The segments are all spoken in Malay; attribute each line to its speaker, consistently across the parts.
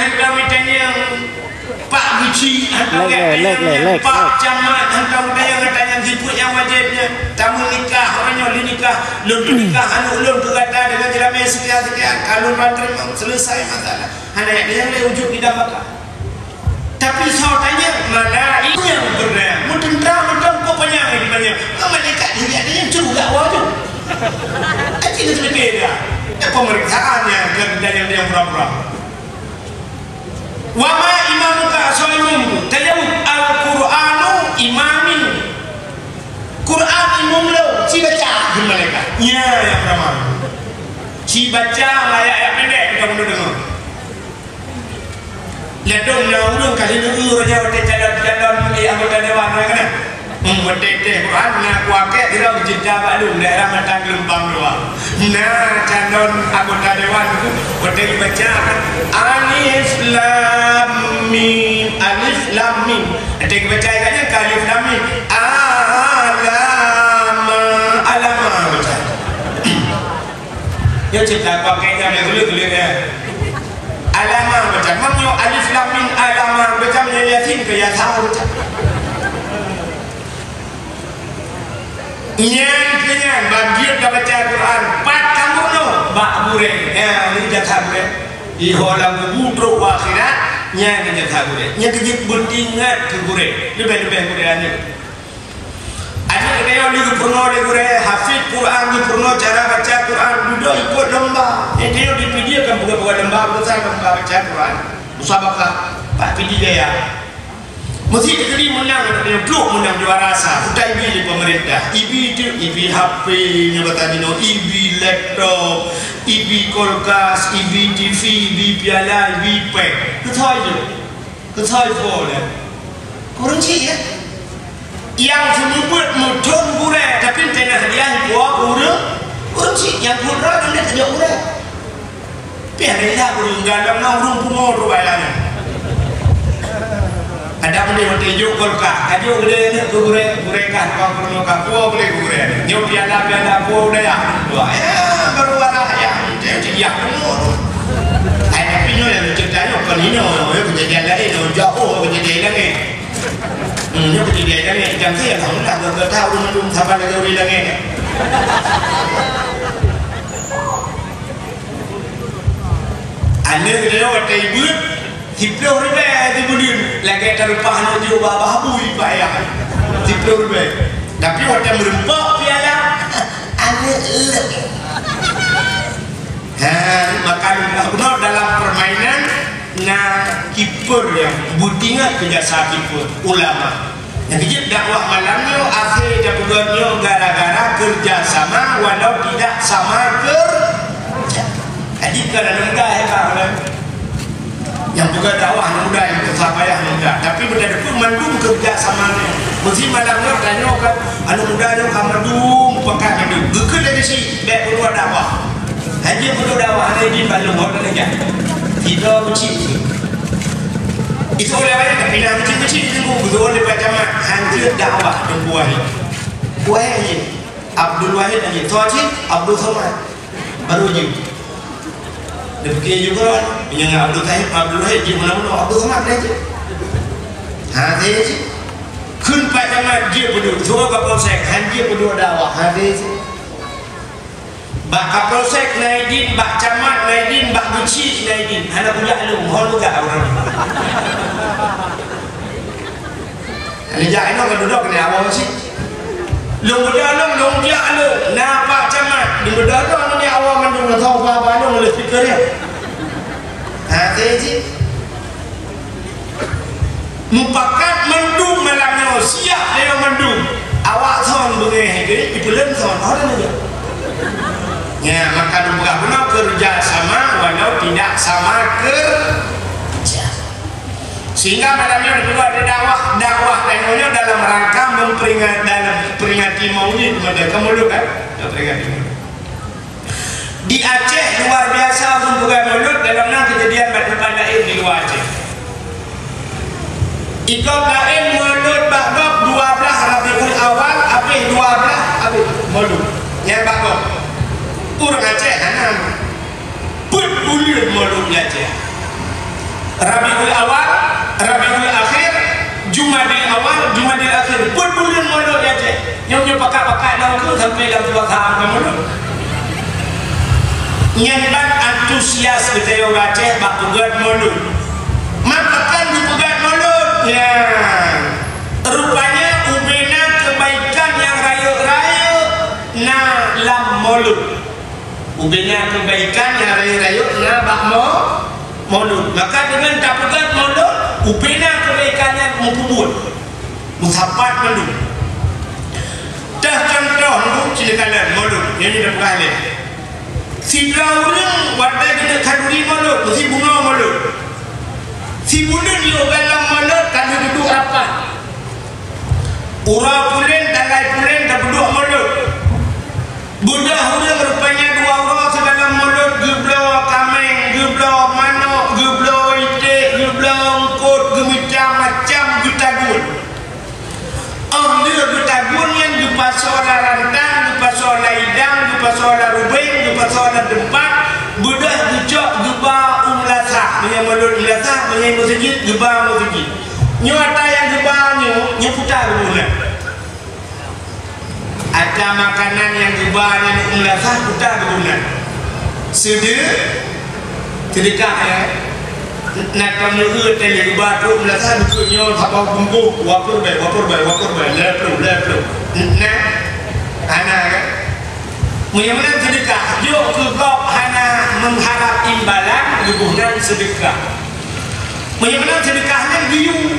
Speaker 1: hantar tanya Pak Guci, hantar Pak Camat, hantar tanya siput yang wajibnya. Tamu nikah, orangnya nikah, lun nikah, anu lun kegata dengan jeramai sekian-sekian. Kalau terima selesai masalah. Hanya yang wujud tidak bakal. Tapi saya tanya mana ini yang benar? Mungkin kau banyak ini banyak. Mereka ini ada yang juga wajib. Aji itu berbeda. Pemeriksaannya dan yang pura-pura. Wama imamuka solimum tajam al-Quranu imamin. Quran imam lo, si baca mereka. Ya yang ramai. Si baca ayat-ayat pendek kita boleh dengar. Ledong naurung kali ini raja waktu calon anggota dewan kan? Waktu Quran nak kuaket tidak berjeda balung daerah Matang Lembang doa. Nah calon anggota dewan waktu dibaca Alif Lam Mim Alif Lam Mim. Ada baca katanya Alif Lam Mim Alama baca. Dia cerita kuaketnya dia tulis dia. Alama baca. Mampu Alif Lam Mim Alama baca Yasin ke Yasin baca. Yang bagian baca Quran pat kamu no bak bureng ini jatah bureng iholam budro akhirat nya jatah bureng nya kejip bertingat ke bureng lebih bureng ada kayak ni purno de bureng hafid Quran di purno cara baca Quran duduk ikut lembah dia di video kan buka lembah besar baca Quran musabaqah pak video dia mesti dikali menang dia blok menang juara rasa sudah ibi di pemerintah ibi itu ibi HP nya batamino ibi laptop ibi kulkas ibi TV ibi piala ibi pek ketai boleh kurang sih ya yang semubut mudun gure tapi tengah dia buah kurang sih yang kurang dia tidak gure biarlah kurang galam urung pumur bayarnya. Ada boleh menunjuk kolkah, ada boleh ni gurekan, kau perlu kau boleh gure. Nyok piala kau boleh ya, baru ada ya, jadi ya penuh. Ada pinyo yang ceritanya kau ni no, kejadian lain, jauh kejadian lagi. Nyok kejadian lagi, jangan saya tahu lah, kau tahu belum sabar lagi lagi. Anda kena waktu ibu. Tiplo ribe di budin lagi terupah no jo baba bui bayar tiplo ribe tapi waktu merempok piala ane makan benar dalam permainan kiper yang budingat kerjasa kiper ulama yang kejip dakwah malamnya akhir dapugannya gara-gara kerjasama walau tidak sama kerja jadi kadang mudah hebat yang juga dakwah mudah yang kesabaya mudah tapi benda pun mandung kerja samanya mesti malamnya tanya kan anu mudahnya kamadung pakai mandung gekel dari si baik perlu dakwah hanya perlu dakwah ada di balung orang aja tidak kecil itu oleh banyak tapi nak kecil-kecil itu betul oleh macam hancur dakwah dan buah ini Abdul Wahid aja tuaci Abdul Somad baru je demikian juga yang Abdul Wahid di mana-mana Abdul Somad aja ada je kun pada dia berdua dua kapolsek dia berdua dakwah ada je bak kapolsek naidin bak camat naidin bak guci naidin ada punya lu mohon juga orang ini jangan nak duduk kena awal sih lu berdalam lu dia lu napa camat di berdalam ni awal mandung tahu apa lu oleh fikirnya ada je mupakat mandung malamnya siap dia mandung awak son begini jadi ibulan son orang aja ya maka bukan benar kerja sama walau tidak sama kerja sehingga malamnya juga ada dakwah tentunya dalam rangka memperingati maulid mereka mulut kan peringati maulid di Aceh luar biasa membuka mulut dalam kejadian pada Daim di luar Aceh ikut Daim mulut bakok 12 Rabiul Awal habis 12 habis mulut yang bakok orang Aceh hanam berbulir mulut Aceh awal, Jumadil akhir. Pun bulan mulut dia cek. Nyonya pakat-pakat dah ke sampai dalam tuan saham ke mulut. Nyantan antusias kita yang Aceh bak pegat mulut. Makan di pegat mulut. Ya. Rupanya ubena kebaikan yang rayu-rayu na lam mulut. Ubena kebaikan yang rayu-rayu na bak mulut. Maka dengan tak pegat mulut, ubena kebaikannya mukubur. Musapat mulut. Dah contoh tu ceritakan mulut. Yang dah pegang ni. Si orang wadai kita kaduri mulut, si bunga mulut. Si bulan yo dalam mulut kalau duduk rapat. Ura pulen, tangai pulen, dah duduk mulut. Budak orang rupanya dua orang sedalam mulut, geblo kameng, geblo manok, geblo itik, geblo ongkot, gemicam-macam getagun. Dia getagun yang dipasola rantang, dipasola idang, dipasola rubeng, dipasola dempat, budak gejok geba umlasak, punya mulut umlasak, punya masjid geba masjid. Nyata yang geba nyu putar bulan. Ada makanan yang geba yang umlasak putar bulan. Sedekah ya. Nak kamu tanya geba tu umlasak bukannya apa bumbu wapur bay, leplu. Nah, anak kan. Mudah-mudahan sedekah. Yuk kegop hana mengharap imbalan kebunan sedekah. Mudah-mudahan sedekahnya biu.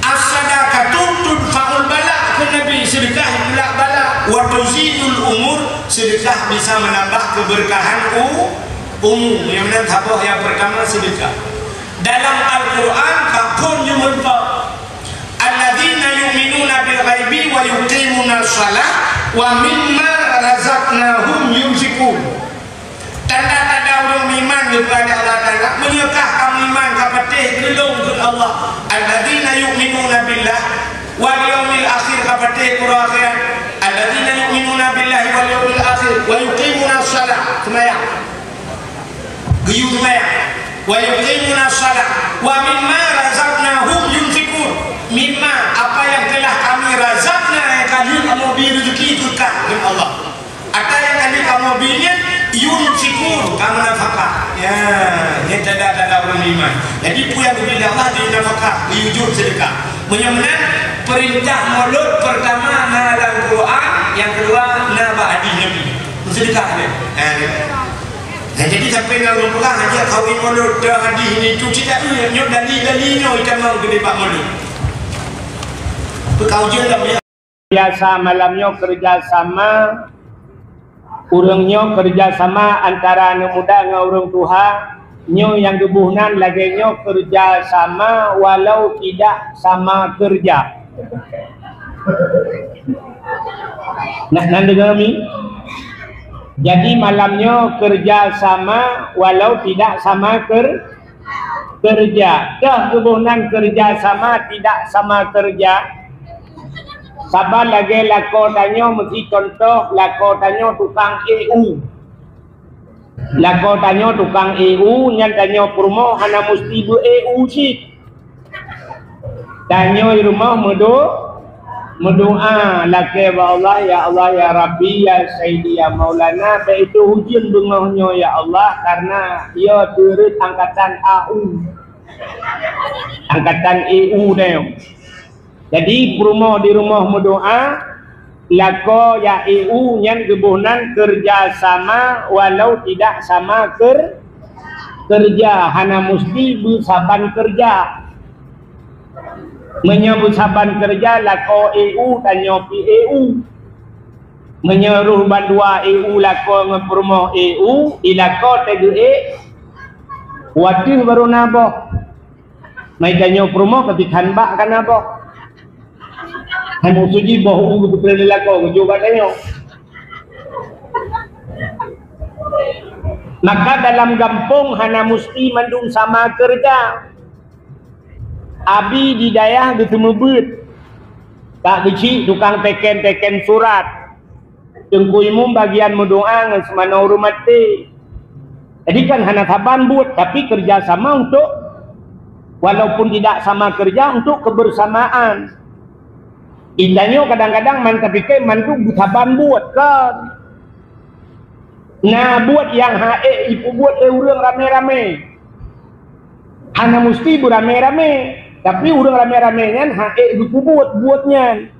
Speaker 1: As-sadaqatu tudfa'ul bala. Nabi sedekah pula bala. Wa tuzidul umur. Sedekah bisa menambah keberkahan umum. Mudah-mudahan tabah yang pertama sedekah. Dalam Al-Quran kakun yumunta. Alladzina yu'minuna bil ghaibi wa yuqimuna shalah wa mimma razaqnahum yunfiqun. Tanda-tanda orang iman kepada Allah Taala menyekah kamu iman kepada gelung ke Allah. Alladzina yu'minuna billah wal yaumil akhir kepada Quran akhirat. Alladzina yu'minuna billahi wal yaumil akhir wa yuqimuna shalah sembahyang. Guyup sembahyang. Wa yuqimuna shalah wa mimma razaqnahum yunfiqun. Mimma apa yang telah kami razaqna yang kami kamu beri rezeki kekal dengan Allah. Apa yang kami kamu berinya yunfiqun kamu nafkah. Ya, ini tanda-tanda orang iman. Jadi apa yang diberi Allah di nafkah, diwujud sedekah. Mudah-mudahan perintah mulut pertama na dalam Quran, yang kedua na ba'di Nabi. Sedekah dia. Jadi sampai dalam Quran aja kawin mulut dah hadis ni tu tidak nyok dalil-dalilnya kita mau gede pak mulut. Perkaujian dalam biasa malamnya kerjasama urangnya kerjasama antara anak muda dengan orang tua nyo yang gebuhnan lagi nyo kerjasama walau tidak sama kerja. Nah dengar mi. Jadi malamnya kerjasama walau tidak sama kerja. Dah gebuhnan kerjasama tidak sama kerja. Sabar lagi lakotannya mesti contoh lakotannya tukang EU. Lakotannya tukang EU nyatanya promo hana mesti EU sih. Tanya di rumah mendoa laki Allah ya Rabbi ya Sayyidi ya Maulana baik itu hujan bengahnya ya Allah karena ia turut angkatan AU. Angkatan EU deh. Jadi promo di rumah mendoa lako ya EU yang gebunan kerjasama walau tidak sama kerja hana mesti bersaban kerja menyebut saban kerja lako EU tanya EU menyeruh bandua EU lako ngepromo EU ilako TGE wadih baru nabo mai tanya promo ketika hanbak kan nabo hanya suji bahu betul lelako juga tanya. Maka dalam kampung hana mesti mandung sama kerja. Abi di dayah ketemu but. Tak kecil tukang teken surat. Tengkuimu bagian mendoa dengan semana urumati. Jadi kan hana saban but tapi kerjasama untuk
Speaker 2: walaupun tidak sama kerja untuk kebersamaan. Indahnya kadang-kadang man terfikir man tu saban buat kan. Nah buat yang hae ipu buat urang rame-rame. Hana mesti berame-rame, tapi urang rame-rame kan hae ipu buatnya.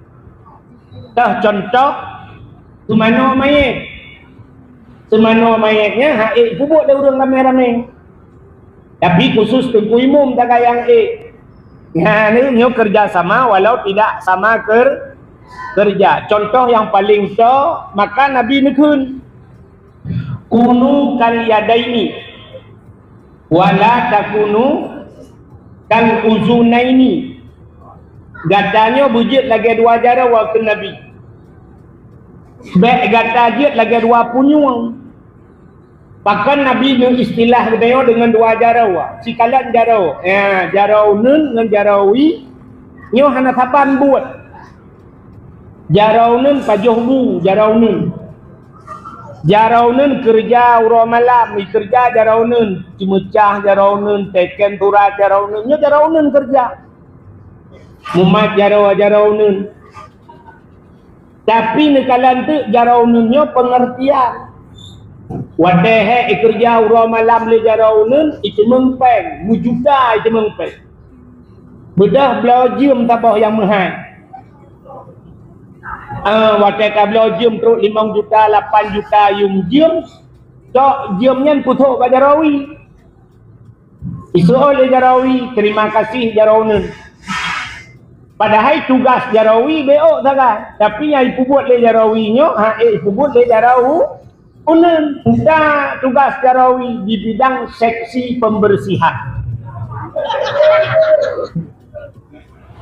Speaker 2: Dah contoh semano mayat. Semano mayatnya hae ipu buat urang rame-rame. Tapi khusus tengku imum tak yang Nah, ini kerja sama walau tidak sama kerja. Contoh yang paling so, maka Nabi nekun kunu kal yadaini wala takunu kal uzunaini. Gatanya bujit lagi dua jara waktu Nabi. Baik gata jit lagi dua punyung. Bahkan Nabi dengan istilah dia dengan dua jarau. Sikalan jarau. Jarau nun dengan jarawi. Nyo hana sapan buat. Jarau nun pajuh bu. Jarau nun. Jarau nun kerja urau malam. Kerja jarau nun. Cimecah jarau nun. Teken turat jarau nun. Nyo jarau nun kerja. Mumat jarau nun. Tapi nekalan tu jarau nun nyo pengertian. Wadehe kerja urau malam le jaraunen itu mengpeng mujuda itu mengpeng bedah belajim tabah yang mahal wadeh ka belajim teruk 5 juta 8 juta yung jim tok jimnya putuk ka jarawi isu oleh jarawi terima kasih jaraunen padahal tugas jarawi beok saga tapi yang ipu buat le jarawinya ipu buat le jarau Unen, kita tugas jarawi di bidang seksi pembersihan.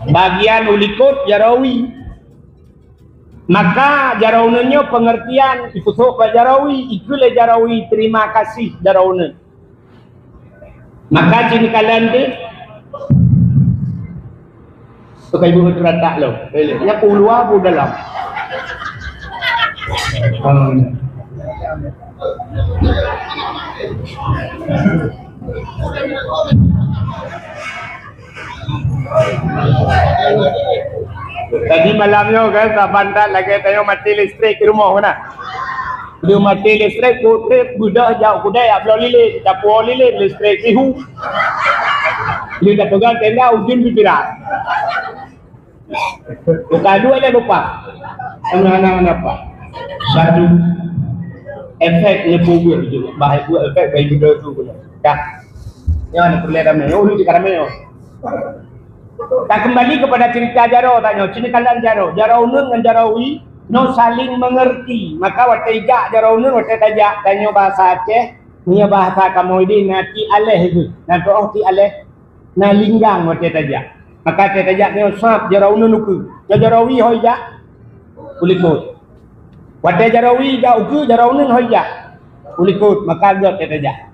Speaker 2: Bagian ulikut jarawi. Maka jaraunennya pengertian ikutuk ke jarawi, ikulah jarawi terima kasih jaraunen. Maka cini kalian tu, pakai ibu teratak lo. Ya keluar pun dalam. Tadi malamnya kan sabantan lagi tanya mati listrik di rumah mana. Dia mati listrik kutip budak jauh kudai ablo lilin, dapur lilin listrik ihu. Dia dah pegang tenda ujung pikiran. Bukan dua dia lupa. Anak-anak apa? Satu efek lepubur tu, bahaya buat efek bagi benda tu pun. Dah. Yang nak perlu ramai. Oh, lu cakap ramai. Tak kembali kepada cerita Jarau tanya, cini kalian Jarau. Jarau nun dengan Jarawi no saling mengerti. Maka waktu ijak Jarau nun waktu tajak tanya bahasa Aceh, punya bahasa kamu ini nanti aleh itu. Nanti oh ti aleh na linggang waktu tajak. Maka tajak ni sap Jarau nun uku. Jarawi hoya kulikut. Waktu jarawi jauh ke jaraunen hoya ulikut maka dia terjadi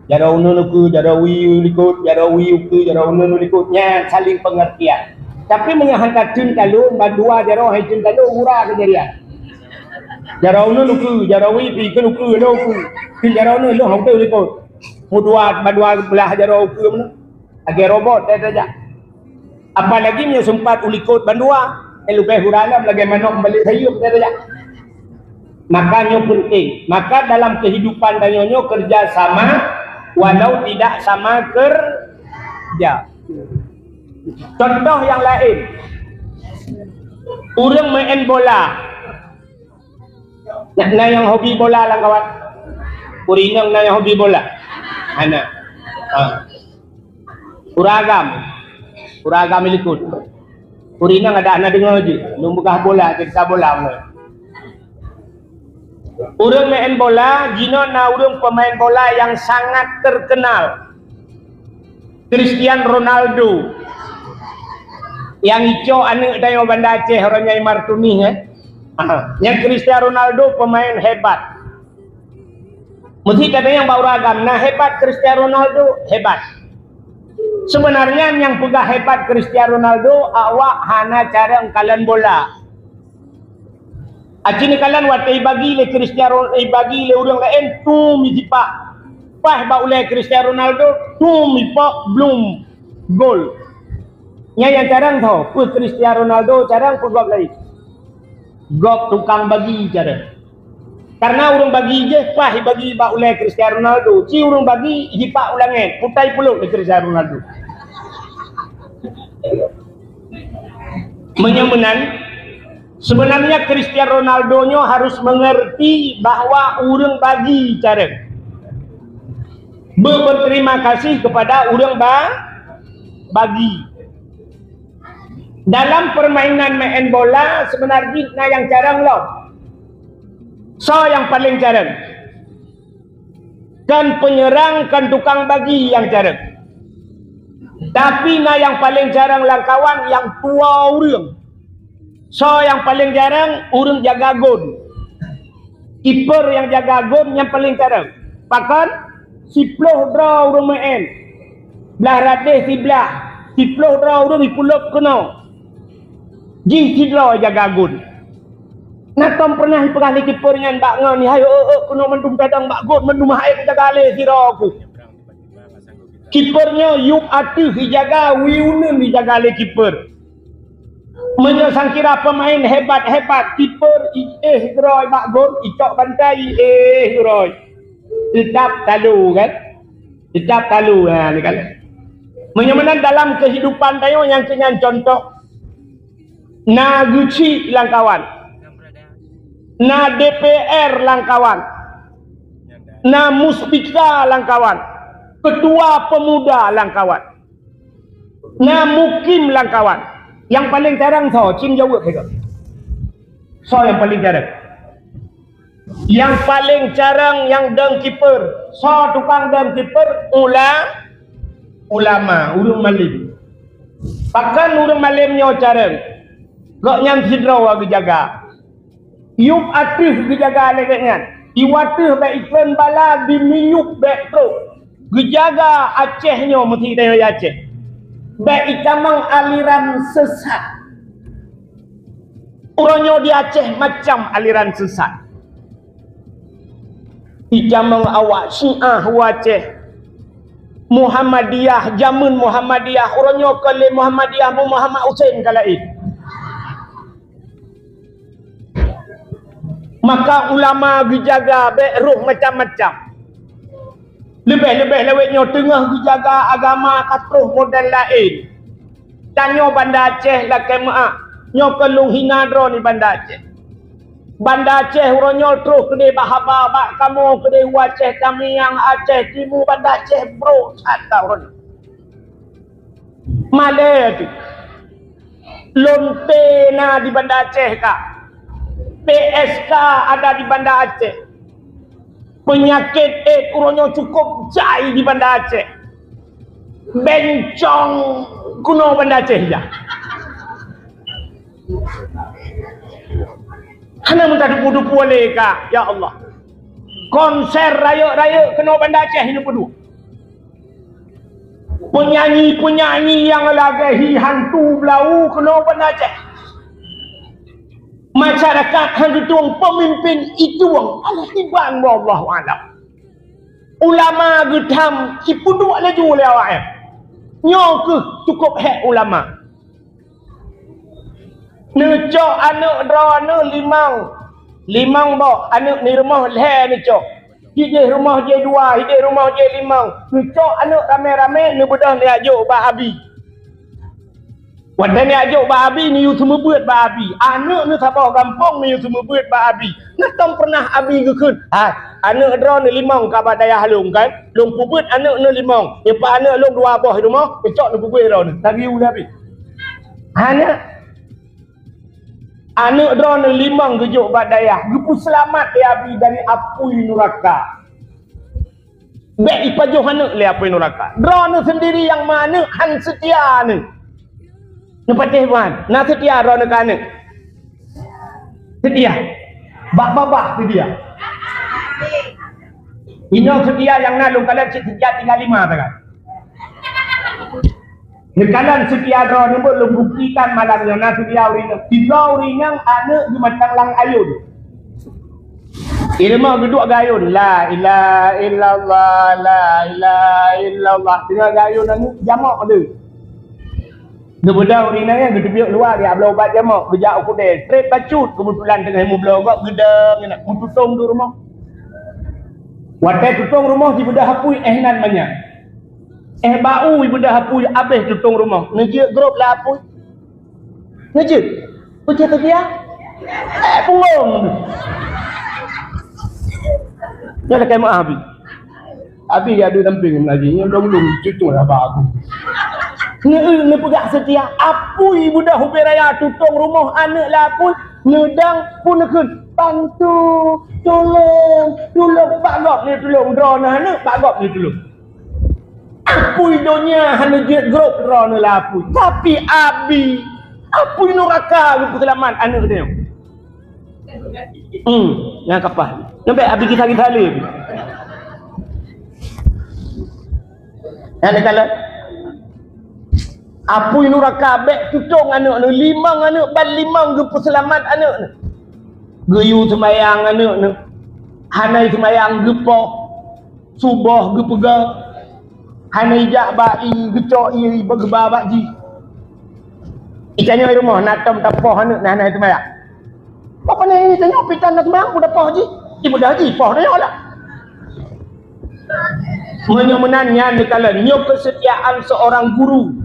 Speaker 2: jaraunen ke jarawi ulikut jarawi ke jaraunen ulikutnya saling pengertian tapi menyahankan cun kalau dua jarau hai cun kalau murah kejadian jaraunen ke jarawi pi ke lo ke jaraunen lo hang tu ulikut mudua belah jarau ke mana agak robot terjadi apalagi nya sempat ulikut bandua lebih huralam lagi mana balik sayup terjadi. Makanya penting. Maka dalam kehidupan danyonya kerja sama walau tidak sama kerja. Contoh yang lain. Orang main bola. Nah yang hobi bola lah kawan. Urinang na yang hobi bola. Anak. Uragam ilikut. Urinang ada anak dengar je. Numbukah bola, cerita bola. Urang main bola, jino na urang pemain bola yang sangat terkenal. Cristiano Ronaldo. Yang ijo anak dayo Banda Aceh orangnya Martuni Yang Cristiano Ronaldo pemain hebat. Mesti katanya yang bau ragam. Nah hebat Cristiano Ronaldo hebat. Sebenarnya yang pegah hebat Cristiano Ronaldo awak hana cara engkalan bola. Acini kalian waktu bagi le Cristiano bagi le orang lain tu mijipak. Pas ba oleh Cristiano Ronaldo tu mipak belum gol. Yang carang tau, pun Cristiano Ronaldo carang pun gol lain. Gol tukang bagi cara. Karena orang bagi je, pah bagi bak ulai Cristiano Ronaldo. Ci orang bagi, hipak ulangnya, putai puluk ke Cristiano Ronaldo. Menyemenan, sebenarnya Cristiano Ronaldo nya harus mengerti bahawa orang bagi cara. Berterima kasih kepada orang bagi. Dalam permainan main bola sebenarnya yang jarang loh. So yang paling jarang. Kan penyerang, kan tukang bagi yang jarang. Tapi yang paling jarang lah kawan yang tua orang. So yang paling jarang orang jaga gol. Kiper yang jaga gol yang paling jarang. Bahkan siploh draw orang main. Belah ratih sebelah. Siploh draw orang dipuluk kena. Jing tidra jaga gol. Natom pernah pengali kiper dengan bak ngan ni hayo kena mendum kadang bak gol mendum hai jaga le sira aku. Kipernya yuk atuh dijaga wiunem dijaga le kiper. Menyangkira pemain hebat-hebat kiper droi bak gol icok bantai droi. Tetap talu kan? Tetap talu ni kan. Menyemenan dalam kehidupan tayo yang kenyan contoh na Gucci lang kawan, na DPR lang kawan, na Muspika lang kawan, ketua pemuda lang kawan, na Mukim lang kawan. Yang paling jarang so Cim jawab ke? So yang paling jarang. Yang paling jarang yang deng kiper, so tukang deng kiper ulama, urung malim. Bahkan urung malimnya jarang. Gak yang sidra dijaga. Yuk atuh dijaga lekatnya. Iwatuh baik iklan bala dimiyuk baik tu. Dijaga Acehnya mesti dari Aceh. Baik ikamang aliran sesat. Orangnya di Aceh macam aliran sesat. Ikamang awak Syiah Aceh. Muhammadiyah, jamun Muhammadiyah. Orangnya kali Muhammadiyah Muhammad Hussein kalain. Maka ulama dijaga beruh macam-macam. Lebih-lebih lewatnya tengah dijaga agama katruh model lain. Tanya Banda Aceh lah kemaah. Nyo kelung hinadro ni Banda Aceh. Banda Aceh uronyo terus kena bahaba bak kamu kena Aceh kami yang Aceh Timur Banda Aceh bro sata uronyo. Malay tu. Lonte na di Banda Aceh kak. PSK ada di Banda Aceh. Penyakit uronyo cukup jai di Banda Aceh. Bencong kuno Banda Aceh ya. Hana minta dupu-dupu boleh kak? Ya Allah. Konser raya-raya kena Banda Aceh ini penuh. Penyanyi-penyanyi yang lagi hantu belau kena Banda Aceh. Masyarakat yang dituang pemimpin itu Allah ibang wallahu alam. Ulama gedam cipuduk laju oleh awak. Nyo ke cukup hak ulama. Necok anak drone limang bo anak ni rumah le necok. Dia rumah dia dua, dia rumah dia limang. Necok anak rame-rame ni bedah ni ajuk ba abi. Wadah ni ajuk ba abi ni you semua buat ba abi. Anak ni sabah kampung ni you semua buat ba abi. Natom pernah abi gekun. Anak drone ni limang ka ba daya halung kan. Long pubut anak ni limang. Ya pa anak long dua boh rumah, necok ni pubut drone. Tagi ulah abi. Anak drone limang gejuk badayah. Gepu selamat dia abi dari api neraka. Baik ipajuh anak le api neraka. Drone sendiri yang mana han setia ni. Nepatih tuan. Nak setia drone ke anak. Setia. Bak-babah setia. Ini setia yang nalung kalian setia 35 kan. Nekalan setia drone belum buktikan malamnya na setia ringan. Tiga ringan anak di macam lang ayun. Ilmu duduk gayun. La ilaha illallah, la ilaha illallah. Tengah gayun ni jamak ada. Gebedah urinanya gede biok luar dia belau obat jamak gejak aku deh trade bacut kebetulan tengah mu belau gak gedeng nak mu tutung di rumah. Watai tutung rumah di bedah hapui nan banyak. Bau di bedah hapui habis tutung rumah. Ngejek grup lah hapui. Ngejek. Ucap tu dia. Punggung. Dia dah kemah habis. Habis dia ada tamping mengaji. Yang belum cucu lah aku. Ngepegak setia apui budak hubi raya tutung rumah anak lah apui ngedang pun nekun bantu tolong bagop ni tolong drona anak bagop ni tolong apui dunia hanya jet grup drona lah apui tapi abi apui neraka lupa selamat anak dia yang kapal sampai abi kita lagi yang kala apa yang neraka bek tutung anak ni limang anak ban limang gepu selamat anak ni geyu semayang anak ni hanai semayang gepo subuh gepega hanai jak bai gecok iri begeba bakji ikannya di rumah natam tapoh anak hanai semayang apa ni tanya pitan nak semayang pun tapoh haji ibu dah haji poh dia lah menyemenannya ni kala nyok kesetiaan seorang guru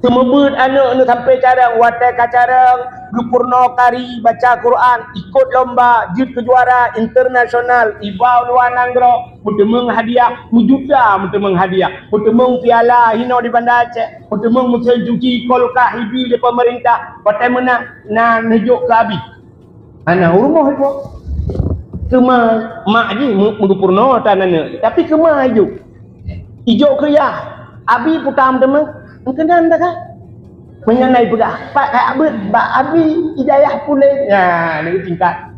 Speaker 2: semebut anak ni sampai carang watai kacarang gupurno kari baca Quran ikut lomba jut kejuara internasional ibau luar nanggro mutemeng hadiah mujuta mutemeng hadiah mutemeng piala hino di Bandar Aceh mutemeng musel juki kolka hibi di pemerintah watai menang na nejuk ke abi anak rumah itu kema mak ni menggupurno tanana tapi kema hijau ke ya abi putam temeng kenal tak kan? Mengenai pegah. Pak abad, abi hidayah pulih. Ya, ni tingkat.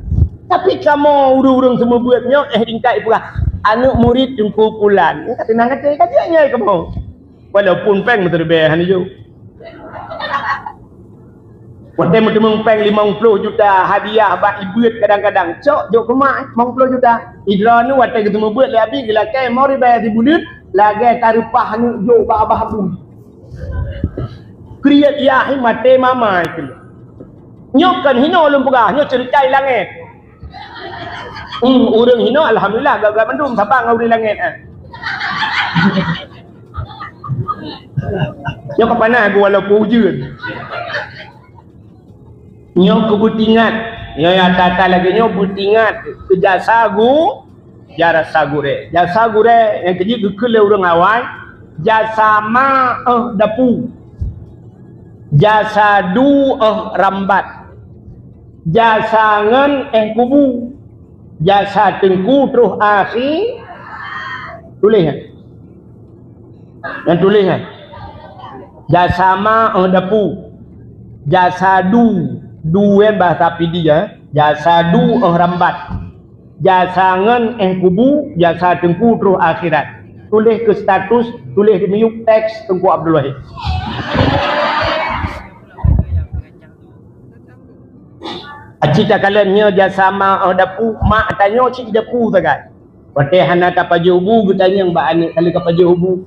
Speaker 2: Tapi kamu urung-urung semua buatnya tingkat pegah. Anak murid jengku pulan. Kata nang kata kamu. Walaupun peng betul behan itu. Waktu mung peng 50 juta hadiah bak ibut kadang-kadang. Cok jok kemak 50 juta. Idra nu waktu ketemu buat lebih gila kai mau dibayar di bulut lagi tarupah nu jok bak abah bu. Kriat yahi mate mama itu. Nyokan hino lum pegah, nyok ceritai langit. Orang hino alhamdulillah gagak mendum sabang ngau di langit. Nyok kapana aku walau pujud. Nyok kebutingat. Nyok yang tata lagi nyok butingat kejasa gu jara sagure. Jasa gure yang keji gekele orang awal. Jasa ma dapu. Jasa du rambat. Jasa ngen kubu. Jasa tengku terus akhir. Tulis kan? Yang tulis kan? Jasa ma dapu. Jasa du bahasa pidi ya. Jasa du rambat. Jasa ngen kubu. Jasa tengku terus akhirat. Tulis ke status, tulis di meyuk teks Tengku Abdul Wahid. Cita kalanya jasa ma dapu mak tanya cik dapu sagat. Watai hana kapaje ubu gutanya mbak anak kali kapaje ubu.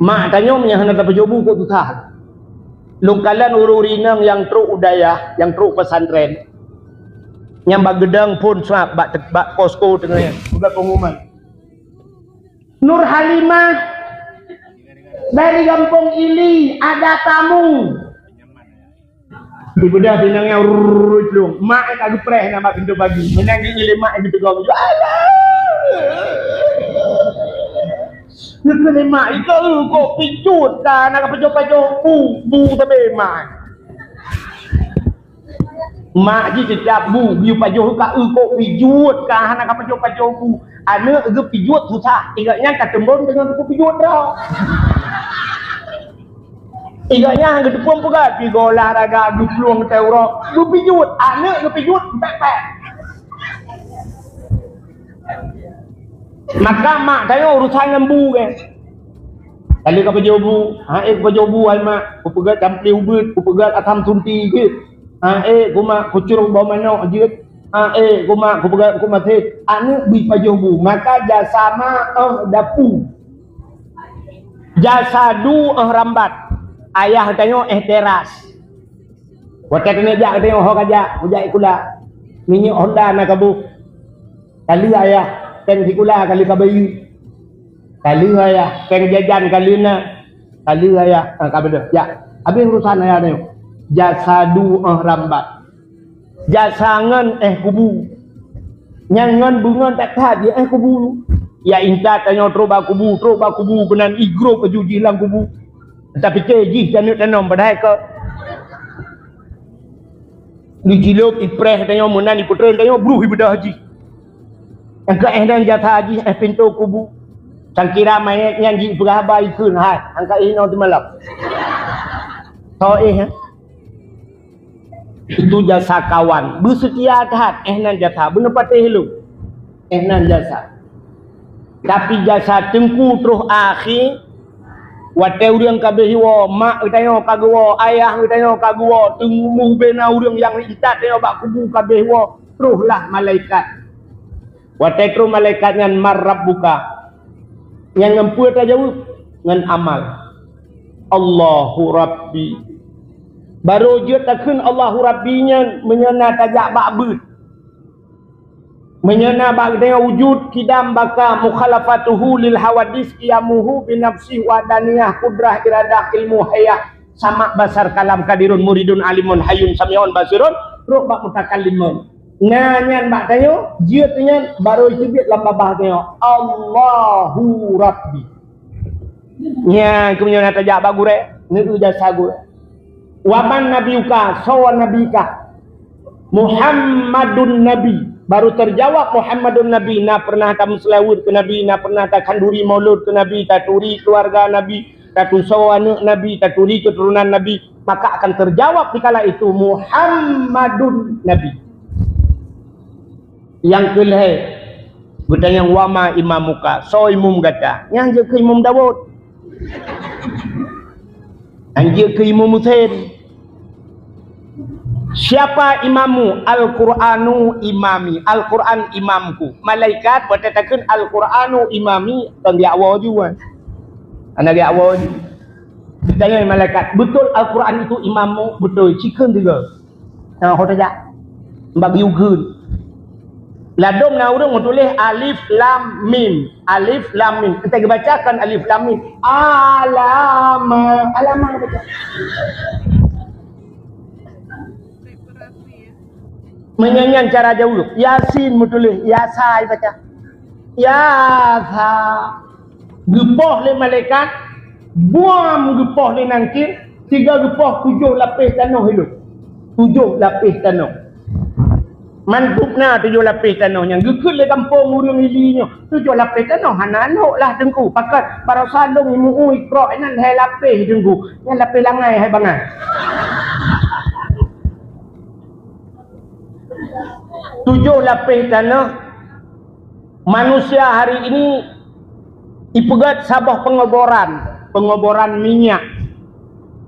Speaker 2: Mak tanya nya hana kapaje ubu kok tutah. Lukalan ururinang yang truk udayah, yang truk pesantren. Yang bak gedang pun suap bak posko tengahnya. Bukan pengumuman. Nur Halimah dari Kampung Ili ada tamu. Ibu dah pinangnya urut mak tak gepreh nama pintu pagi. Menang di Ili mak itu tegang. Alah. Nak mak itu kok picut kan nak pajo-pajo bu tapi mak. Mak ji setiap bu biu pajo ka kok picut kan nak pajo-pajo bu. Anak ge pijut susah. Ingatnya kat tembon dengan buku pijut dah. Ingatnya ge tepung pula pi olahraga du peluang teuro. Du pijut, anak ge pijut pek-pek. Maka mak saya urusan lembu kan. Kali ka pejobu, pejobu ai mak, ku pegat campli ubut, ku pegat atam sunti ke. Ku mak kucur bau manok je. Kuma pegat kuma te anu bi pajobu maka jasa ma dapu jasa du rambat ayah tengok teras. Waktu kena jak tengok hok ajak, hujak ikula. Minyak Honda nak kabu. Kali ayah peng ikula kali kabayu. Kali ayah peng jajan kali na. Kali ayah kabeda. Ya, habis urusan ayah tengok. Jasadu rambat. Jasangan kubu. Nyangan bunga tak tahan dia kubu. Ya intat tanya troba kubu kenan igro ke juji lang kubu. Tapi keji tanam padahal ke dijilok ipreh tanya munan iputra tanya bruh ibadah haji. Angka dan jatah haji pintu kubu. Sangkira mayat nyanyi beraba ikun hai. Angka ino tu malam. Itu jasa kawan bersetia tahat nan jasa benar patih lu nan jasa tapi jasa tengku terus akhir wate urang kabeh wa mak tanya kagwa ayah tanya kagwa tengmu bena urang yang intat tanya bak kubu kabeh wa teruslah malaikat wate terus malaikat ngan marab buka yang ngempu ta jawab ngan amal Allahu Rabbi. Baru dia takkan Allahu Rabbinya menyena tajak ba'bud. Menyena ba'daya wujud kidam baka mukhalafatuhu lil hawadis qiyamuhu binafsih wadaniyah kudrah iradah ilmu hayah sama basar kalam kadirun muridun alimun hayun sami'un basirun ruh bak mutakallimun. Nganyan ba'daya dia tanya baru cibit lambah tanya Allahu Rabbi. Nya kemudian tajak bagure ni jasa gure. Waman nabiuka sawan nabika Muhammadun Nabi baru terjawab Muhammadun Nabi na pernah kamu selawut ke Nabi na pernah tak kanduri maulud ke Nabi tak turi keluarga Nabi tak sawan Nabi tak turi keturunan Nabi maka akan terjawab dikala itu Muhammadun Nabi yang kelih bertanya wama imamuka so imum kata yang je ke Imam Dawud anjir ke Imam Hussein. Siapa imamu? Al-Quranu imami. Al-Quran imamku. Malaikat berkatakan Al-Quranu imami dan dia awal juga. Anak dia awal juga. Ditanya malaikat, betul Al-Quran itu imammu? Betul. Chicken juga. Nah, kau tanya. Bagi ugun. Ladom na urang tulis alif lam mim. Alif lam mim. Kita bacakan alif lam mim. Alama. Alama baca. Menyanyian cara jauh. Yasin mutulis. Yasai baca. Yasa. Gepoh le malaikat. Buam gepoh le nangkir. 3 gepoh 7 lapis tanah hidup. 7 lapis tanah. Mantupna 7 lapis tanah. Yang gekut le kampung urang ilinya. 7 lapis tanah. Hananok lah tengku. Pakat para salung imu ikrok. Inan hai lapis tengku. Yang lapis langai hai bangai. 7 lapis tanah. Manusia hari ini ipegat sabah pengoboran minyak.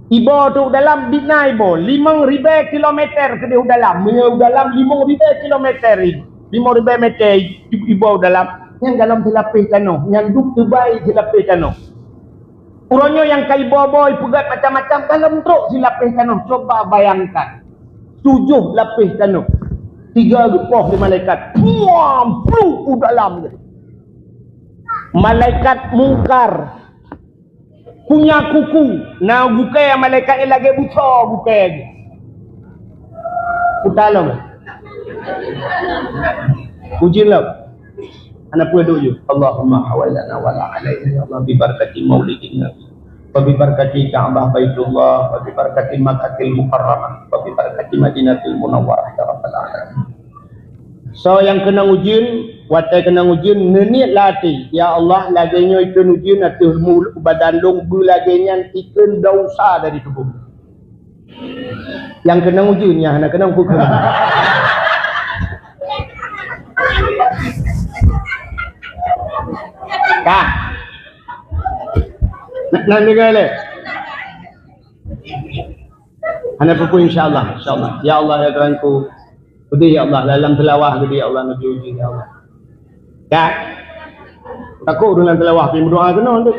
Speaker 2: Ibo tu dalam bina ibo 5,000 kilometer ke dia dalam. Dalam 5,000 kilometer ini. 5,000 meter ibo dalam. Yang dalam lapis tanah. Yang duk terbaik lapis tanah. Urangnya yang kai ibo ipegat macam-macam dalam truk lapis tanah. Coba bayangkan. 7 lapis tanah. 3 gepoh di malaikat. Puam, plu dalam. Malaikat mungkar. Punya kuku. Nah, bukai malaikat yang lagi buta. Bukai lagi. Putalam. Pujilah. Anak pula doa. Allahumma hawalana wala alaina. Ya Allah, bibarakati maulidin Nabi. Wabibarakati Ka'bah Baitullah, wabibarakati Makkahil Mukarramah, wabibarakati Madinatul Munawwarah ya Rabbal Alamin. So yang kena ujian, watai kena ujian nenit latih. Ya Allah, laganya ikan ujian atau badan long laginya ikan dausa dari tubuh. Yang kena ujian ya, nak kena hukum. Kak. Nanti kali. Anak pupu insyaAllah. Ya Allah ya Tuhanku. Kudih ya Allah. Dalam telawah kudih ya Allah. Nabi uji ya Allah. Kak. Takut dalam telawah. Pergi berdoa kena untuk.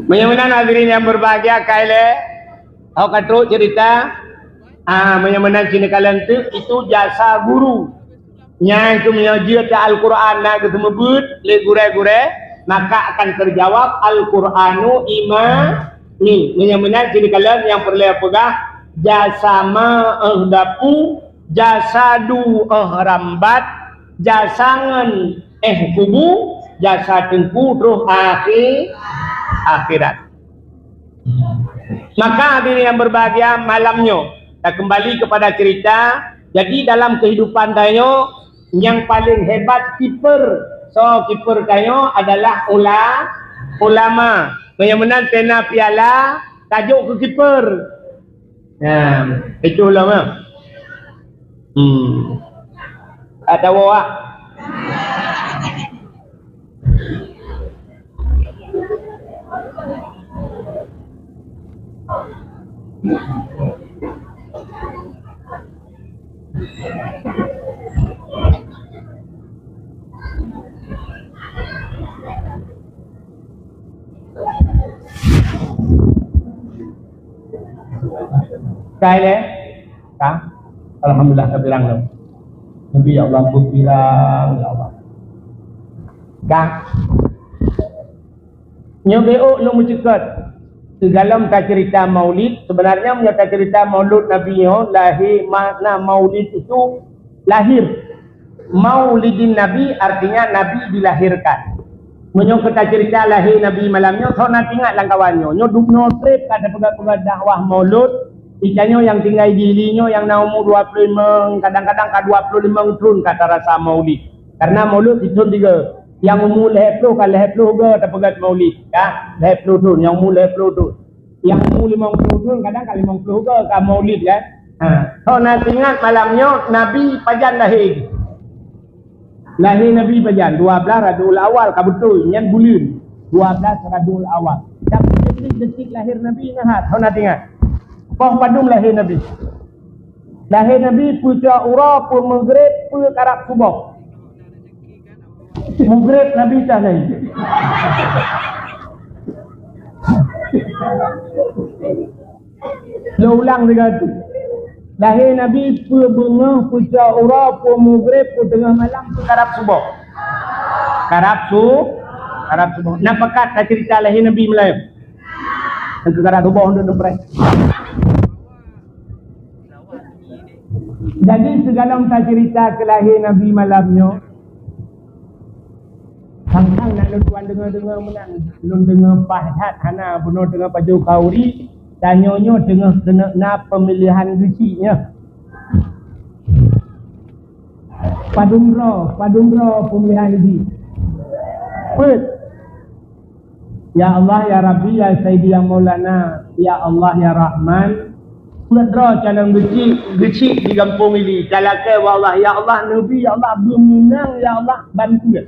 Speaker 2: Menyamana hadirin yang berbahagia kaile, aku katruk cerita, menyamana sini kalian tu itu jasa guru. Yang itu menyajikan Al-Quran nak ketemu bud, le gure-gure, maka akan terjawab Al-Quranu imami. Menyamana sini kalian yang perlu pegang jasa ma'ahdapu, jasa du rambat, jasangan kubu, jasa tengku terus akhirat. Maka hadirin yang berbahagia, malamnya kita kembali kepada cerita. Jadi dalam kehidupan tayo yang paling hebat kiper. So kiper tayo adalah ulama. Yang menang tena piala tajuk ke kiper. Itu ulama. Ada wak. Sekali kan? Alhamdulillah saya bilang dong. Nabi ya Allah aku bilang ya Allah. Kan? Nyobeo lu mencekat. Dalam cerita Maulid sebenarnya menyata cerita Maulid Nabi lahir, makna Maulid itu lahir. Maulidin Nabi artinya Nabi dilahirkan. Menyok kita cerita lahir Nabi malamnya, so nanti ingat langkawannya. Nyo dukno trip kada pegat-pegat dakwah Maulud. Ikannya yang tinggal di hilinya yang umur 25, kadang-kadang ke 25 tahun kata rasa Maulid. Karena Maulid itu tiga. Yang umur 10 kan 10 ke tak pegat Maulid. Ya, 10 tahun yang umur 10 tahun. Yang umur 50 tahun kadang kali 50 ke Maulid kan. So nanti ingat malamnya Nabi pajan lahir. Lahir Nabi pajan 12 Rabiul Awal ka betul nyen bulan 12 Rabiul Awal. Dan detik lahir Nabi ingat. So nanti ingat. Pah padum lahir Nabi. Lahir Nabi puja ura pun maghrib pun karab subuh. Maghrib Nabi dah lahir. Lo ulang dengan tu. Lahir Nabi pun bunga puja ura pun maghrib pun tengah malam pun karab subuh. Karab subuh. Nampakat tak cerita lahir Nabi Melayu. Yang karab subuh untuk nempres. Jadi segala kita cerita kelahir Nabi malamnya. Sang-sang nak tuan dengar-dengar menang. Belum dengar pahat hana bunuh dengan baju kauri. Tanyanya dengar kena pemilihan gecinya. Padumro pemilihan geci. Put. Ya Allah ya Rabbi ya Sayyidi ya Maulana. Ya Allah ya Rahman. Putra calon gecik di kampung ini. Calakai wallah ya Allah Nabi ya Allah bermenang ya Allah bantu ya.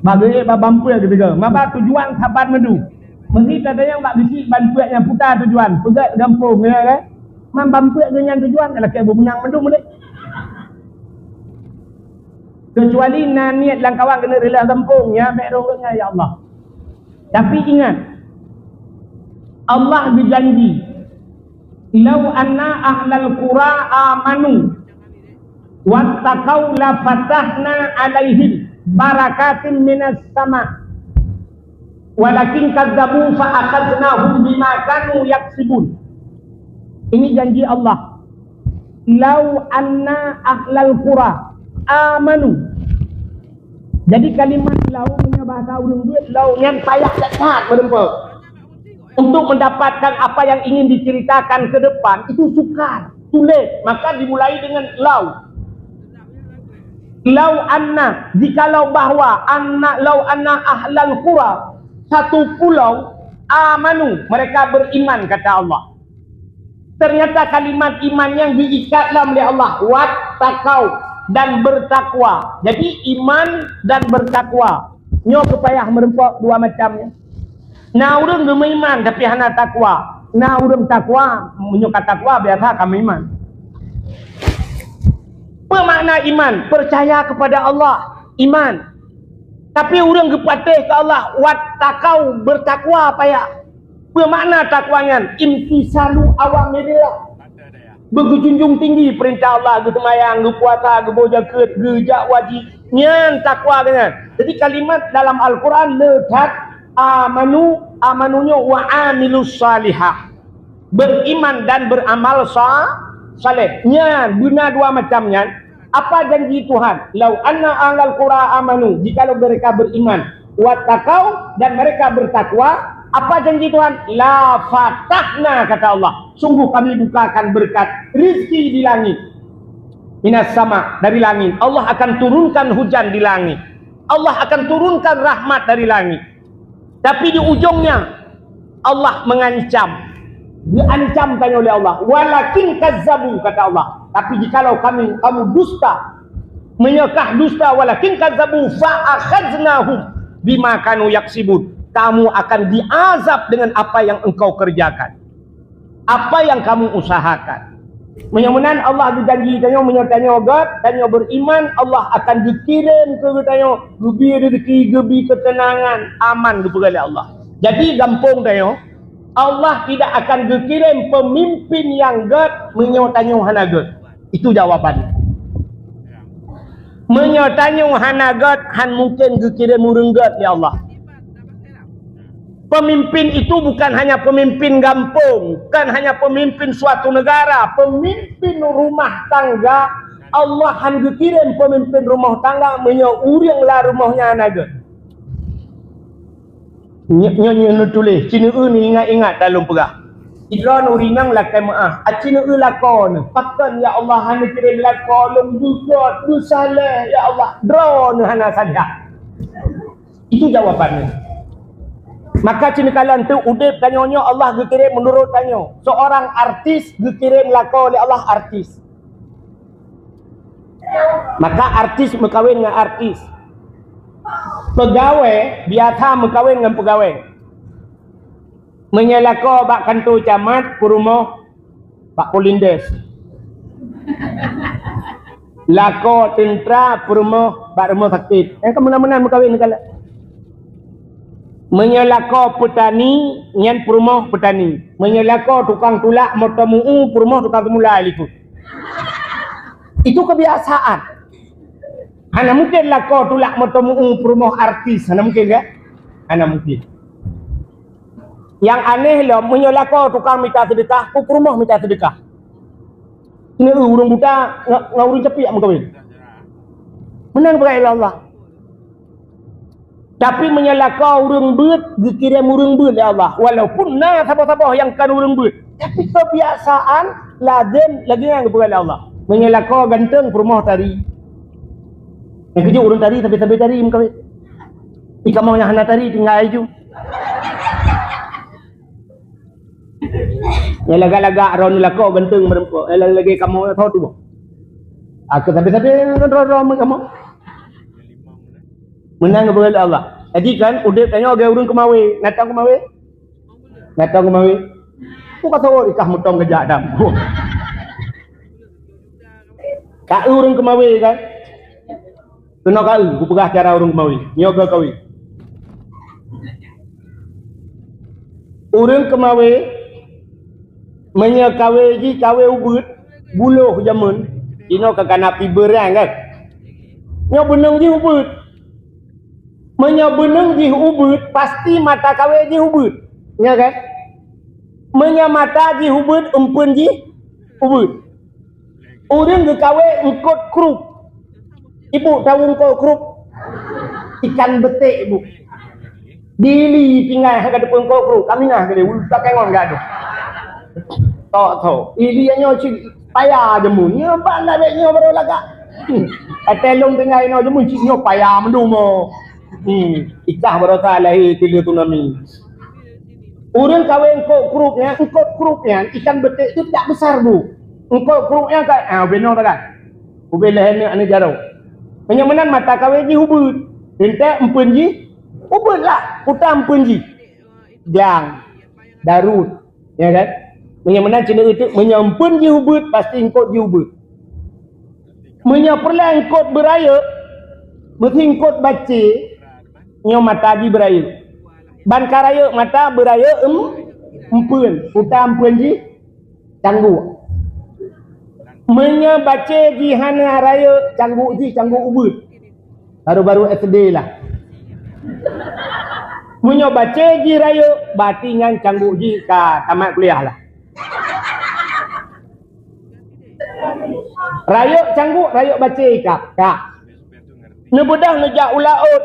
Speaker 2: Bagi babampu ya ketiga. Maba tujuan sahabat medu. Mesti ada yang tak gecik bantu yang putar tujuan. Pegat kampung ya kan. Man bampu dengan tujuan calakai bermenang medu mulai. Kecuali niat langkawan kena rela kampung ya mek rongnya ya Allah. Tapi ingat, Allah berjanji, "Lau anna ahlal qura amanu wattaqau la fatahna alaihim barakatin minas sama. Walakin kadzabu fa akhadnahum bima kanu yaksibun." Ini janji Allah. Lau anna ahlal qura amanu. Jadi kalimat lau punya bahasa urang duit, lau yang payah dekat berempat. Untuk mendapatkan apa yang ingin diceritakan ke depan, itu sukar, sulit. Maka dimulai dengan lau. Lau anna, jikalau bahwa lau anna ahlal qura, satu pulau amanu, mereka beriman kata Allah. Ternyata kalimat iman yang diikatlah oleh Allah, wattaqau, dan bertakwa. Jadi iman dan bertakwa. Nyo kepayah merempak dua macamnya. Nah urang gemai iman tapi hana takwa. Nah urang takwa, menyokat takwa biasa kami iman. Apa makna iman? Percaya kepada Allah. Iman. Tapi orang kepatih ke Allah, wattaqau bertakwa payah. Bermakna takwanya imtisalu awamirillah. Berjunjung tinggi perintah Allah, getemayang, gepuasa, gebojaket, gejak wajib. Nyan takwa kan. Jadi kalimat dalam Al-Quran lekat amanunya wa amilus salihah. Beriman dan beramal saleh. Nyan guna dua macamnya. Apa janji Tuhan? Lau anna ahlal qura amanu, jikalau mereka beriman, wattaqau dan mereka bertakwa, apa janji Tuhan? La fatahna, kata Allah, sungguh kami bukakan berkat rizki di langit. Minas sama, dari langit. Allah akan turunkan hujan di langit. Allah akan turunkan rahmat dari langit. Tapi di ujungnya Allah mengancam. Diancam tanya oleh Allah. Walakin kazzabu, kata Allah. Tapi jikalau kamu dusta, menyekah dusta, walakin kazzabu fa'akhaznahum bima kanu yaksibun. Kamu akan diazab dengan apa yang engkau kerjakan, apa yang kamu usahakan. Menyamanan Allah dijanji tanya menyertanya God, tanya beriman, Allah akan dikirim ke tanya gebi rezeki, gebi ketenangan, aman kepada Allah. Jadi gampang tanya, Allah tidak akan dikirim pemimpin yang God menyertanya hana God. Itu jawabannya. Menyertanya hana God, han mungkin dikirim urang God ya Allah. Pemimpin itu bukan hanya pemimpin kampung, bukan hanya pemimpin suatu negara, pemimpin rumah tangga. Allah akan kirim pemimpin rumah tangga menyuranglah rumahnya naga. Nyonya tulis, cina ni ingat dalam perah. Idron urinang lakai maaf. Cina lakon. Pakan ya Allah hana kirim lakon juga tu salah ya Allah. Drone hana saja. Itu jawabannya. Maka cina kalian tu udip tanyanya Allah dikirim menurut tanya. Seorang artis dikirim lakon oleh Allah artis. Maka artis berkahwin dengan artis. Pegawai biasa berkahwin dengan pegawai. Menyelako bak kantor camat kurumah Pak Polindes. Lako tentera kurumah Pak rumah sakit. Yang kemana-mana berkahwin kalau. Menyelako petani nyan perumah petani, menyelako tukang tulak motomuu perumah tukang temula itu. Itu kebiasaan. Hana mungkin lako tulak motomuu perumah artis, hana mungkin kan? Hana mungkin. Yang aneh lah menyelako tukang minta sedekah, perumah minta sedekah. Ini urang buta ngawurin cepi mak kawin. Menang berai Allah. Tapi menyalahkan orang beut, dikirim orang beut ya Allah. Walaupun nah sabah-sabah yang kan orang beut. Tapi kebiasaan lazim lagi yang kepada Allah. Menyalahkan ganteng perumah tari. Yang kerja orang tari tapi tari muka. Ika mau yang hana tari tinggal aja. Yang laga-laga ron lako ganteng merempok. Lagi kamu tahu tu. Aku tapi ron kamu. Menang kepada Allah. Jadi kan udip tanya orang urang kemawi, natang kemawi. Natang kemawi. Ku kata orang ikah mutong kejak dah. Kak urang kemawi kan. Kena kau, ku pegah cara urang kemawi. Nyoga kawi. Urang kemawi menyakawi ji kawe ubut buluh jamun. Ino kakana piberang kan. Nyo benang ji ubut. Menyabeneng di ubud pasti mata kawe di ubud, ya kan? Menyamata di ubud empun di ubud. Orang ke kawe engkot krup. Ibu tahu engkot krup? Ikan betik ibu. Dili tinggal harga depan engkot krup. Kami ngah kali tak kengon gaduh. Tahu. Iliannya cik payah jemun. Nya bala beknya baru lagak. Atelong tengah ino jemun ciknya payah mendumo. Ikah berasa lahir tiga tsunami. Orang kawin engkau krupnya ikan betik itu tidak besar bu. Engkau krupnya kan, benar tak? Ubin lehernya ane jarau. Menyamanan mata kawin ji hubud. Entah empun ji, hubud lah. Putar empun ji. Jang, darut, ya kan? Menyamanan cina itu menyampun ji hubud pasti engkau ji hubud. Menyaperlah engkau beraya, mesti engkau baca. nyo mata di beraya. Ban karaya mata beraya empun. Uta empun di canggu. Menyo baca di hana raya canggu di canggu ubud. Baru-baru SD lah. Menyo baca di raya batingan canggu di ka tamat kuliah lah. Raya canggu, raya baca kak. Ne bedah ne jak ulaut.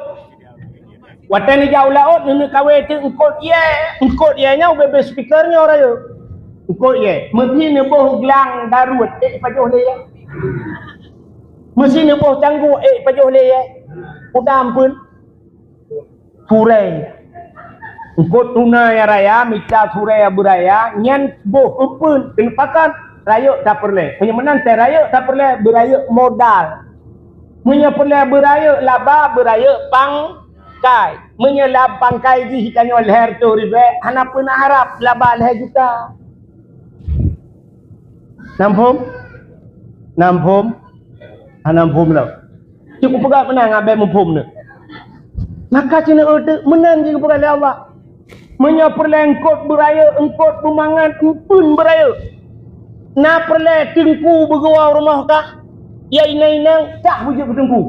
Speaker 2: Watan ne jak ulaut ne kawe tu engkot ye nya bebe speakernya raya. Engkot ye. Mesti ne boh gelang darut pajoh le ye. Mesti ne boh canggu pajoh le ye. Udah ampun. Turai. Engkot tuna ya raya, mica turai ya buraya, nyan boh ampun tempakan raya tak perlu. Punya menang teh raya tak perlu beraya modal. Punya perlu beraya laba beraya pangkai. Punya laba pangkai di hikanyo leher tu ribe. Hana pun harap laba leher juta. Nampum. Nampum lah. Cukup pegang menang ambil mumpum ni. Maka cina ada menang juga perlu Allah. Punya perlu engkot beraya, engkot pemangan, empun beraya. Na perlu tengku bergawau rumah kah? Ya inang tak wujud ke tengku.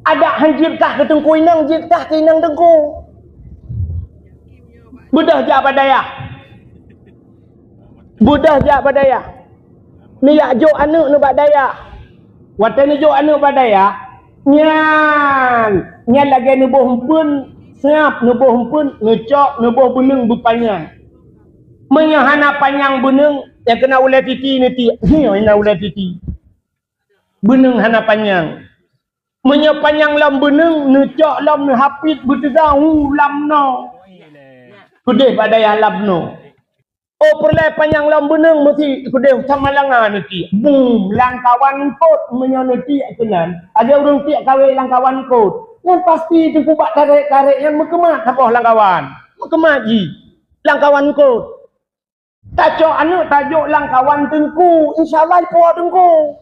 Speaker 2: Ada hanjir kah ke tengku inang, jir kah ke inang tengku. Budah jak badaya. Budah jak badaya. Ni yak jok anak ni badaya. Watan ni jok anak badaya. Nyan lagi ni boh hempun, seap ni boh hempun, ngecok ni boh beneng berpanjang. Menyahana panjang beneng yang kena ulat titi ni ti. Ina ulat titi. Beneng hana panjang. Menya panjang lam beneng, ngecok lam ni hapit bertegang lam no. Kudeh badaya lam no. Oh perlai panjang lam beneng mesti kudeh sama langan nanti. Boom, langkawan kot menya nanti kenan. Ada orang tiak kawin langkawan kot. Yang pasti tengku bak tarik-tarik yang mekemat apa langkawan. Mekemat ji. Langkawan kot. Tajuk anak tajuk langkawan tengku, insya-Allah kuat tengku.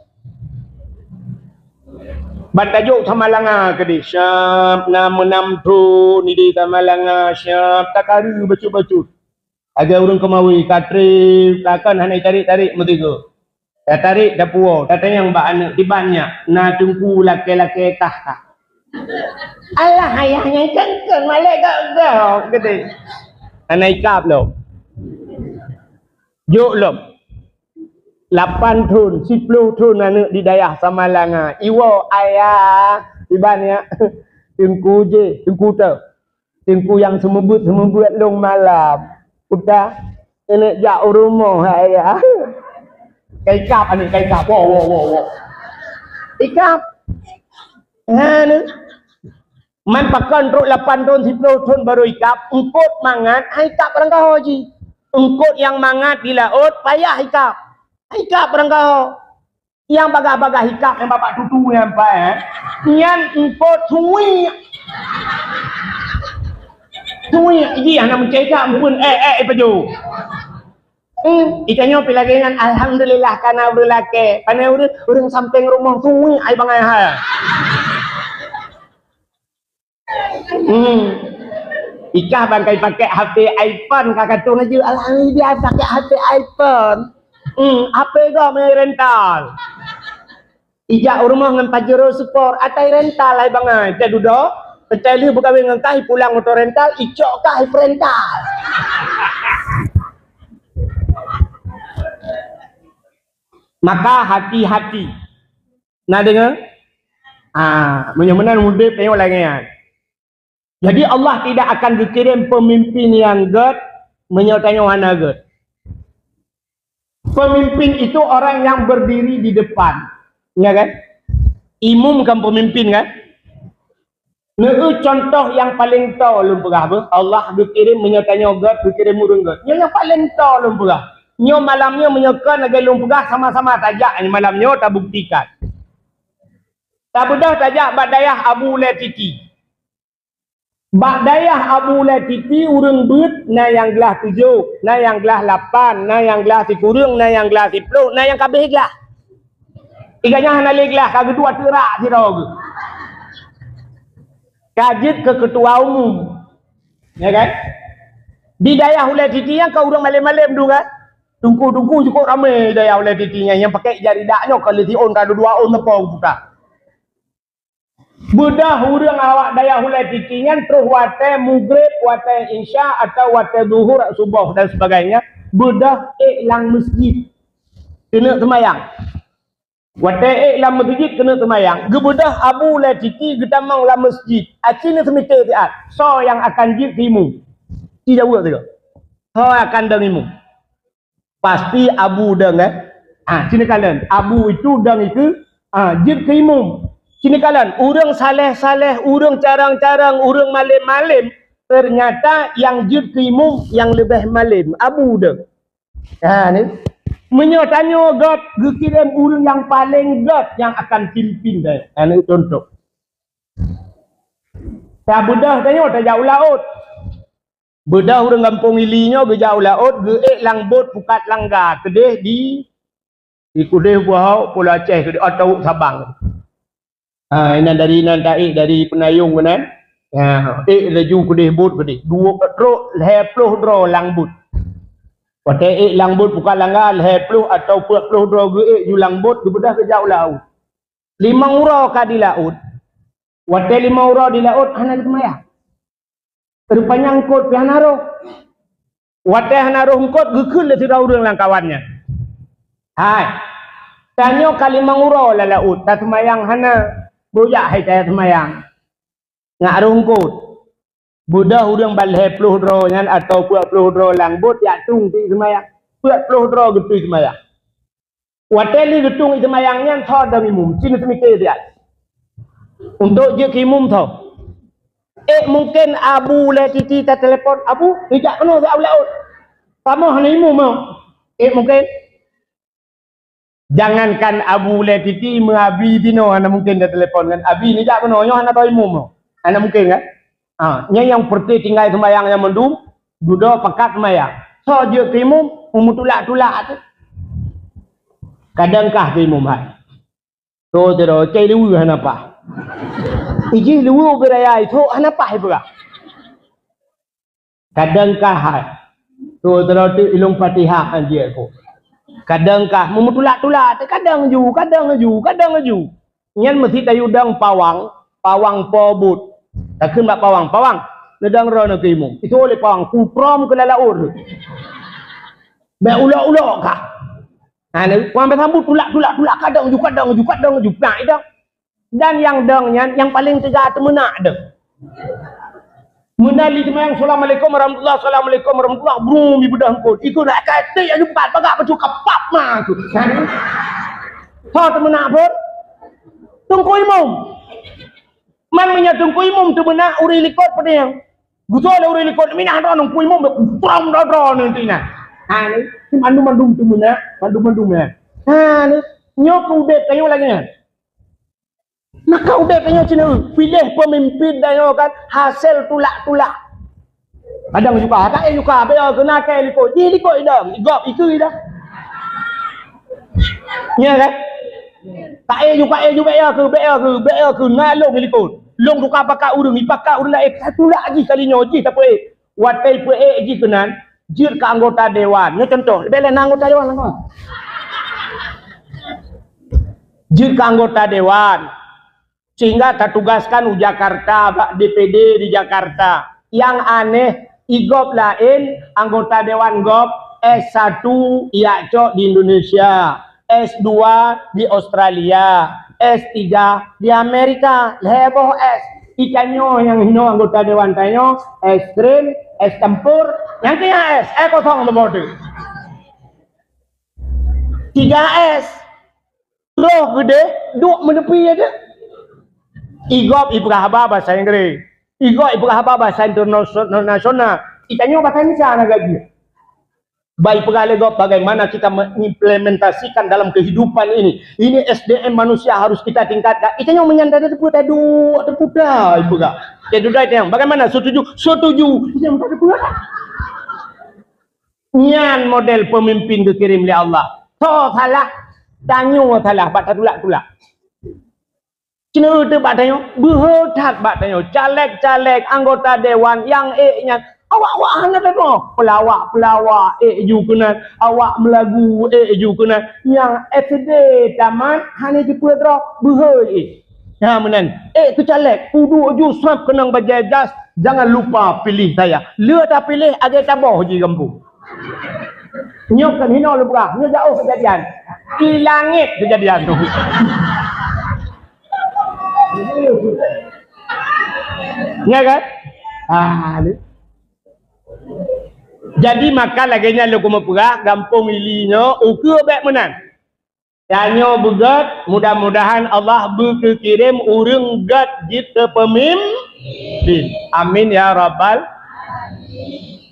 Speaker 2: Ban tajuk tamalanga kedi syap nama namtu ni di tamalanga syap takari bacut-bacut. Ada orang kemawi katri takkan hanai tarik-tarik metiga. Dah tarik dah puau, kata yang bak anak dibanyak na tengku laki-laki kah. Alah ayahnya kengkeng malek kau kedi. Hanai kap lo. Jok lom 8 tahun 10 tahun anak di daerah Samalanga iwo ayah ibannya tengku je tengku tu tengku yang semebut long malam udah anak jak rumah ayah kai kap anak kai kap wo ikap ni man pakan ruk 8 tahun 10 tahun baru ikap engkot mangan ai kap rangkau haji. Engkot yang mangat di laut payah hikap. Hikap berangkau. Yang bagah-bagah hikap yang bapak tutu yang apa Yang engkot suwi. Suwi. Ini anak mencegah pun paju. Ikannya pilih dengan alhamdulillah karena berlaki. Karena orang samping rumah suwi ai bangai hal. Ikah bangkai pakai HP iPhone kakak tu aja. Alhamdulillah pakai HP iPhone. HP kau main rental. Ijak rumah dengan Pajero Sport atai rental ai bangai. Jadi duduk, percaya bukan dengan kai pulang motor rental, icok kai rental. Maka hati-hati. Nah dengar? Menyamanan mudah penyok lagi ya. Jadi Allah tidak akan dikirim pemimpin yang ged menyertai wana ged. Pemimpin itu orang yang berdiri di depan, ya kan? Imam kan pemimpin kan? Neu contoh yang paling tahu lumpurah apa? Allah dikirim menyertai ged, dikirim murung ged. Yang paling tahu lumpurah. Nyo malamnya menyekan agar lumpurah sama-sama tajak malamnya tak buktikan. Tak bedah tajak badayah Abu Latiti. Badayah Abu Latiti urang bet na yang gelah 7, na yang gelah 8, na yang gelah 10, na yang gelah 10, na yang kabeh gelah. Iganya hana le gelah kagak dua terak si rog. Kajit ke ketua umum. Ya kan? Di daerah Hulai Titi yang kau orang malam-malam tu kan? Tungku-tungku cukup ramai daerah Hulai Titi yang pakai jari daknya kalau di on tak ada 2 on apa buka. Bedah orang awak daerah Hulai Titi yang terus watai maghrib, watai isya atau watai zuhur, subuh dan sebagainya. Bedah iklan masjid. Kena semayang. Watai iklan masjid kena semayang. Gebedah Abu Hulai Titi getamang lah masjid. Acina semita tiat. So yang akan jid timu. Tidak buat tu. So akan dengimu. Pasti Abu deng sini kalian. Abu itu deng itu jid ke imum. Sini kalian. Orang saleh-saleh, orang carang-carang, orang malim-malim. Ternyata yang jid ke imum yang lebih malim. Abu deng. Ni. Menyatanya God kirim orang yang paling God yang akan pimpin dia. Ini contoh. Tak bedah tanya tak jauh laut. Bedah orang kampung ilinya ke jauh laut, ke lang bot pukat langgar, kedeh di kedeh buah Pulau Aceh kedeh atau Sabang. Ini dari nanti dari Penayung kan. Laju kedeh bot kedeh. 20 dro lang bot. Watai lang bot pukat langgar 20 atau 40 dro ke julang bot ke bedah ke jauh laut. 5 urau ka di laut. Watai 5 urau di laut hana semaya. Rupanya angkut ke hanaruh. Watai hanaruh angkut gekul le tidak urang lang kawannya. Hai. Tanya kali 5 urau la laut tak semayang hana boyak hai saya semayang. Ngaruh angkut. Budah urang balhe 10 dro nyan atau 40 dro lang bot ya tung ti semayang. 40 dro gitu semayang. Watai li getung semayang nyan tho demi mum. Cina semikir dia. Untuk je kimum tho. Mungkin Abu Hulai Titi tak telefon Abu tidak kena ke laut. Kamu hanimu mau. Mungkin jangankan Abu Hulai Titi mengabi dino ana mungkin dia telefon kan abi ni jak kena nyo ana toimu mau. Ana mungkin kan? Nya yang perti tinggal sembayang yang mendum duda pekat sembayang. So je kimum umutulak-tulak tu. Kadangkah kimum hai. So tero cai lu hanapa. Iji luwu beraya itu hanapa hai pula. Kadangkah hai. So tero tu ilung Fatihah anjir ko. Kadangkah memutulak-tulak kadang ju. Nyan mesti tayudang pawang pobut. Tak kena pawang nedang rono kimum. Itu oleh pawang kuprom ke lalaur. Be ulok-ulok kah? Ni kuang bersambut tulak kadang ju. Nah, idang. Dan yang dengnya yang paling tegak temenak deng. Menali semayang Assalamualaikum warahmatullahi brum di bedah kod. Ikut nak kata yang jumpa bagak betul kapap mah tu. So temenak pun. Tungku imum. Man punya tungku imum tu benak uri likot pada yang. Gusto ada uri likot minah dah tungku imum pram dah nanti nah. Ni mandum tu benak, mandum ya. Ni nyok udah kayu lagi kan. Nak kau udah tanya cina pilih pemimpin dan kan hasil tulak. Kadang juga tak juga biar kena kai liko. Liko ida, igop itu ida. Ya kan? Tak juga ya ke ngalong liko. Long tu kapaka urang ipaka urang satu lagi kalinya ji tak boleh. Watai ji kenan jir ke anggota dewan. Ni contoh, bela anggota dewan lah. Jir ke anggota dewan. Sehingga tertugaskan di Jakarta, DPD di Jakarta. Yang aneh, IGOP lain, anggota Dewan GOP, S1 IACO di Indonesia, S2 di Australia, S3 di Amerika, heboh S. Ikannya yang hino anggota Dewan tanyo, S krim, S tempur, yang kaya S, kosong lemode. 3S, roh gede, duk menepi aja. IGOP ibrahaba bahasa Inggris. IGOP ibrahaba bahasa internasional. Ikannya bahasa Indonesia nak gaji. Baik pegawai GOP bagaimana kita mengimplementasikan dalam kehidupan ini. Ini SDM manusia harus kita tingkatkan. Ikannya menyandar terputar ibu gak. Jadi yang bagaimana setuju? Yang tak terputar. Nyan model pemimpin dikirim oleh Allah. So salah, tanyo salah, baca tulak. Cina tu bak tanya, berhetat bak tanya, caleg-caleg anggota dewan yang nya awak hana tengok pelawak ju kena awak melagu ju kena yang FD taman hanya di putra berhe ya menan tu caleg kudu ju sab kenang bajajas jangan lupa pilih saya le tak pilih agak tabah je kampung nyok kan hina lebah nyok jauh kejadian di langit kejadian tu. Ya kan? Jadi maka laginya lu kuma perah gampung ilinya ukur baik menang. Tanya begat mudah-mudahan Allah berkirim urang gat kita pemimpin. Amin ya rabbal.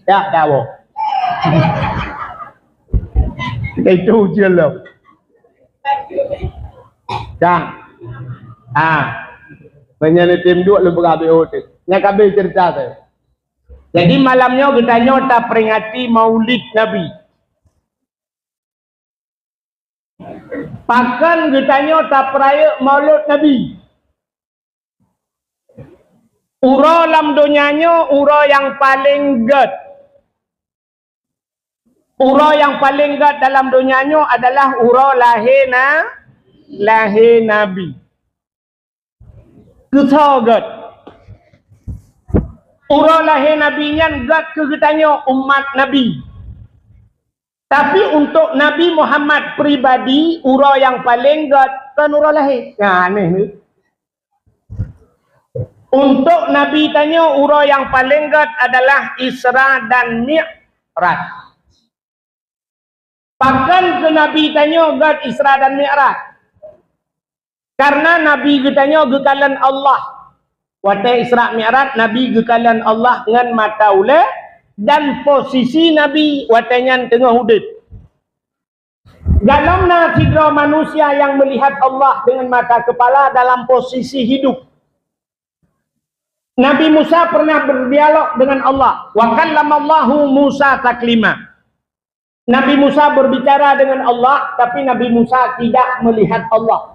Speaker 2: Ya dawo. Itu je lo. Dah. Penyana tim dua lu berabe hotel. Nya kabeh cerita tu. Jadi malamnya kita nyota peringati Maulid Nabi. Pakan kita nyota peraya Maulid Nabi. Ura lam dunianya ura yang paling ged. Ura yang paling ged dalam dunianya adalah ura lahir Nabi. Kesagat. Ura lahir Nabi yang gad kegetanya umat Nabi. Tapi untuk Nabi Muhammad pribadi, ura yang paling gad kan ura lahir. Nah, aneh ni. Untuk Nabi tanya, ura yang paling gad adalah Isra dan Mi'raj. Bahkan ke Nabi tanya gad Isra dan Mi'raj. Karena Nabi getanya gekalan Allah. Wata Isra Mi'raj Nabi gekalan Allah dengan mata ula dan posisi Nabi watanya tengah hudud. Dalam sidra manusia yang melihat Allah dengan mata kepala dalam posisi hidup. Nabi Musa pernah berdialog dengan Allah. Wa kallamallahu Musa taklima. Nabi Musa berbicara dengan Allah, tapi Nabi Musa tidak melihat Allah.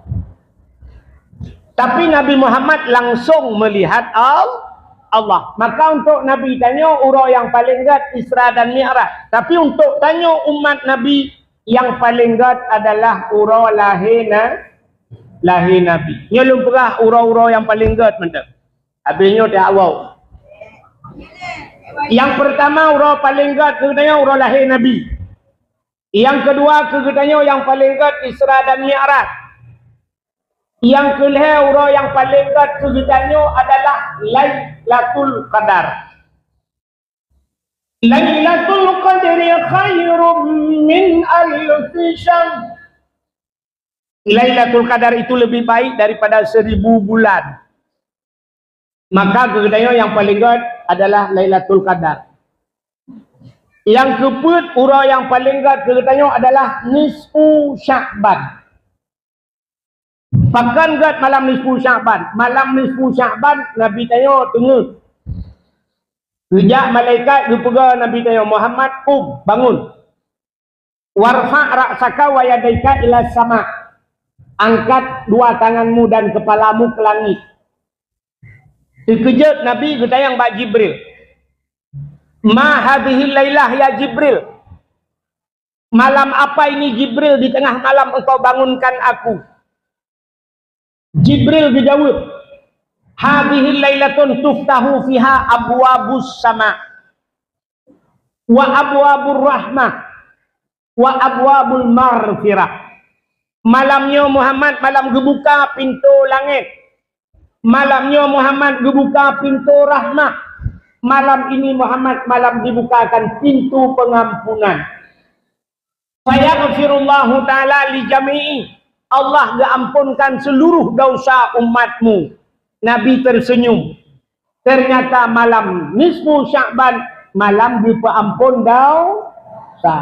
Speaker 2: Tapi Nabi Muhammad langsung melihat Allah. Maka untuk Nabi tanya ura yang paling gad Isra dan Mi'raj. Tapi untuk tanya umat Nabi yang paling gad adalah ura lahir Nabi. Nya lumpurah ura-ura yang paling gad mendak. Habisnya dah awal. Yang pertama ura paling gad kegetanya ura lahir Nabi. Yang kedua kegetanya yang paling gad Isra dan Mi'raj. Yang kelihatan orang yang paling gad kegetanya adalah Lailatul Qadar. Lailatul Qadri khairum min alfi syahr. Lailatul Qadar itu lebih baik daripada 1000 bulan. Maka kegetanya yang paling gad adalah Lailatul Qadar. Yang keput orang yang paling gad kegetanya adalah nisfu Sya'ban. Bahkan gad malam nisfu Sya'ban. Malam nisfu Sya'ban Nabi tanya tengah. Kejak malaikat dipega Nabi tanya Muhammad bangun. Warfa' ra'saka wa yadaika ila sama. Angkat dua tanganmu dan kepalamu ke langit. Dikejut Nabi ketanya Mbak Jibril. Ma hadhihi lailah ya Jibril. Malam apa ini Jibril di tengah malam engkau bangunkan aku? Jibril dijawab, hadhihi lailatun tuftahu fiha abwabus sama wa abwabur rahmah wa abwabul maghfirah. Malamnya Muhammad malam gebuka pintu langit. Malamnya Muhammad gebuka pintu rahmah. Malam ini Muhammad malam dibukakan pintu pengampunan. Fayaghfirullahu ta'ala li jami'i. Allah diampunkan seluruh dosa umatmu. Nabi tersenyum. Ternyata malam nisfu Sya'ban malam diampun dosa.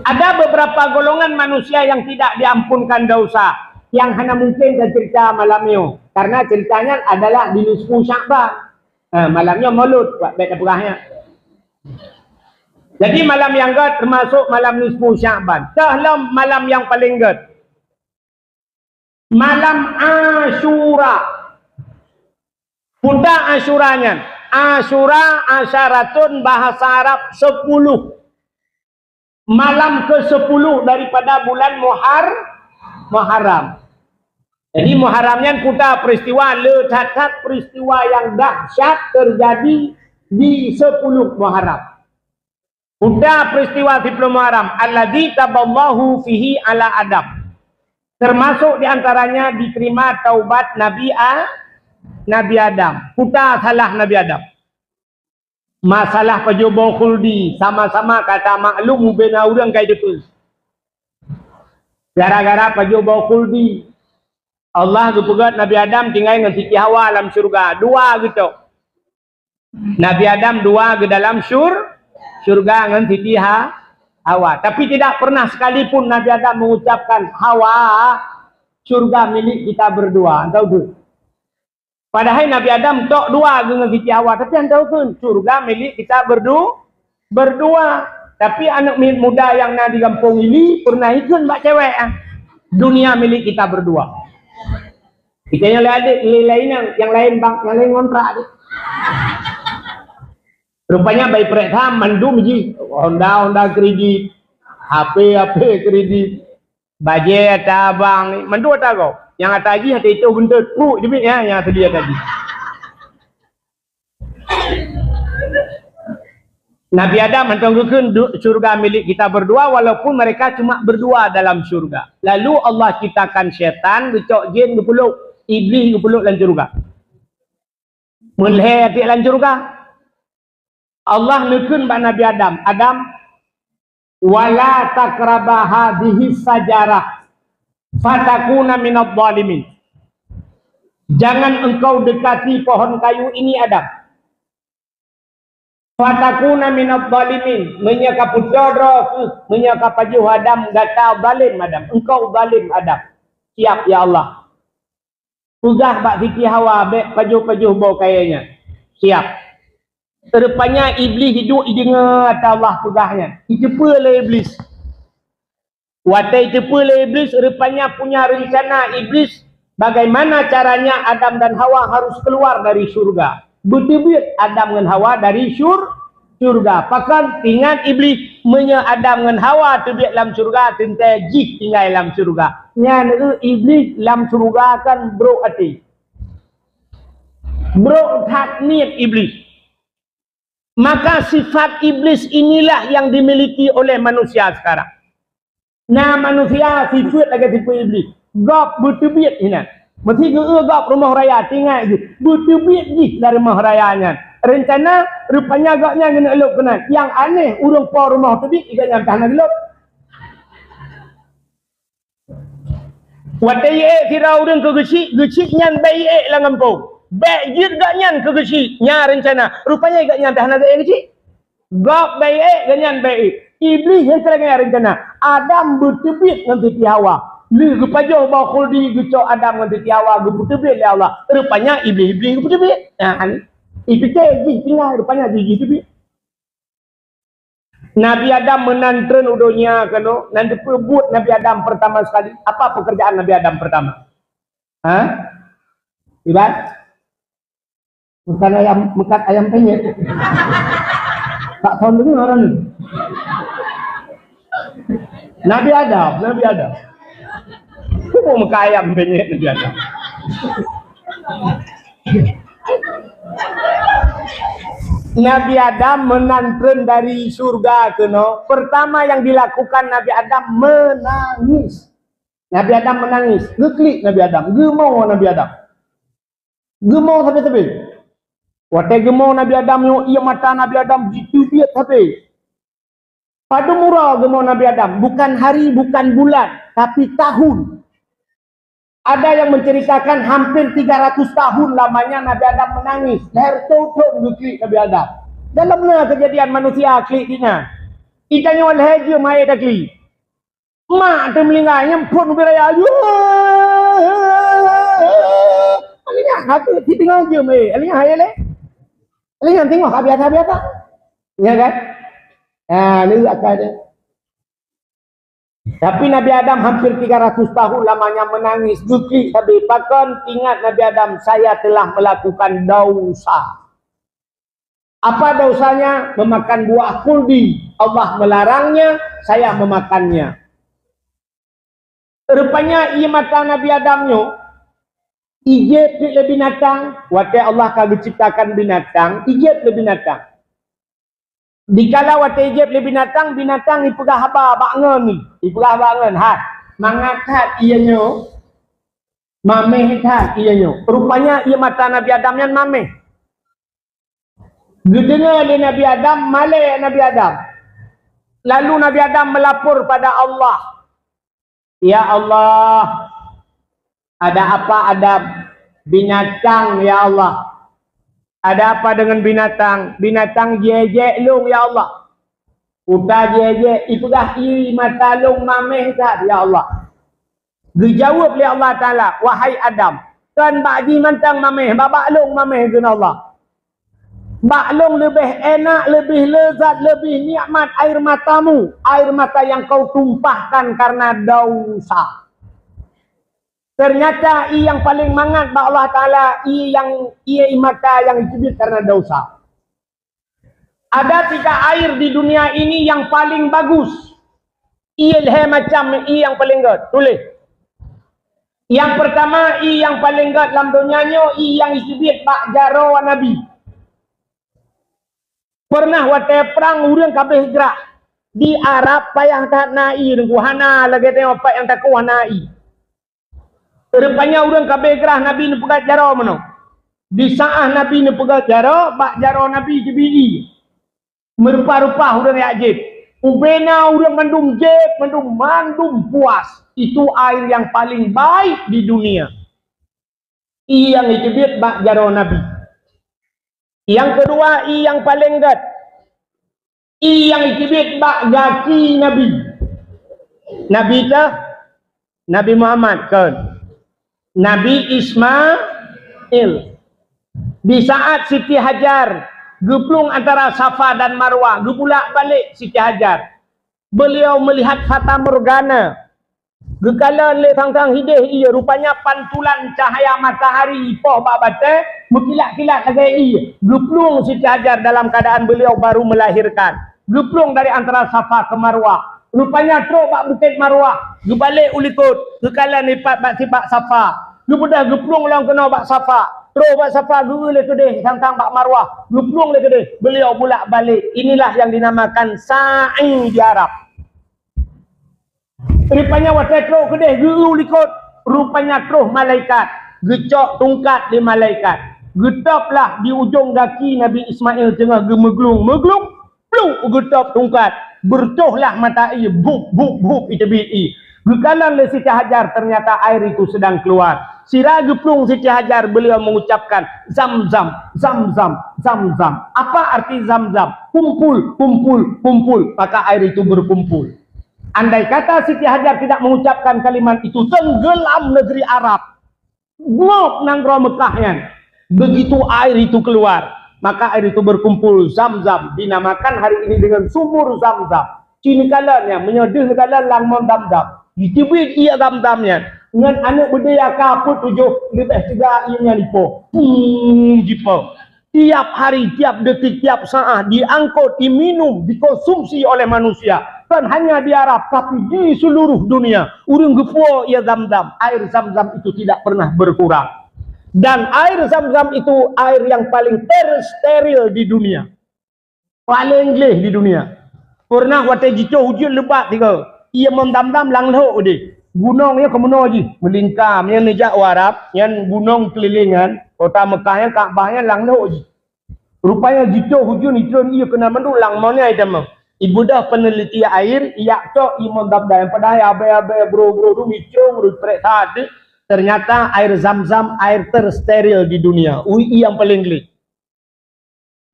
Speaker 2: Ada beberapa golongan manusia yang tidak diampunkan dosa. Yang hanya mungkin cerita malamnya. Karena ceritanya adalah di nisfu Sya'ban. Malamnya Maulud. Baik perahnya. Jadi malam yang gad termasuk malam nisfu Sya'ban. Tahlah malam yang paling gad. Malam Asyura. Puncak Asyuranya. Asyura asyaratun bahasa Arab 10. Malam ke-10 daripada bulan Muharram. Jadi Muharramnya puncak peristiwa ledakan peristiwa yang dahsyat terjadi di 10 Muharram. Puncak peristiwa 10 Muharram alladzi taballahu fihi ala Adam. Termasuk diantaranya diterima taubat Nabi Adam. Puncak salah Nabi Adam. Masalah pajubah khuldi sama-sama kata maklum bina orang kaya depan. Gara-gara pajubah khuldi Allah kepegat Nabi Adam tinggal dengan Siti Hawa dalam syurga. Dua gitu. Nabi Adam dua ke dalam syurga dengan Siti Hawa. Tapi tidak pernah sekalipun Nabi Adam mengucapkan Hawa syurga milik kita berdua. Tahu tu? Padahal Nabi Adam tok dua dengan Siti Hawa. Tapi anda tahu kan syurga milik kita berdua. Tapi anak muda yang nak di kampung ini pernah ikut mbak cewek. Dunia milik kita berdua. Kita yang lain yang lain bang, yang lain kontrak. Rupanya bayi periksa mandum je. Honda kredit, HP kredit, bajet abang ni. Mandu tak kau? Yang atas lagi hati itu benda tu je ya, yang sedia tadi. Nabi Adam menunggukan syurga milik kita berdua walaupun mereka cuma berdua dalam syurga. Lalu Allah ciptakan syaitan, gecok jin, gepuluk, iblis gepuluk dalam syurga. Melih hati dalam syurga. Allah nukun pada Nabi Adam. Adam, wala takrabah hadhihi sajarah fatakuna minadh dhalimin. Jangan engkau dekati pohon kayu ini Adam. Fatakuna minadh dhalimin. Menyakap dodro, menyakap ajuh Adam gata zalim Adam. Engkau zalim Adam. Siap ya Allah. Pugah bak Siti Hawa bek pajuh-pajuh bau kayanya. Siap. Rupanya iblis hidup dengar kata Allah pegahnya. Dicepa oleh iblis. Watai cepa oleh iblis rupanya punya rencana iblis bagaimana caranya Adam dan Hawa harus keluar dari syurga. Betul-betul Adam dan Hawa dari syurga. Pakan ingat iblis menya Adam dan Hawa terbiak dalam syurga tentai jik tinggal dalam syurga. Yang iblis dalam syurga kan bro hati. Bro tak niat iblis. Maka sifat iblis inilah yang dimiliki oleh manusia sekarang. Nah manusia sifat lagi sifat iblis. Gop betul-betul ini. Mesti gop rumah raya tinggal je. Betul-betul je dari rumah rayanya. Rencana rupanya gopnya kena elok kena. Yang aneh urang po rumah tu dia nyampe nak elok. Watai kira urang ke gecik nyan baik lah ngampung. Baik jid gak nyan ke gesi nya rencana rupanya gak nyan dah nak gesi gak baik ganyan baik iblis yang terang rencana Adam bertebit dengan Siti Hawa li gepajoh bawa khuldi gecok Adam dengan Siti Hawa bertebit ya Allah rupanya iblis bertebit iblis tinggal rupanya gigi tebit Nabi Adam menantren udonya kano nanti pebut Nabi Adam pertama sekali apa pekerjaan Nabi Adam pertama Ibat bukan mekat ayam penyet. Tak tahu dulu orang ni. Nabi Adam. Kau mekat ayam penyet Nabi Adam. Nabi Adam menantren dari surga keno. Pertama yang dilakukan Nabi Adam menangis. Nabi Adam menangis. Geklik Nabi Adam. Gemau Nabi Adam. Gemau sampai-sampai. Watai gemau Nabi Adam yo ia mata Nabi Adam gitu dia tapi pada murah gemau Nabi Adam bukan hari bukan bulan tapi tahun. Ada yang menceritakan hampir 300 tahun lamanya Nabi Adam menangis dari tutup geklik Nabi Adam. Dalamnya kejadian manusia kliknya. Itanya oleh je mai dak klik. Mak tu melinganya pun beraya ayo. Alihnya hati tinggal je mai. Alihnya hayale. Kalian tengok biasa-biasa. Ya kan? Ni akan ada. Tapi Nabi Adam hampir 300 tahun lamanya menangis. Bukti habis bahkan ingat Nabi Adam, saya telah melakukan dosa. Apa dosanya? Memakan buah khuldi. Allah melarangnya, saya memakannya. Rupanya ia mata Nabi Adamnya ijib le binatang. Watai Allah kagak ciptakan binatang, ijib le binatang. Dikala watai ijib le binatang, binatang ipegah haba bangun ni. Ipegah bangun hat. Mangakat ianya. Mameh hat ianya. Rupanya ia mata Nabi Adam yang mameh. Gedengar oleh Nabi Adam, malai Nabi Adam. Lalu Nabi Adam melapor pada Allah. Ya Allah, ada apa ada binatang ya Allah? Ada apa dengan binatang? Binatang jejek long ya Allah. Uta jejek, ipegah i mata long mameh tak ya Allah. Dijawab oleh Allah Ta'ala, wahai Adam, kan bagi mantang mameh, babak long mameh dengan Allah. Baklong lebih enak, lebih lezat, lebih nikmat air matamu. Air mata yang kau tumpahkan karena dosa. Ternyata ia yang paling mangat bak Allah Ta'ala, ia mata yang dicubit karena dosa. Ada 3 air di dunia ini yang paling bagus. Ia macam ia yang paling good. Tulis. Yang pertama, ia yang paling good dalam dunianya, ia yang dicubit bak jaro Nabi. Pernah watai perang urang kabeh hijrah di Arab payah tak nai dengan hana lagi tengok apa yang tak nai. Rupanya urang kabeh hijrah Nabi ni pegat jaro mano. Di saat Nabi ni pegat jaro, bak jaro Nabi jebili. Merupa-rupa urang yakjib. Ubena urang mandum jeb, mandum puas. Itu air yang paling baik di dunia. Yang dicubit bak jaro Nabi. Yang kedua, yang paling gad. Yang dicubit bak gaki Nabi. Nabi kah? Nabi Muhammad kan? Nabi Ismail. Di saat Siti Hajar geplung antara Safa dan Marwah, gepulak balik Siti Hajar. Beliau melihat fata morgana. Gekala le tang-tang hidih ia rupanya pantulan cahaya matahari ipoh bak batai berkilat-kilat lagi ia. Geplung Siti Hajar dalam keadaan beliau baru melahirkan. Geplung dari antara Safa ke Marwah. Rupanya teruk bak bukit Marwah. Gebalik ulikut. Gekala nipat bak sibak Safa. Gepedah geplung lang kena bak Safa. Teruk bak Safa guru le kedih tang-tang bak Marwah. Geplung le kedih. Beliau bulak balik. Inilah yang dinamakan sa'i di Arab. Rupanya watai teruk kedih guru likut. Rupanya teruk malaikat. Gecok tungkat di malaikat. Getoplah di ujung kaki Nabi Ismail tengah gemeglung. Meglung. Pluk getop tungkat. Bercohlah mata ia. Buk buk buk itebi. Gekalan le Siti Hajar ternyata air itu sedang keluar. Sira geplung Siti Hajar beliau mengucapkan zam-zam, zam-zam, zam-zam. Apa arti zam-zam? Kumpul, kumpul, kumpul. Maka air itu berkumpul. Andai kata Siti Hajar tidak mengucapkan kalimat itu, tenggelam negeri Arab. Ngop nanggro Mekahnya. Begitu air itu keluar, maka air itu berkumpul, zam-zam. Dinamakan hari ini dengan sumur zam-zam. Cini kalannya, menyedih kalan langmon zam-zam. Ditibit ia zam-zamnya. Dengan anak berdaya kaput 7 lebih 3 ianya lipo. Jipo. Tiap hari, tiap detik, tiap saat diangkut, diminum, dikonsumsi oleh manusia. Bukan hanya di Arab, tapi di seluruh dunia. Urung gepo ia zam-zam. Air zam-zam itu tidak pernah berkurang. Dan air zam-zam itu air yang paling steril di dunia. Paling leh di dunia. Pernah waktu jico hujan lebat tiga. Ia mendam-dam lang lho di. Gunungnya ke mana je? Melingkar. Yang nejak Arab, yang gunung kelilingan, kota Mekahnya, Kaabahnya lang lho je. Rupanya jico hujan itu ia kena mendu lang mana itu mah. Ibu dah peneliti air, ia cok ia mendam-dam. Padahal abai-abai bro-bro tu hijau, prek tadi. Ternyata air zam-zam air tersteril di dunia. Yang paling geli.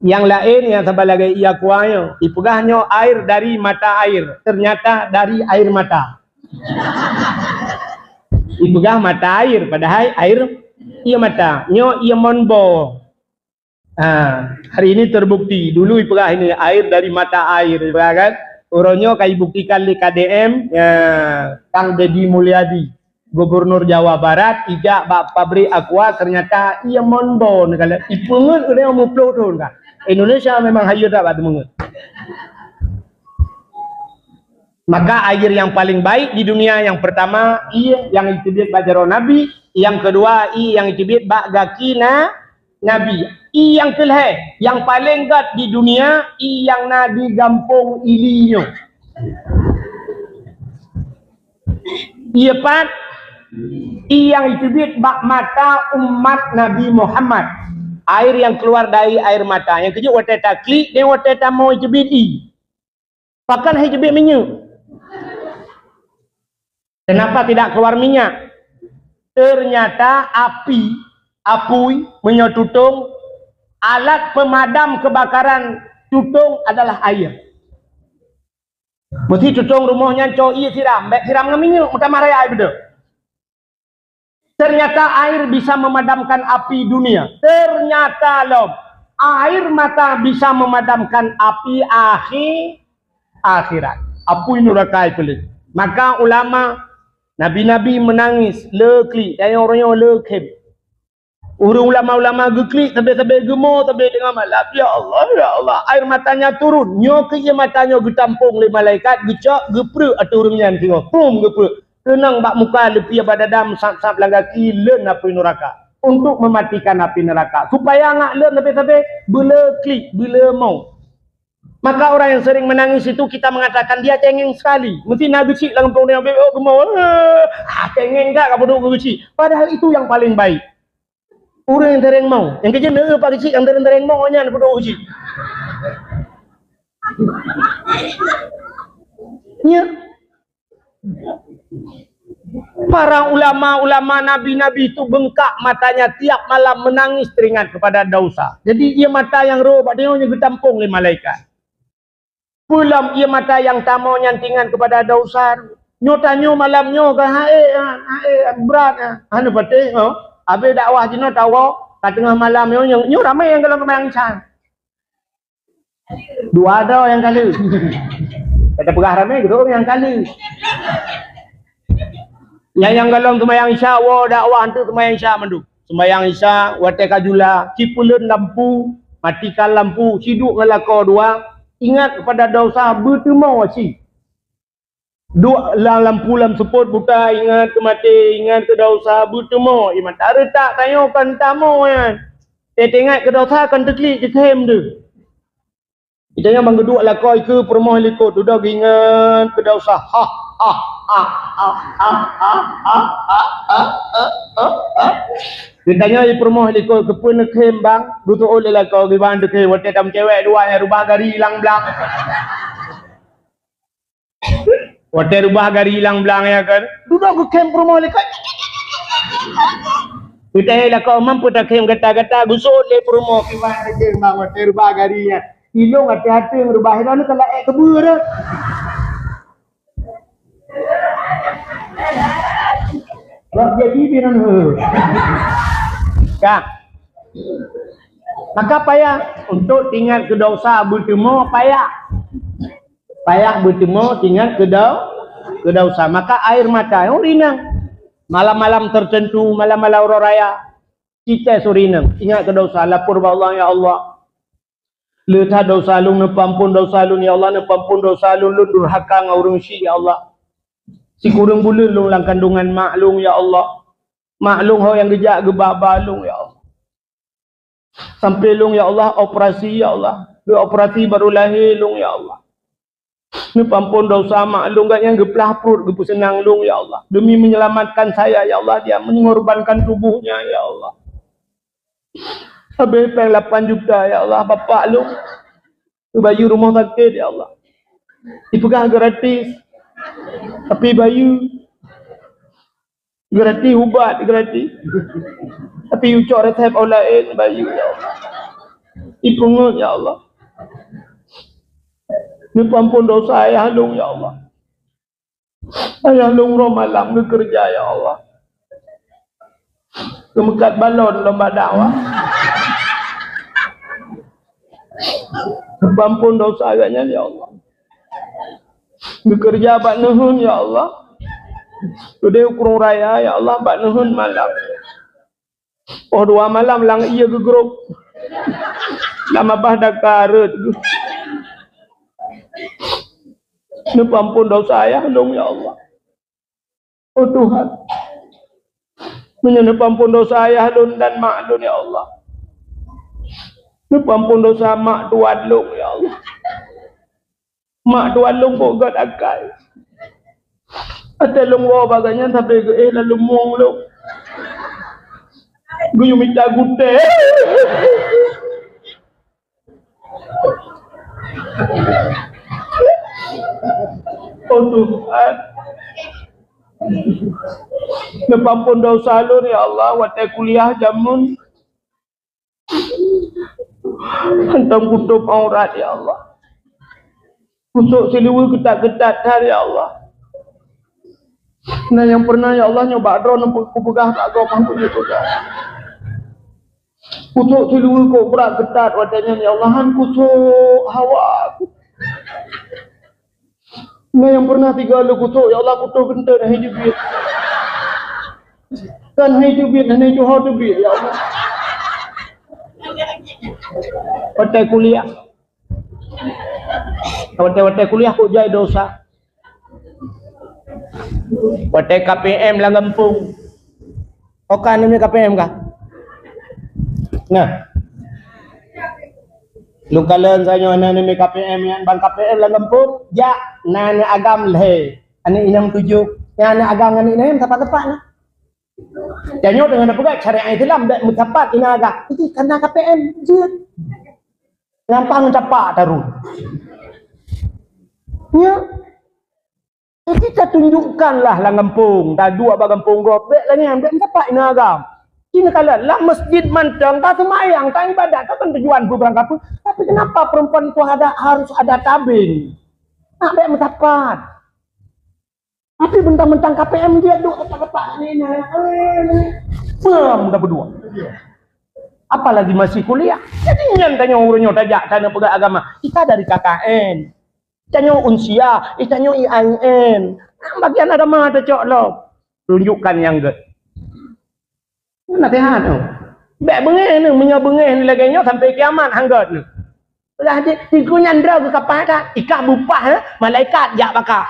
Speaker 2: Yang lain yang sebagai ia kuahnya. Ipegahnya air dari mata air. Ternyata dari air mata. Ipegah mata air. Padahal air ia mata. Nyo ia monbo. Hari ini terbukti. Dulu ipegah ini air dari mata air. Kan? Orangnya kai buktikan di KDM Kang Deddy Mulyadi, Gubernur Jawa Barat, ijak bak pabrik aqua ternyata ia mondon kalau ipungut udah mau pelotun kan. Indonesia memang hayu tak batu mengut. Maka air yang paling baik di dunia yang pertama yang itibit bajaro Nabi, yang kedua yang itibit bak gakina Nabi. Yang kelih yang paling gat di dunia yang Nabi gampung ilinyo. Pat yang itibit bak mata umat Nabi Muhammad. Air yang keluar dari air mata. Yang kedua wateta klik dan wateta mau itibit Pakan itibit minyak. Kenapa tidak keluar minyak? Ternyata apui menyotutung alat pemadam kebakaran tutung adalah air. Mesti tutung rumahnya coi siram dengan minyak utama raya air betul. Ternyata air bisa memadamkan api dunia. Ternyata loh, air mata bisa memadamkan api akhirat. Apui neraka itu. Maka ulama Nabi-nabi menangis, lekli, dan orangnya lekem. Urung ulama-ulama geklik, sampai-sampai gemuk, sampai dengan malap. Ya Allah, air matanya turun. Nyok ke matanya getampung oleh malaikat, gecak, geprek atau urungnya tengok. Pum, geprek. Tenang bak muka, lepi badadam, sap-sap langaki, len api neraka. Untuk mematikan api neraka. Supaya ngak len sampai-sampai, bila klik, bila mau. Maka orang yang sering menangis itu kita mengatakan dia cengeng sekali. Mesti nak gecik dalam punggung dia, oh gemuk. Cengeng tak kau duduk gecik. Padahal itu yang paling baik. Orang yang tereng mau. Yang kerja nak pak gecik, yang tereng mau nya duduk gecik. Ya. Para ulama-ulama nabi-nabi itu bengkak matanya tiap malam menangis teringat kepada dosa. Jadi ia mata yang roh, dia getampung oleh malaikat. Pulang ia mata yang tamu nyantingan kepada dosa. Nyotanyo malamnyo ke berat anu pate abe dakwah jino tawo ka tengah malam nyo ramai yang kalau kemayang cang. Dua ada yang kali. Kata pegah ramai gitu yang kali. Yang galong kemayang isya wa dakwah antu kemayang isya mandu. Sembayang isya wa tekajula cipuleun lampu, matikan lampu, siduk ngelako dua. Ingat kepada dosa bertemu si. Dua lampu lam seput buka ingat ke mati, ingat ke dosa bertemu. Iman tak retak tanyakan tamu kan. Tengok ke dosa kan teklik jekem tu. Itanya bang kedua lah kau ke permoh likut duduk ingat ke dosa. Ditanya di permoh likut kepun kem bang, duduk oleh lah kau di bang dekem waktu tam cewek dua yang rubah gari hilang belang. Waktu rubah gari hilang belang ya kan, duduk ke kem permoh likut. Ditanya lah kau mampu tak kem kata-kata gusut le permoh di bang dekem bang waktu rubah garinya. Hilong hati-hati merubah hilang ni kalau kebur dah. Jadi biran Kak. Maka payah untuk tinggal ke dosa bertemu payah. Payah bertemu tinggal ke dosa. Maka air mata yang rinang. Malam-malam tertentu, malam-malam orang raya kita surinang. Ingat ke dosa, lapor Allah ya Allah. Letah dosa lu nepampun dosa lu ya Allah, nepampun dosa lu durhaka ngurung si ya Allah. Si kurang bulan lu lang kandungan maklum ya Allah. Maklum ho yang gejak gebaba lu ya Allah. Sampai lu ya Allah operasi ya Allah. Lu operasi baru lahir lu ya Allah. Ni pampun dosa maklum gak yang geplah perut gepu senang lu ya Allah. Demi menyelamatkan saya ya Allah, dia mengorbankan tubuhnya ya Allah. Habis peng 8 juta ya Allah, bapak lu bayu rumah sakit ya Allah. Dipegang gratis. Tapi bayu gratis ubat gratis. Tapi ucap resep olain bayu ya Allah. Ipungut ya Allah. Ni pampun dosa ayah lung ya Allah. Ayah lung roh malam bekerja ya Allah. Kemekat balon lomba dakwah. Pampun dosa agaknya ya Allah. Bekerja bak nuhun ya Allah. Sudah ukur raya ya Allah bak nuhun malam. Oh 2 malam lang iya ke grup. Lama bah dah karut. Ampun dosa saya dong ya Allah. Oh Tuhan. Menyembah ampun dosa ayah lun dan mak lun ya Allah. Ampun dosa mak tuan lun ya Allah. Mak tuan lun kok gak akal. Ada lun wa baganya tapi lalu muang lun. Gue minta gute. Oh Tuhan. Nepampun dosa lu ya Allah. Watai kuliah jamun. Hentam kutub aurat ya Allah. Kusuk siliwi ketat-ketat ya Allah. Nah yang pernah ya Allah nyoba drone kupegah tak kau mampu juga. Kusuk siliwi kau berat ketat wadahnya ya Allah. Han kusuk hawa. Nah yang pernah 3 lu kusuk ya Allah kusuk genta dah hidup dia. Kan hidup dia dan hidup hidup dia ya Allah. Watai kuliah. Watai kuliah kok jai dosa. Watai KPM lah Gampung. Oh kan ini KPM kah? Nah. Lu kalian saya nana ni KPM yang bang KPM lah Gampung. Ya, nana agam leh. Ani inang 7. Yang nana agam ani nem tepat-tepat nah. Janyo dengan apa syariat Islam dak mencapat ina agak. Itu karena KPM je. Gampang mencapat taruh. Ya. Kita tunjukkanlah lah Gampung, dah 2 abang Gampung gobek lah ni ambil mencapat ina agam. Ini kalian lah masjid mantang tak semayang, tak ibadat, tak kan tujuan berangkat pun. Tapi kenapa perempuan itu harus ada tabin? Nak baik mencapat. Tapi bentang-bentang KPM dia duk kepak-kepak ni dah berdua. Apalagi masih kuliah. Jadi yang tanya urutnya tajak tanya pegang agama. Kita dari KKN. Tanya unsia, tanya IAIN. Bagian agama ada cok lo. Tunjukkan yang good. Nasihat tu. Baik bengih ni, menyabengih ni lagi sampai kiamat hanggat ni. Lah di kunyandra ke kapal dah. Ikat bupah malaikat jak bakar.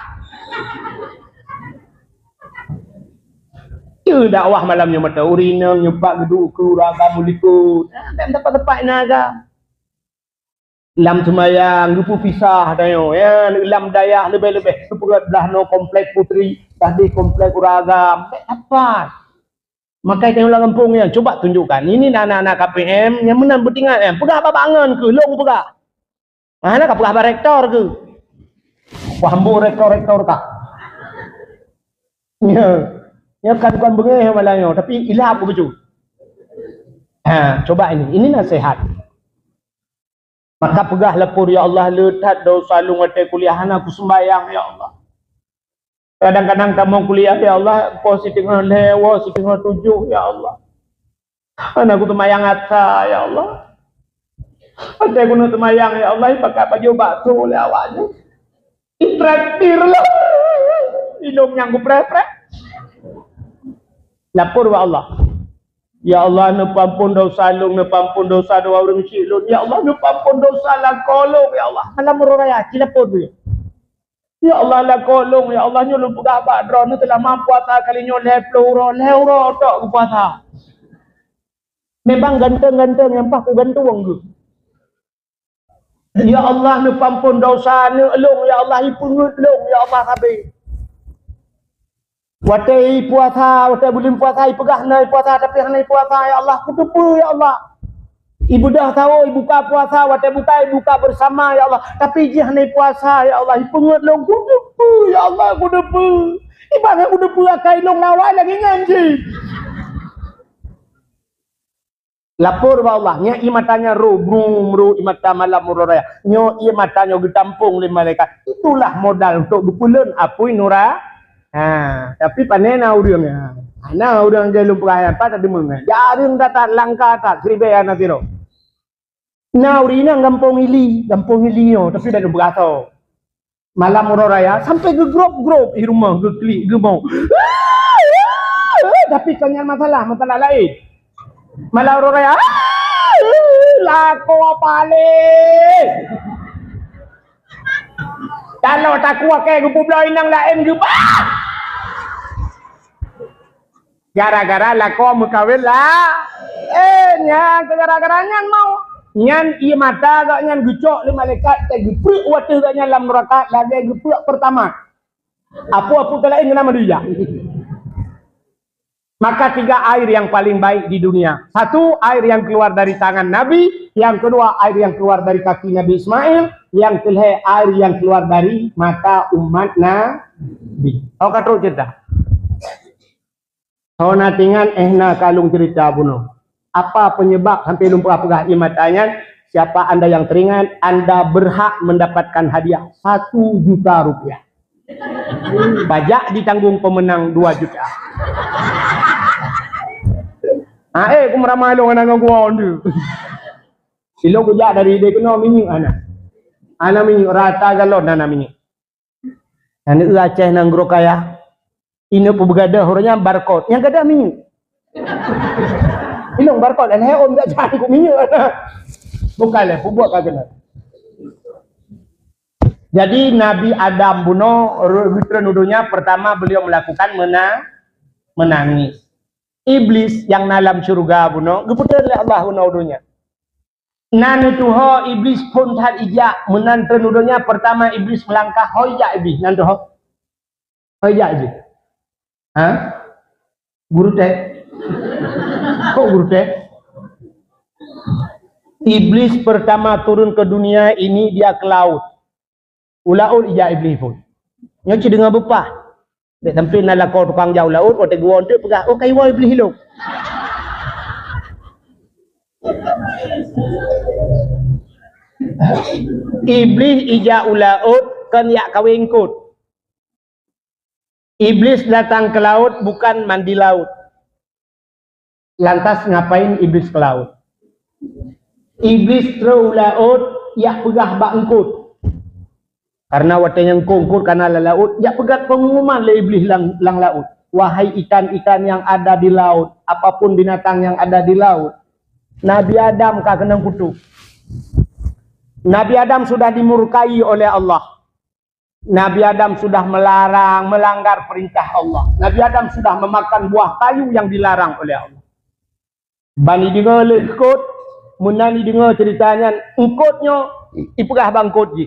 Speaker 2: Ya dakwah malamnya mata urina nyepak geduk ke raga mulikut. Tak tempat-tempat naga. Lam semayang lupu pisah dayo ya lam dayah lebih-lebih sepurat belah no komplek putri tadi komplek uraga apa. Maka kita ulang kampung yang coba tunjukkan. Ini anak-anak KPM yang menang bertingat pegah apa bangun ke long pegah. Mana kah pegah rektor ke? Wahmu rektor tak? Ya. Ya bukan bengeh malangnya tapi ilah apa begitu. Coba ini nasihat. Maka pegah lepur ya Allah letat dosa lu ngatai kuliah aku sembayang ya Allah. Kadang-kadang kamu kuliah ya Allah positif lewa setengah 7 ya Allah. Anakku temayang ata ya Allah. Ada guna temayang ya Allah pakai baju bakso oleh awaknya. Itraktir lah. Hidung yang ku prek-prek. Lapor wa Allah. Ya Allah nepampun dosa lu, nepampun dosa dua orang silun. Ya Allah nepampun dosa la kolong ya Allah. Malam raya cilapor dia. Ya Allah la kolong ya Allah nyulun pegah badro ni telah mampu puasa kali nyol leuro tok puasa. Memang ganteng-ganteng yang pak ku gantung tu. Ya Allah nepampun dosa ni elung ya Allah ipungut long ya Allah habis. Watai puasa, watai bulan puasa, pegah naik puasa, tapi naik puasa, ya Allah, kutupu, ya Allah. Ibu dah tahu, ibu buka puasa, watai buka bersama, ya Allah. Tapi dia naik puasa, ya Allah, ipungut long, kutupu, ya Allah, kutupu. Ibarat kutupu, akai long lawai lagi ngaji. Lapor wa Allah, nya imatanya ru imata malam muraya. Nyo imatanya getampung le malaikat. Itulah modal untuk dupulen apui nura. Tapi panena urangnya. Ana urang jalur perayaan apa tadi menga. Jaring kata langka tak seribe ana tiro. Na urina gampong ili yo tapi dah berasa. malam raya sampai ke grup di rumah ke klik ke mau. Tapi kan masalah lain. Malam raya lako paling. Kalau tak kuat kayak gupu belah inang lain juga. Gara-gara lako mukawin lah. Nyan gara-gara nyan mau. Nyan iya mata gak nyan gucok le malaikat tak geprek water gak nyan dalam neraka lagi geprek pertama. Apa-apa kelain nama dia. Maka 3 air yang paling baik di dunia. 1, air yang keluar dari tangan Nabi. Yang kedua, air yang keluar dari kaki Nabi Ismail. Yang ketiga, air yang keluar dari mata umat Nabi. Kau kata cerita. Kau natingan na kalung cerita bunuh. Apa penyebab sampai lumpur pegah imatanya? Siapa anda yang teringat, anda berhak mendapatkan hadiah 1 juta rupiah. Pajak ditanggung pemenang 2 juta. Aku meramalong anak gua tu. Silo kujak dari dia kena minyak anak. Anak minyak rata galon anak minyak. Anak Aceh nang Grokaya. Ini pembegada orangnya barcode. Yang ada minyak. Ilong barcode dan om tak cangkuk minyak. Bukanlah buat kagak. Jadi Nabi Adam bunuh nuduhnya pertama beliau melakukan menangis. Iblis yang dalam syurga bunuh keputusan oleh Allah nuduhnya. Nanu tuho iblis pun tak ijak menan nuduhnya pertama iblis melangkah hoya iblis nanti hoya je. Guru teh. Kok guru teh? Iblis pertama turun ke dunia ini dia ke laut. Ulaut ija iblis pun. Nyoci dengan bepah. Dek sampai nak kau tukang jauh laut, otak gua untuk pegah. Oh kaiwa iblis hilang. Iblis ija ulaut kan yak kawin kut. Iblis datang ke laut bukan mandi laut. Lantas ngapain iblis ke laut? Iblis terus laut yak pegah bak engkut. Karena watanya ngkut karena laut, yak pegat pengumuman le iblis lang laut. Wahai ikan-ikan yang ada di laut, apapun binatang yang ada di laut, Nabi Adam kah kena kutuk. Nabi Adam sudah dimurkai oleh Allah. Nabi Adam sudah melanggar perintah Allah. Nabi Adam sudah memakan buah kayu yang dilarang oleh Allah. Bani dengar lekut, menani dengar ceritanya, engkotnya ipegah bangkot je.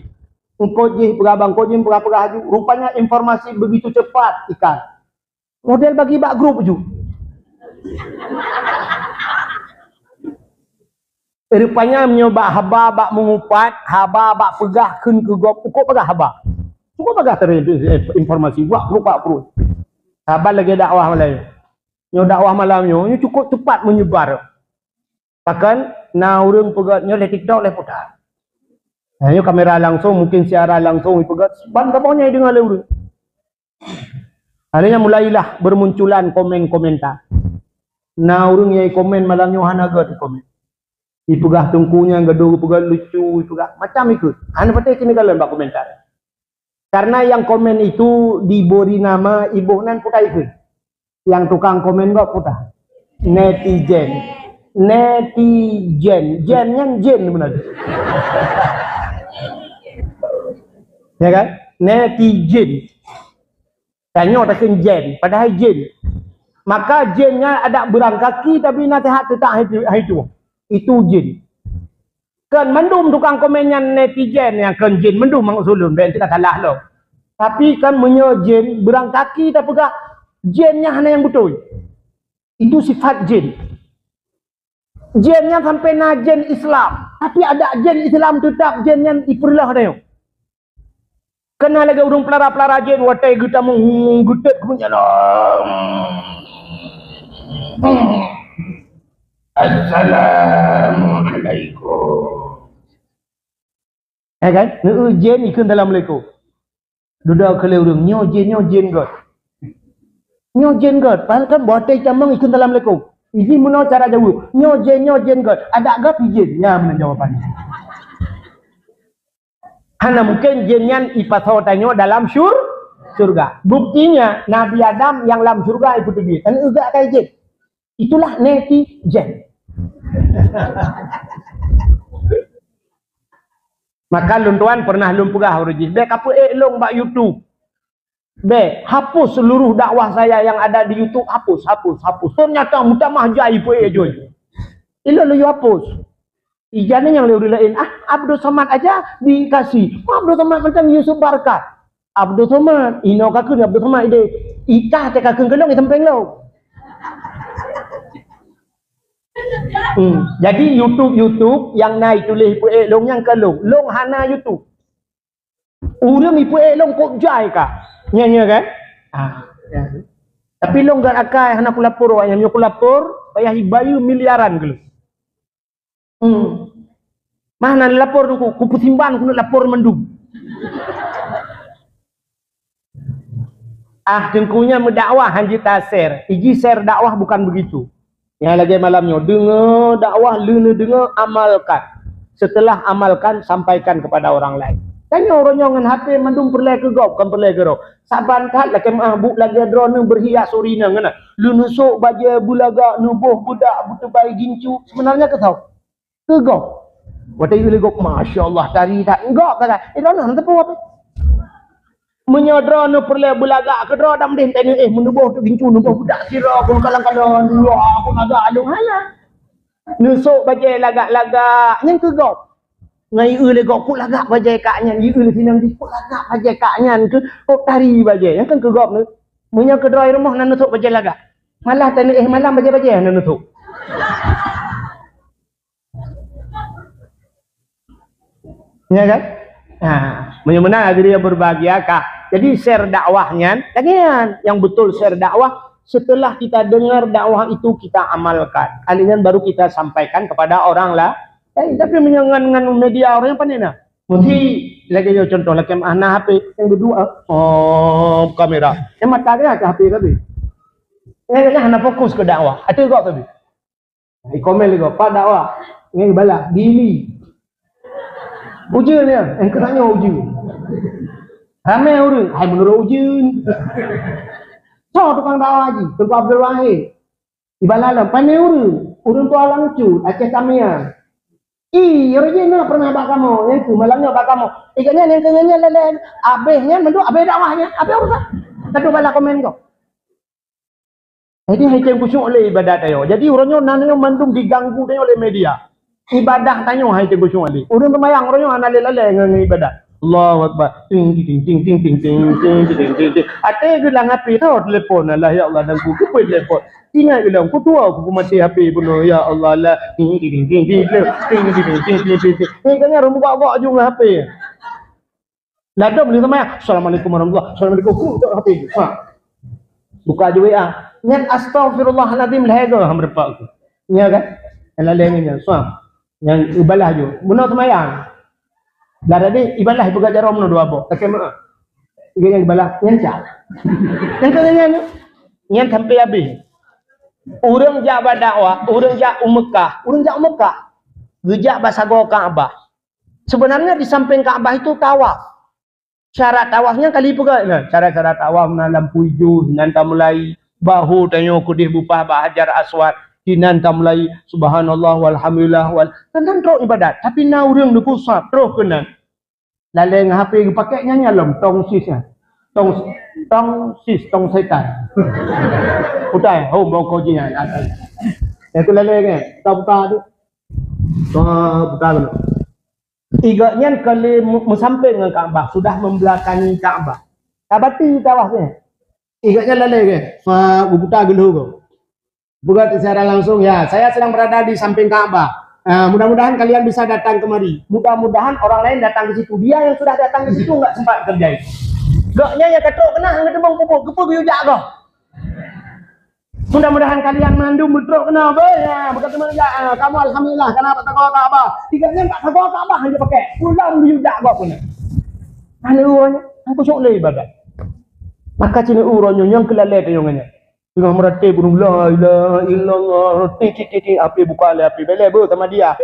Speaker 2: Engkot je, pegah bangkot je, pegah je. Rupanya informasi begitu cepat ikan. Model bagi bak grup je. Rupanya menyoba haba bak mengupat, haba bak pegah kun ke gop, ukut pegah haba. Cukup pegah informasi buat lupa perut. Haba lagi dakwah malam. Nyo dakwah malamnya, nyo cukup cepat menyebar. Bahkan na urang pegat nyo le TikTok le putar. Nyo kamera langsung, mungkin siaran langsung pegat ban kaponya dengar le urang. Akhirnya mulailah bermunculan komen-komentar. Na urang ye komen malam nyo hanaga di komen. Ipegah tungkunya gaduh pegah lucu, ipegah macam ikut. Anu patih kini kalian bak komentar. Karena yang komen itu diberi nama ibu nan putai ikut. Yang tukang komen gak putah. Netizen. Netizen. Jennya jen benar. Ya kan? Netizen. Tanya tak jen. Padahal jen. Maka jennya ada berang kaki tapi nasihat tetap itu. Itu jen. Kan mendum tukang komennya netizen yang kan jen mendum mangsulun. Ben tidak salah loh. Tapi kan menyejen berang kaki tapi gak jennya hanya yang betul. Itu sifat jen. Jennya sampai na jen Islam. Tapi ada jen Islam tetap jen yang diperlah dia. Kena lagi urung pelara-pelara jen watai kita menggutet punya lah. Assalamualaikum. Kan? Jen ikut dalam leko. Duda kalau urung nyo jen god. Nyo jen god. Padahal kan botai camang ikut dalam leko. Ini mana cara jauh? Nyo jen god. Ada gak jen? Ya mana jawapannya? Hana mungkin jenyan ipatho tanyo dalam surga. Buktinya Nabi Adam yang dalam surga itu dia. Kan enggak kayak jen. Itulah netizen. Maka tuan pernah pegah urujih. Be apa long bak YouTube. Be hapus seluruh dakwah saya yang ada di YouTube, hapus. Ternyata mutamah jai po joy. Ilo lu hapus. Ijane yang lebih lain. Abdul Somad aja dikasih. Abdul Somad macam Yusuf Barkat. Abdul Somad ino kakun Abdul Somad ide. Ikah te kakun kelong itempeng lo. Jadi YouTube yang naik tulis ipu long yang kelong. Long hana YouTube. Urang ipu long kok jai kah? Nya kan? Ya. Tapi long gak akai hana ku lapor yang ku lapor payah hibayu miliaran gelu. Mana lapor ku pusimban ku lapor mendung. Tengkunya mendakwah hanji taser. Iji share dakwah bukan begitu. Yang lagi malamnya dengar dakwah luna dengar amalkan. Setelah amalkan sampaikan kepada orang lain. Tanya orang yang dengan HP mandung perlai ke gop kan perlai ke ro. Saban kat lah kemah buk lagi drone berhias urina ngana. Lu nusuk baja bulaga nubuh budak butuh bayi gincu. Sebenarnya ke tahu? Ke gop. Watai ile gop masya-Allah tari tak enggak kata. Drone nanti apa? Menyodro nu perlai bulaga ke dro dam den tani menubuh tu gincu nubuh budak sira aku kalang-kalang dulu aku ada alung hala. Nusuk baja lagak-lagak yang ke gop. Ngai le gok ku lagak bajai kaknya i le sinang di ku lagak bajai kaknya ke kok tari bajai yang kan ke gok ni munya ke droi rumah nan nutuk bajai lagak malah tani malam bajai nan nutuk ya kan munya mana dia berbahagia kah jadi share dakwahnya lagian yang betul share dakwah setelah kita dengar dakwah itu kita amalkan kalian baru kita sampaikan kepada orang lah. Tapi menyangan media orang yang pandai nak. Mesti lagi contoh lagi anak HP yang berdua kamera. Yang mata dia ke HP tapi. Yang hanya fokus ke dakwah. Ada juga tapi. Di komen juga pak dakwah. Yang balas dili. Ujian dia. Yang katanya ujian. Ramai orang. Hai menurut ujian. So tukang dakwah haji. Tengku Abdul Wahid. Di balalam pandai orang. Orang tu alang cu. Aceh Tamiang. Original pernah bak kamu, yang tu malamnya bak kamu. Ikannya yang kenyanya lelen, abehnya mendu abeh dakwahnya, abeh urusan. Kadu bala komen kau. Jadi hanya kusuk oleh ibadat ayo. Jadi orangnya nananya mandung diganggu dia oleh media. Ibadah tanya hanya kusuk oleh. Orang pemayang orangnya analil lele dengan ibadat. Allahu Akbar. Ting ting ting ting ting ting ting ting ting ting. Ate gelang HP tu telefon Allah ya Allah dan ku kupai telefon. Ingat gelang ku tua aku mati HP pun ya Allah lah. Ting ting ting ting ting ting ting ting ting. Ni kan orang buka-buka juga HP. Lalu beli sama ya. Assalamualaikum warahmatullahi. Assalamualaikum. Ku HP. Buka je WA. Nyat astagfirullahalazim lahaga hamrepak aku. Ya kan? Lalennya suam. Yang ibalah je. Benar semayang. Dah tadi ibadah buka jarum no dua bo. Tak kena. Yang ibadah nyancak. Yang katanya nyan sampai habis. Orang jak berdakwah, orang jak Mekah, Gejak basago Ka'bah. Sebenarnya di samping Ka'bah itu tawaf. Syarat tawafnya kali pega. Syarat tawaf lampu hijau, nanti mulai bahu tanyo kudih bupah Hajar Aswad. Nanti mulai subhanallah walhamdulillah wal tentang terus ibadat tapi na urang deku sap terus kena lalu HP pakai nyanyi alam tong sisnya tong setan utai mau kau jinya itu lalu kan buka tu buka dulu iganya kali sampai dengan Ka'bah sudah membelakangi Ka'bah abati tawafnya iganya lalu kan buka dulu kau. Bukan secara langsung ya, saya sedang berada di samping Ka'bah. Mudah-mudahan kalian bisa datang kemari. Mudah-mudahan orang lain datang ke situ. Dia yang sudah datang ke situ nggak sempat kerjain. Gaknya ya ketuk kena ngedebong kupu yujak kau. Mudah-mudahan kalian mandu betul kena ya. Bukan cuma ya, kamu alhamdulillah kenapa tak kau Ka'bah? Tiganya tak kau Ka'bah hanya pakai pulang yujak kau pun. Hanya aku sok le ibadat. Maka cina uronyo yang kelalai tayongannya. Tengah merati burung la ilaha illallah. Api buka le api bele bu sama dia api.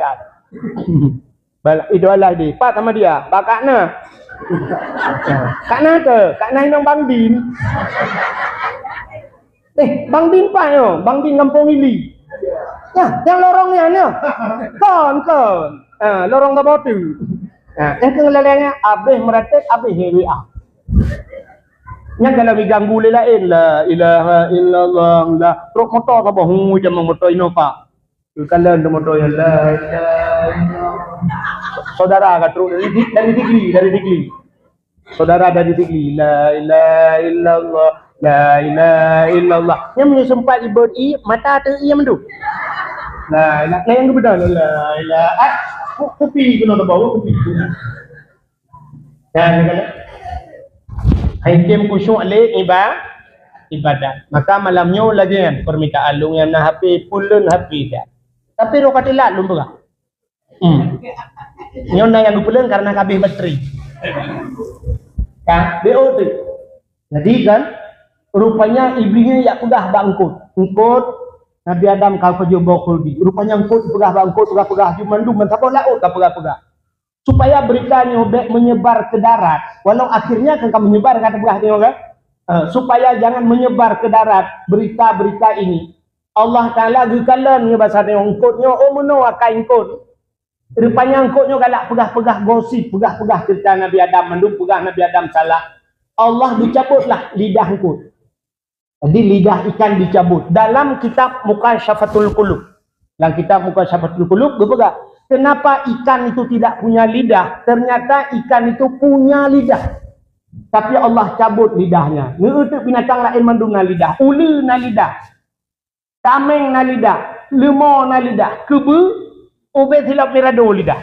Speaker 2: Itu adalah dia. Pak sama dia. Pak Kak Na. Kak Na tu. Kak Na yang Bang Din. Bang Din Pak yo. Bang Din Kampung Ili. Ya, yang lorongnya ni. Kon. Lorong apa tu? Yang kengelelengnya habis meratik, habis WA. Yang kalau diganggu lain la ilaha illallah la truk motor apa hu jam motor Innova. Kalau ada motor yang la ilaha saudara kat truk dari Digli. Saudara dari Digli la ilaha illallah la ilaha illallah. Yang sempat ibadi mata tu ia mendu. La ilaha yang betul la ilaha kopi kena bawa kopi. Dan kalau hakim khusyuk le ibadat. Maka malamnya lagi kan permintaan lu yang nak HP pulun HP dia. Tapi ro katilat lu berah. Nyon yang pulun karena habis bateri. Kan BO tu. Jadi kan rupanya iblisnya ya pegah bangkut. Engkut Nabi Adam kau kerja bokul di. Rupanya engkut pegah bangkut pegah jumandu mentapa laut kau pegah. Supaya beritanya menyebar ke darat, walau akhirnya kan menyebar kata belah tengok kan, supaya jangan menyebar ke darat berita-berita ini. Allah Taala gekalan nya bahasa tengok engkutnya meno akai engkut. Rupanya engkutnya galak pegah-pegah gosip, pegah-pegah cerita Nabi Adam mendung pegah Nabi Adam salah. Allah dicabutlah lidah engkut. Jadi lidah ikan dicabut dalam kitab Mukasyafatul Qulub. Dalam kitab Mukasyafatul Qulub gepegah. Kenapa ikan itu tidak punya lidah? Ternyata ikan itu punya lidah. Tapi Allah cabut lidahnya. Untuk binatang lain mandung na lidah. Ulu na lidah. Tameng na lidah. Lemur na lidah. Kebu, ubet hilap mirado lidah.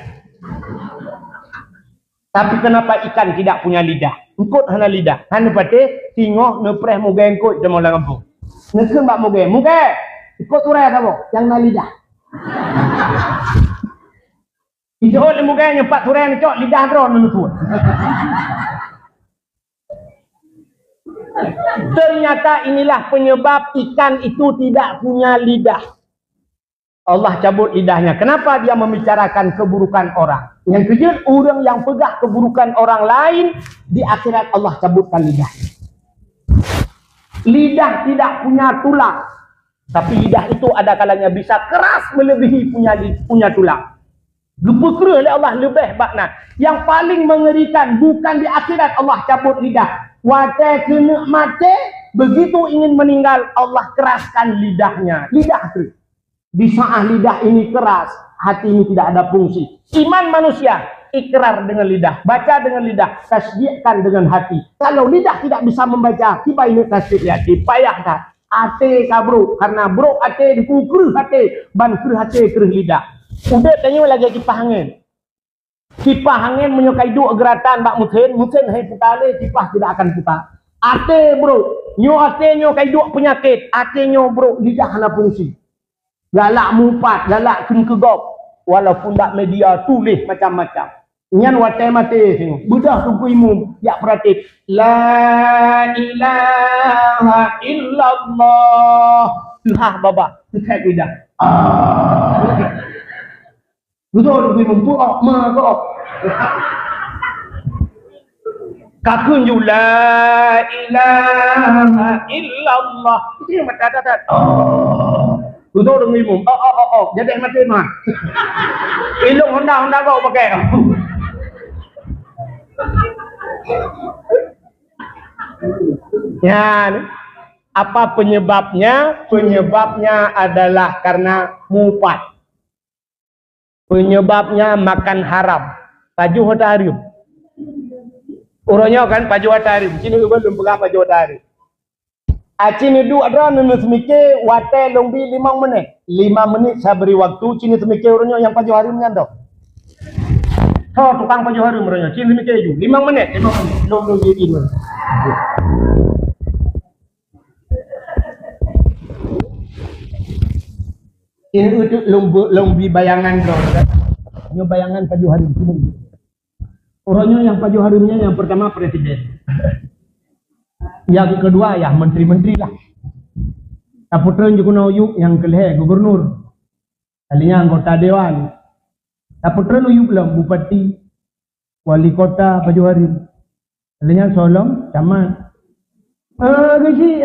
Speaker 2: Tapi kenapa ikan tidak punya lidah? Engkut hana lidah. Hana pate, tengok nepreh muka engkut jemaah orang kampung. Nekun bak muka. Muka, ikut turai kamu. Yang na lidah. Itu oleh mukanya Pak Turan cok lidah drone menurut. Ternyata inilah penyebab ikan itu tidak punya lidah. Allah cabut lidahnya. Kenapa dia membicarakan keburukan orang? Yang kedua, orang yang pegah keburukan orang lain di akhirat Allah cabutkan lidah. Lidah tidak punya tulang, tapi lidah itu ada kalanya bisa keras melebihi punya tulang. Lupa kira oleh Allah lebih bakna. Yang paling mengerikan bukan di akhirat Allah cabut lidah. Wate kena mati, begitu ingin meninggal Allah keraskan lidahnya. Lidah tu. Di saat lidah ini keras, hati ini tidak ada fungsi. Iman manusia ikrar dengan lidah, baca dengan lidah, tasdiqkan dengan hati. Kalau lidah tidak bisa membaca, tiba ini tasdiq hati, payah dah. Ate kabro, karena bro ate dipukul hati, ban kerih hati kerih lidah. Udah tanya lagi kipas angin. Kipas angin menyukai dua geratan bak mutin hai putale, kipas tidak akan putar. Ate bro, nyo ate nyo kai dua penyakit, ate nyo bro lidah hana fungsi. Galak mumpat, galak kun kegop. Walaupun tak media tulis macam-macam. Nyan watai mati tengok. Budak tuku imum, ya pratik. La ilaha illallah. Tuhah baba, tukai lidah. Betul lebih membuat mak. Kakun ju la ilaha illallah. Itu yang mata. Betul lebih mum. Jadi mati mah. Ilung Honda kau pakai. Ya, apa penyebabnya? Penyebabnya adalah karena mufat. Penyebabnya makan haram. Paju hotarium. Urangnya kan paju hotarium. Cini belum pegah paju hotarium. Cini du ada nunus mikir wate lombi 5 menit. 5 menit saya beri waktu. Cini semikir urangnya yang paju hariumnya dok. Oh, tukang paju harium urangnya. Cini mikir ju 5 menit. 5 menit. Lombi ini. Ini untuk lombi bayangan dong. Ini bayangan paju harim. Orangnya yang paju harimnya yang pertama presiden. Yang kedua ya menteri-menteri lah. Kaputren juga yuk yang kelih gubernur. Kalinya anggota dewan. putra lu belum bupati, wali kota Pajuh Hari. Lainnya Solong, camat. Gaji.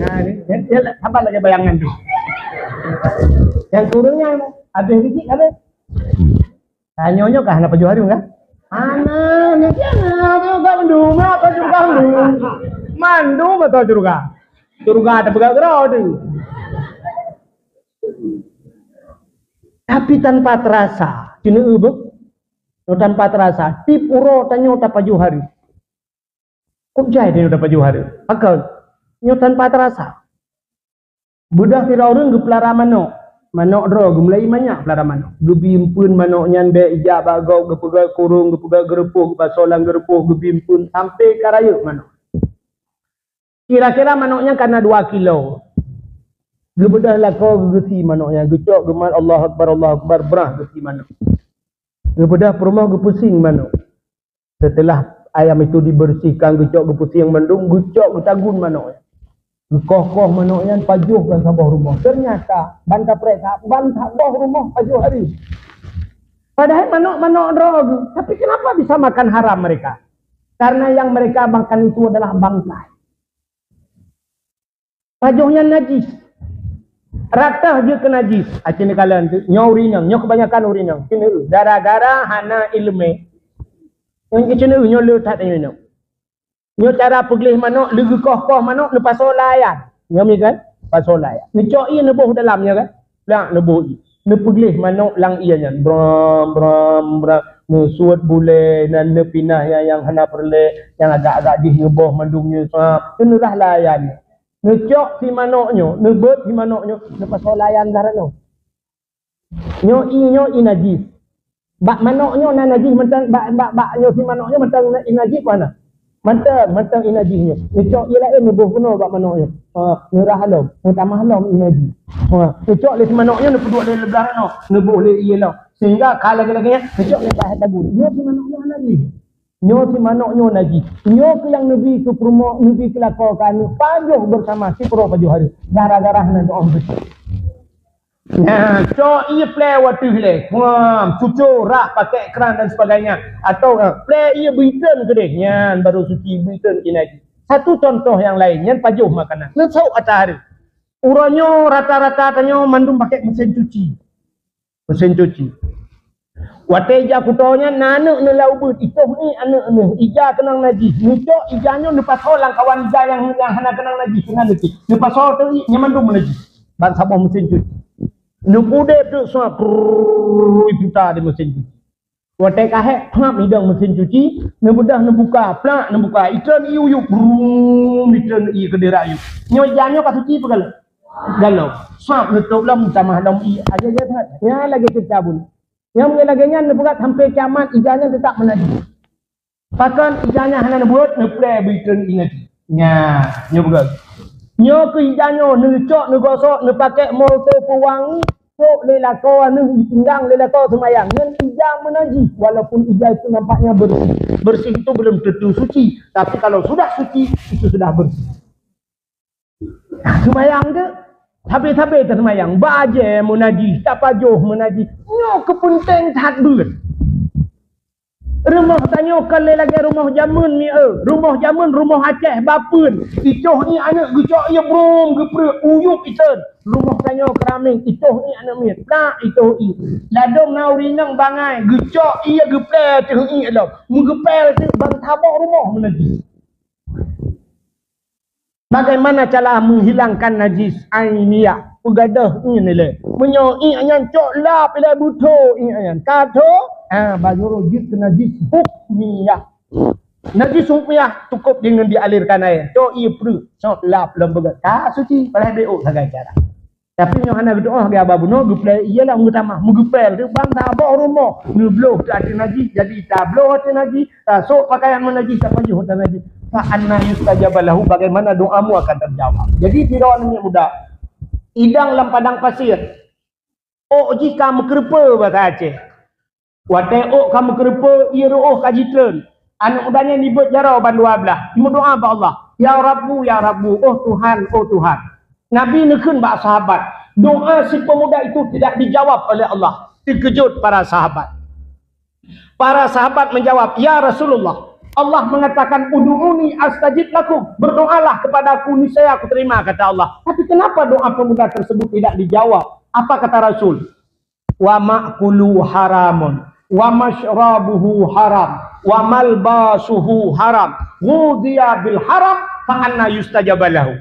Speaker 2: Nah, sabar lagi bayangan tu. Yang turunnya habis rezeki habis. Tanyonyo kah nak Pajuh Hari kan? Ana, ni jangan juga mendung, apa juga mendung. Mandung betul juga. Juga ada bergerak tu. Tapi tanpa terasa, cina ubek. Tanpa terasa, tip uro tanyo ta Pajuh Hari. Kok jai dia ta Pajuh Hari? Akal. Nyo tanpa terasa. Budak kira orang gepelara manok. Manok dro gemulai banyak pelara manok. Gebimpun manok nyan be ijak bagau gepegal kurung, gepegal gerepuh, gepasolang gerepuh, gebimpun sampai karayuk manok. Kira-kira manoknya karena 2 kilo. Gebedah lah kau gesi manoknya. Gecok gemal Allah Akbar berah gesi manok. Gebedah perumah gepusing manok. Setelah ayam itu dibersihkan, gecok gepusing mendung, gecok getagun manoknya. Gekoh-koh manoknya pajuh kan sabah rumah. Ternyata bantah periksa, bantah bawah rumah Pajuh Hari. Padahal manok-manok drog. Tapi kenapa bisa makan haram mereka? Karena yang mereka makan itu adalah bangkai. Pajuhnya najis. Rata je ke najis. Acini kalian tu nyo urinang, nyo kebanyakan urinang. Kena gara-gara hana ilmu. Yang kena nyo letak tanya nyo cara peglih manok, legu koh-koh manok lepas solayan. Nyo mi kan? Pas solayan. Ngecok ia nebuh dalamnya kan? Lang nebuh i. Ne peglih manok lang ia nyan. Bram bram bram. Ne suat bule dan ne pinah yang hana perle, yang agak-agak di ngebuh mandungnya. Kenulah layan. Ngecok si manoknya, nebet si manoknya, lepas solayan darano. Nyo i najis. Bak manoknya na najis mentang bak nyo si manoknya mentang i najis mana? Mentang i najisnya. Ngecok ia lain nebuh penuh bak manoknya. Ngerah halom, tambah halom i najis. Ngecok le si manoknya nepeduk le lebelah no, nebuh le ia lah. Sehingga kalau lagi-laginya ngecok le tak tabu. Nyo si manoknya najis. Nyo si manoknya najis. Nyo ke yang Nabi ke perumah, Nabi kelakukan pajuh bersama si pro Pajuh Hari. Gara-gara nak doa bersih. Nah, so ia play waktu le. Cucu rak pakai keran dan sebagainya. Atau play ia beritan ke deh. Nyan baru suci beritan inaji. Satu contoh yang lain, nyan pajuh makanan. Nesau atahari. Uranyo rata-rata tanyo mandum pakai mesin cuci. Mesin cuci. Wateja kutonya nanek ne laubut itu ni anak ne ija kenang najis nuco ijanya lepas orang kawan ija yang hana kenang najis dengan detik lepas orang tu nyaman tu najis ban sabah mesin cuci nu pude tu semua putar di mesin cuci wate kahe pam hidang mesin cuci ne mudah ne buka plak ne buka ikan iu ikan i kedera iu nyo ijanya pas cuci pegal galau swap ne tu lam sama dom i aja tak ya lagi tercabun. Yang lagi-laginya nebuat sampai kiamat ijanya tetap menajis. Bahkan ijanya hanya nebuat neplay bikin ingat. Nya, nyo betul. Nyo ke ijanya necok negosok nepakai molto pewangi, kok lelako anu pinggang lelako semayang. Yang ijah menajis walaupun ijah itu nampaknya bersih. Bersih itu belum tentu suci, tapi kalau sudah suci itu sudah bersih. Nah, semayang ke Habis-habis tersemayang, baje menajis, tak pajuh menajis. Nyo kepenting tak ber. Rumah tanya kalau lagi rumah jamun ni rumah jamun, rumah Aceh, bapun. Icoh ni anak gecok ia brom, geprek, uyup iton. Rumah tanya keraming, icoh ni anak mir. Tak icoh i. Ladong naurinang bangai, gecok ia geprek, teh i adalah. Menggeprek tu bang tabak rumah menajis. Bagaimana cara menghilangkan najis ainiyah? Pegadah ini le. Menyoi ayan cok lap le buto ini ayan. Kato baju rojit ke najis hukmiyah. Najis hukmiyah cukup dengan dialirkan air. Cok ia perlu cok lap lembaga. Tak suci pada BO sebagai cara. Tapi yang hana berdoa ga babuno guplai ialah mengutama mengupel tu bang tabak rumah. Ngebloh tak ada najis jadi tabloh tak najis. Sok pakaian menajis tak pajuh tak najis. Fa'anna yustajabalahu, bagaimana doamu akan terjawab. Jadi Firaun ni muda idang dalam padang pasir. Oh jika mekerpa bahasa Aceh. Wate oh kamu kerpa ia roh kajitren. Anak mudanya nibut jarau ban 12. Dia doa ba Allah. Ya Rabbu, oh Tuhan, oh Tuhan. Nabi nekun bak sahabat. Doa si pemuda itu tidak dijawab oleh Allah. Terkejut para sahabat. Para sahabat menjawab, "Ya Rasulullah, Allah mengatakan ud'uni astajib lakum. Berdoalah kepadaku, niscaya aku terima," kata Allah. Tapi kenapa doa pemuda tersebut tidak dijawab? Apa kata Rasul? Wa ma'kulu haramun, wa mashrabuhu haram, wa malbasuhu haram, ghudiya bil haram, fa anna yustajab lahu.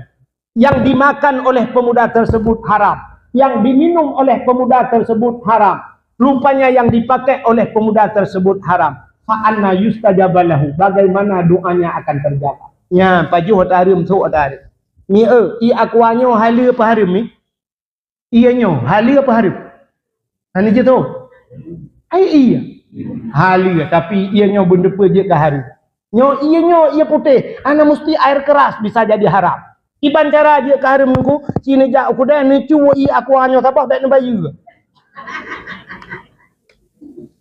Speaker 2: Yang dimakan oleh pemuda tersebut haram, yang diminum oleh pemuda tersebut haram, rupanya yang dipakai oleh pemuda tersebut haram. Fa anna yustajab lahu. Bagaimana doanya akan terjawab? Ya, pajuh tarim tu tarim. Ni i akuanyo hala apa harim ni? Ianyo hala apa harim? Ani je tu. Ai iya. Hala tapi ianyo benda pe je ke harim. Nyo ianyo ia putih, ana mesti air keras bisa jadi haram. Iban cara je ke harim ku, sini jak aku dah ni cu i akuanyo tabah tak nak bayu.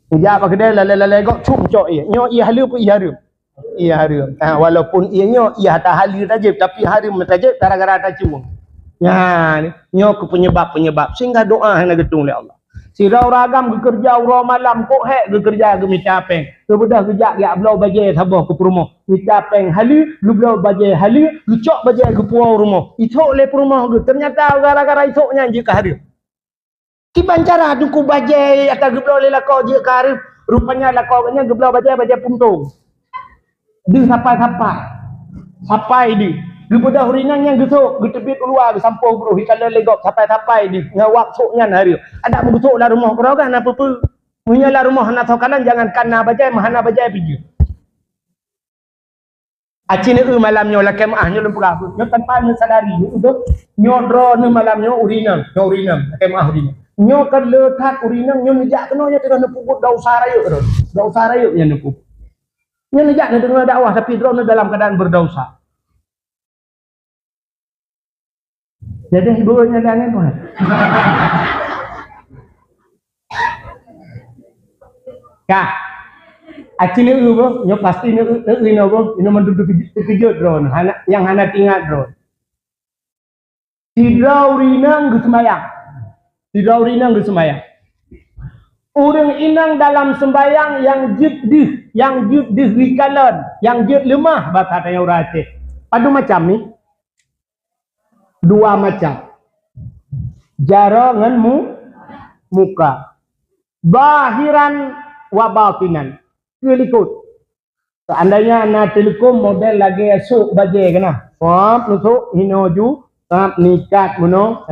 Speaker 2: Ya apa kedai lalai gok cum cok ia. Nyo ia halu pun ia harum. Ia harum. Walaupun ianyo ia hata halu tajib tapi harum tajib gara-gara tak cum. Ya ni nyo ke penyebab sehingga doa hang getung oleh Allah. Si rau ragam ke kerja ura malam kok hek ke kerja ke mitapeng. Ke bedah kerja ya belau baje tabah ke rumah. Mitapeng halu, lu belau baje halu, lu cok baje ke puau rumah. Isok le rumah ke. Ternyata gara-gara isoknya je ke harum. Kiban cara duku bajai atau geblau lela kau je karib rupanya lah kau nya geblau bajai puntung di sampai di gebedah hurinang yang gesuk getebit keluar sampo bro hikala legok sampai di ngawak soknya hari ada mengesuk lah rumah bro kan apa menyalah rumah nak sokalan jangan kana bajai mahana bajai pergi acine malamnya lah kemahnya lempura nyo tanpa sadari itu nyodro ne malamnya urinam kemah urinam nyo kan letak urinang nyo nejak kena nya tengah nepuput dau sarayuk ron. Dau sarayuk nya nepup. Nyo nejak ne tengah dakwah tapi drone dalam keadaan berdosa. Jadi ibunya dangan tuh. Kak. Acine ubo nyo pasti ne inobo ino menduduk kejut drone. Yang hana tinggal drone. Tidak urinang gesemayang. Tidak urinang ke sembahyang. Orang inang dalam sembahyang yang judih rikalan, yang jud lemah bahasa tanya orang Aceh. Padu macam ni. Dua macam. Jara dengan muka. Bahiran wa batinan. Kelikut. Seandainya anak telekom model lagi esok bajai kena. Faham nusuk hinoju, tap nikat mono.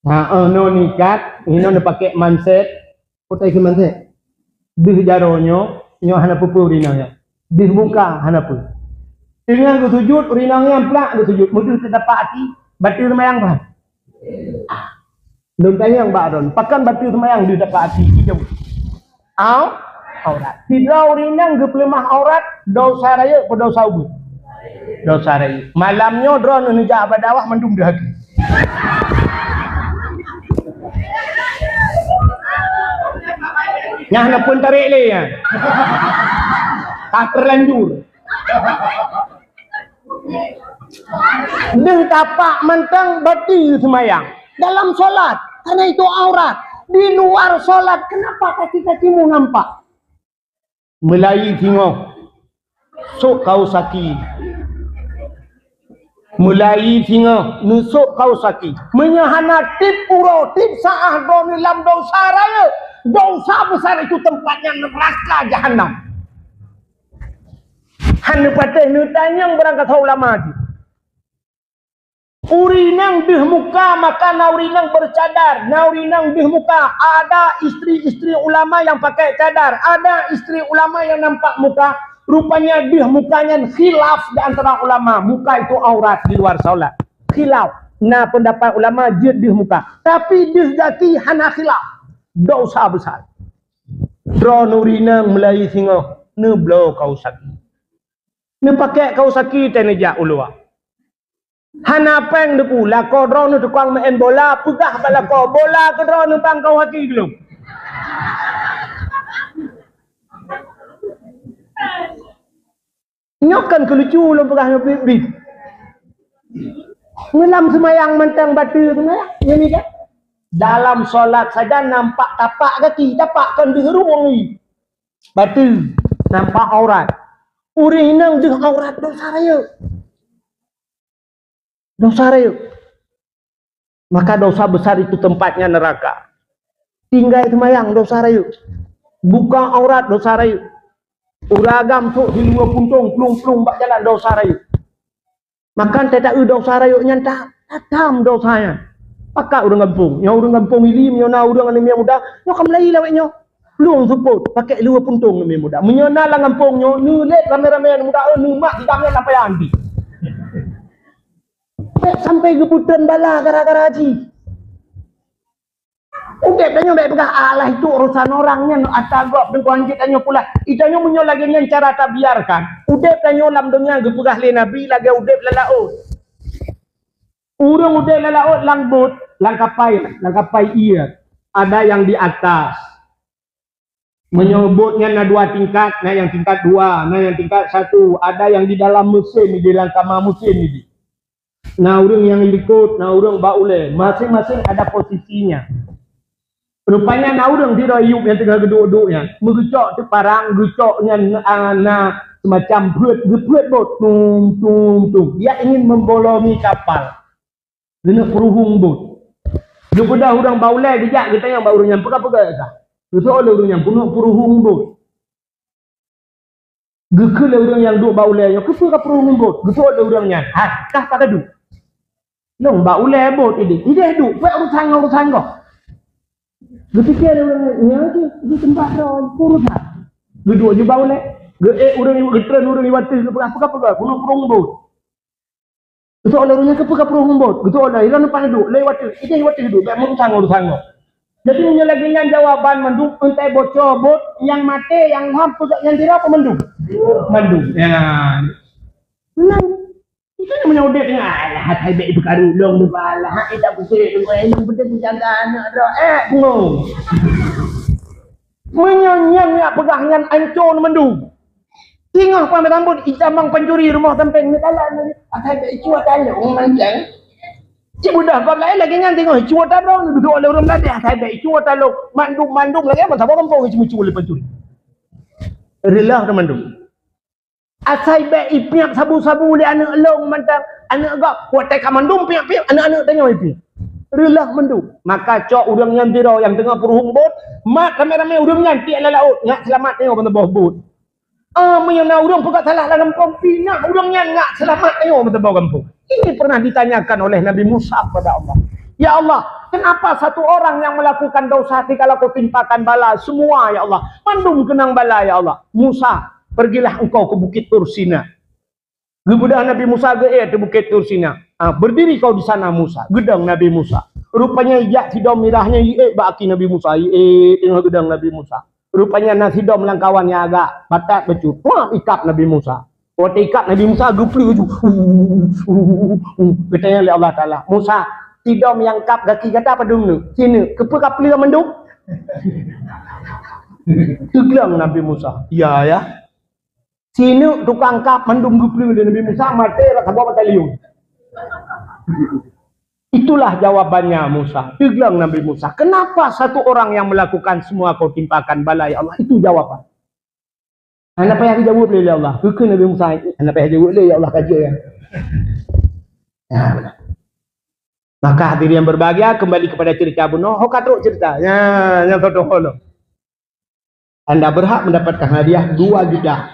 Speaker 2: No nikat, ino ne pakai manset, potai ke manset. Dih jaronyo, nyo hana pupu urinangnya. Dih muka hana pu. Dengan ku sujud urinangnya plak ku sujud. Mudah terdapat hati, batu semayang bah. Belum tanya yang baron. Pakan batu semayang dia dapat hati. Jauh. Aurat. Tidak urinang ke pelemah aurat, dosa raya ke dosa ubud. Dosa raya. Malamnya drone nejak badawah mendum dah hati. Yang pun tarik le ya. Tak terlanjur. Deng tapak mentang bati semayang dalam solat karena itu aurat. Di luar solat kenapa kaki-kakimu nampak? Mulai tengok sok kau sakit. Mulai tengok nusuk kau sakit. Menyahana tip puro tip saah doni lam dosa raya. Dosa besar itu tempatnya neraka jahanam. Hanya patah nutanyang berangkat ulama itu. Urinang dih muka maka naurinang bercadar. Naurinang dih muka. Ada istri-istri ulama yang pakai cadar. Ada istri ulama yang nampak muka. Rupanya dih mukanya khilaf di antara ulama. Muka itu aurat di luar salat. Khilaf. Nah pendapat ulama jid dih muka. Tapi dih jati hana khilaf. Dosa besar. Drone urinang mulai singoh. Ne blow kau sakit. Ne pakai kau sakit tenejak ulua. Hana peng de pula ko drone tukang main bola pegah bala ko bola ke drone pang kau haki belum. Nyokan kelucu ulun pegah bib. Ngelam semayang mentang batu semayang. Ya ni kan? Dalam solat saja nampak tapak kaki, tapakkan di ruang ni. Batu, nampak aurat. Orang nang deh aurat dosa raya. Dosa raya. Maka dosa besar itu tempatnya neraka. Tinggal semayang dosa raya. Buka aurat dosa raya. Uragam tu di luar puntung, plung-plung bak jalan dosa raya. Makan tak dosa raya nyanta, tatam dosanya. Pakak orang kampung, yang orang kampung ilim, yang orang alim yang muda, yang kam lai lawaknya. Plung support, pakai luar puntung yang muda. Menyona lah kampungnya, nulet ramai-ramai yang muda, numak hidangnya sampai anti. Sampai keputusan bala gara-gara haji. Udah tanya baik pegah Allah itu urusan orangnya atagop dan kuanjit tanya pula. Itanya menyo lagi dengan cara tak biarkan. Udah tanya lam dunia gepegah le nabi lagi udah lalaut. Urang udah lalaut langbut, langkapai iya. Ada yang di atas. Menyebutnya na 2 tingkat, nah yang tingkat 2, nah yang tingkat 1. Ada yang di dalam mesin di dalam kamar mesin ini. Nah urang yang ikut, nah urang baule, masing-masing ada posisinya. Rupanya na urang di royuk yang tengah geduk-geduknya, megecok tu parang gecoknya semacam beut bot, tung. Dia ingin membolongi kapal. Kena peruhung bot. Dia pada urang baule dijak kita yang baru yang pegah-pegah sah. Itu oleh urang yang penuh peruhung bot. Gekele urang yang duk baule nya, kepa peruhung bot. Gitu oleh urangnya. Kah pada duk. Long baule bot ini. Ide duk, buat urusan kau. Ketika orang di tempat dah urusan, geduk je bau le, orang getren orang iwati apa puno perungbut. Itu oleh orangnya kepa perungbut, gitu oleh iran apa duduk, lewat itu iwati duduk, tak urusan lo. Jadi menyelaginya jawaban mendung entai bocor bot yang mati yang hampir yang tidak apa mendung. Ya, menang. Itu yang menyaudet dengan alah hai baik berkaru long bebalah hak tak pusing yang penting jaga anak dah no menyanyang ya pegahnya ancon mendung tingah pamai rambut ijamang pencuri rumah samping ni dalan hai baik cuat dalam manjang cibu dah bab lain lagi ngan tengok cuat dalam duduk oleh orang ladang hai baik cuat dalam mandung lagi apa sabok kampung cimu-cimu oleh pencuri relah mandung asai baik ipiak sabu-sabu oleh anak long mantang anak agak kuat tak mandung piak-piak anak-anak tanya ipiak relah mendung maka cok urang yang biro yang tengah peruhung bot mak ramai-ramai urang yang tiak laut ngak selamat tengok benda bawah bot menyana urang pegak salah dalam kampung pinak urang yang ngak selamat tengok benda bawah kampung ini pernah ditanyakan oleh Nabi Musa kepada Allah ya Allah kenapa satu orang yang melakukan dosa kalau kau timpakan bala semua ya Allah mandung kenang bala ya Allah Musa pergilah engkau ke Bukit Tursina. Gebudah Nabi Musa ke di Bukit Tursina. Berdiri kau di sana Musa. Gedang Nabi Musa. Rupanya ijak sidom mirahnya baki Nabi Musa. Tengah gedang Nabi Musa. Rupanya nasidom langkawannya agak batak becut. Wah ikat Nabi Musa. Waktu ikat Nabi Musa gepli ju. Katanya oleh Allah Ta'ala. Musa, sidom yang kap kaki kata apa dulu? Sini, kepa kapli mendung? Teglang Nabi Musa. Ya. Sini tukang kap mendung gupli oleh Nabi Musa mati rasa bawa batalion. Itulah jawabannya Musa. Teglang Nabi Musa. Kenapa satu orang yang melakukan semua kau timpakan bala ya Allah? Itu jawaban. Anak payah dijawab oleh Allah. Ke Nabi Musa itu. Anak payah dijawab oleh ya Allah kaji ya. Ya benar. Maka hadirin yang berbahagia kembali kepada cerita Buno. Hokatruk cerita. Ya, yang toto-holo. Anda berhak mendapatkan hadiah 2 juta.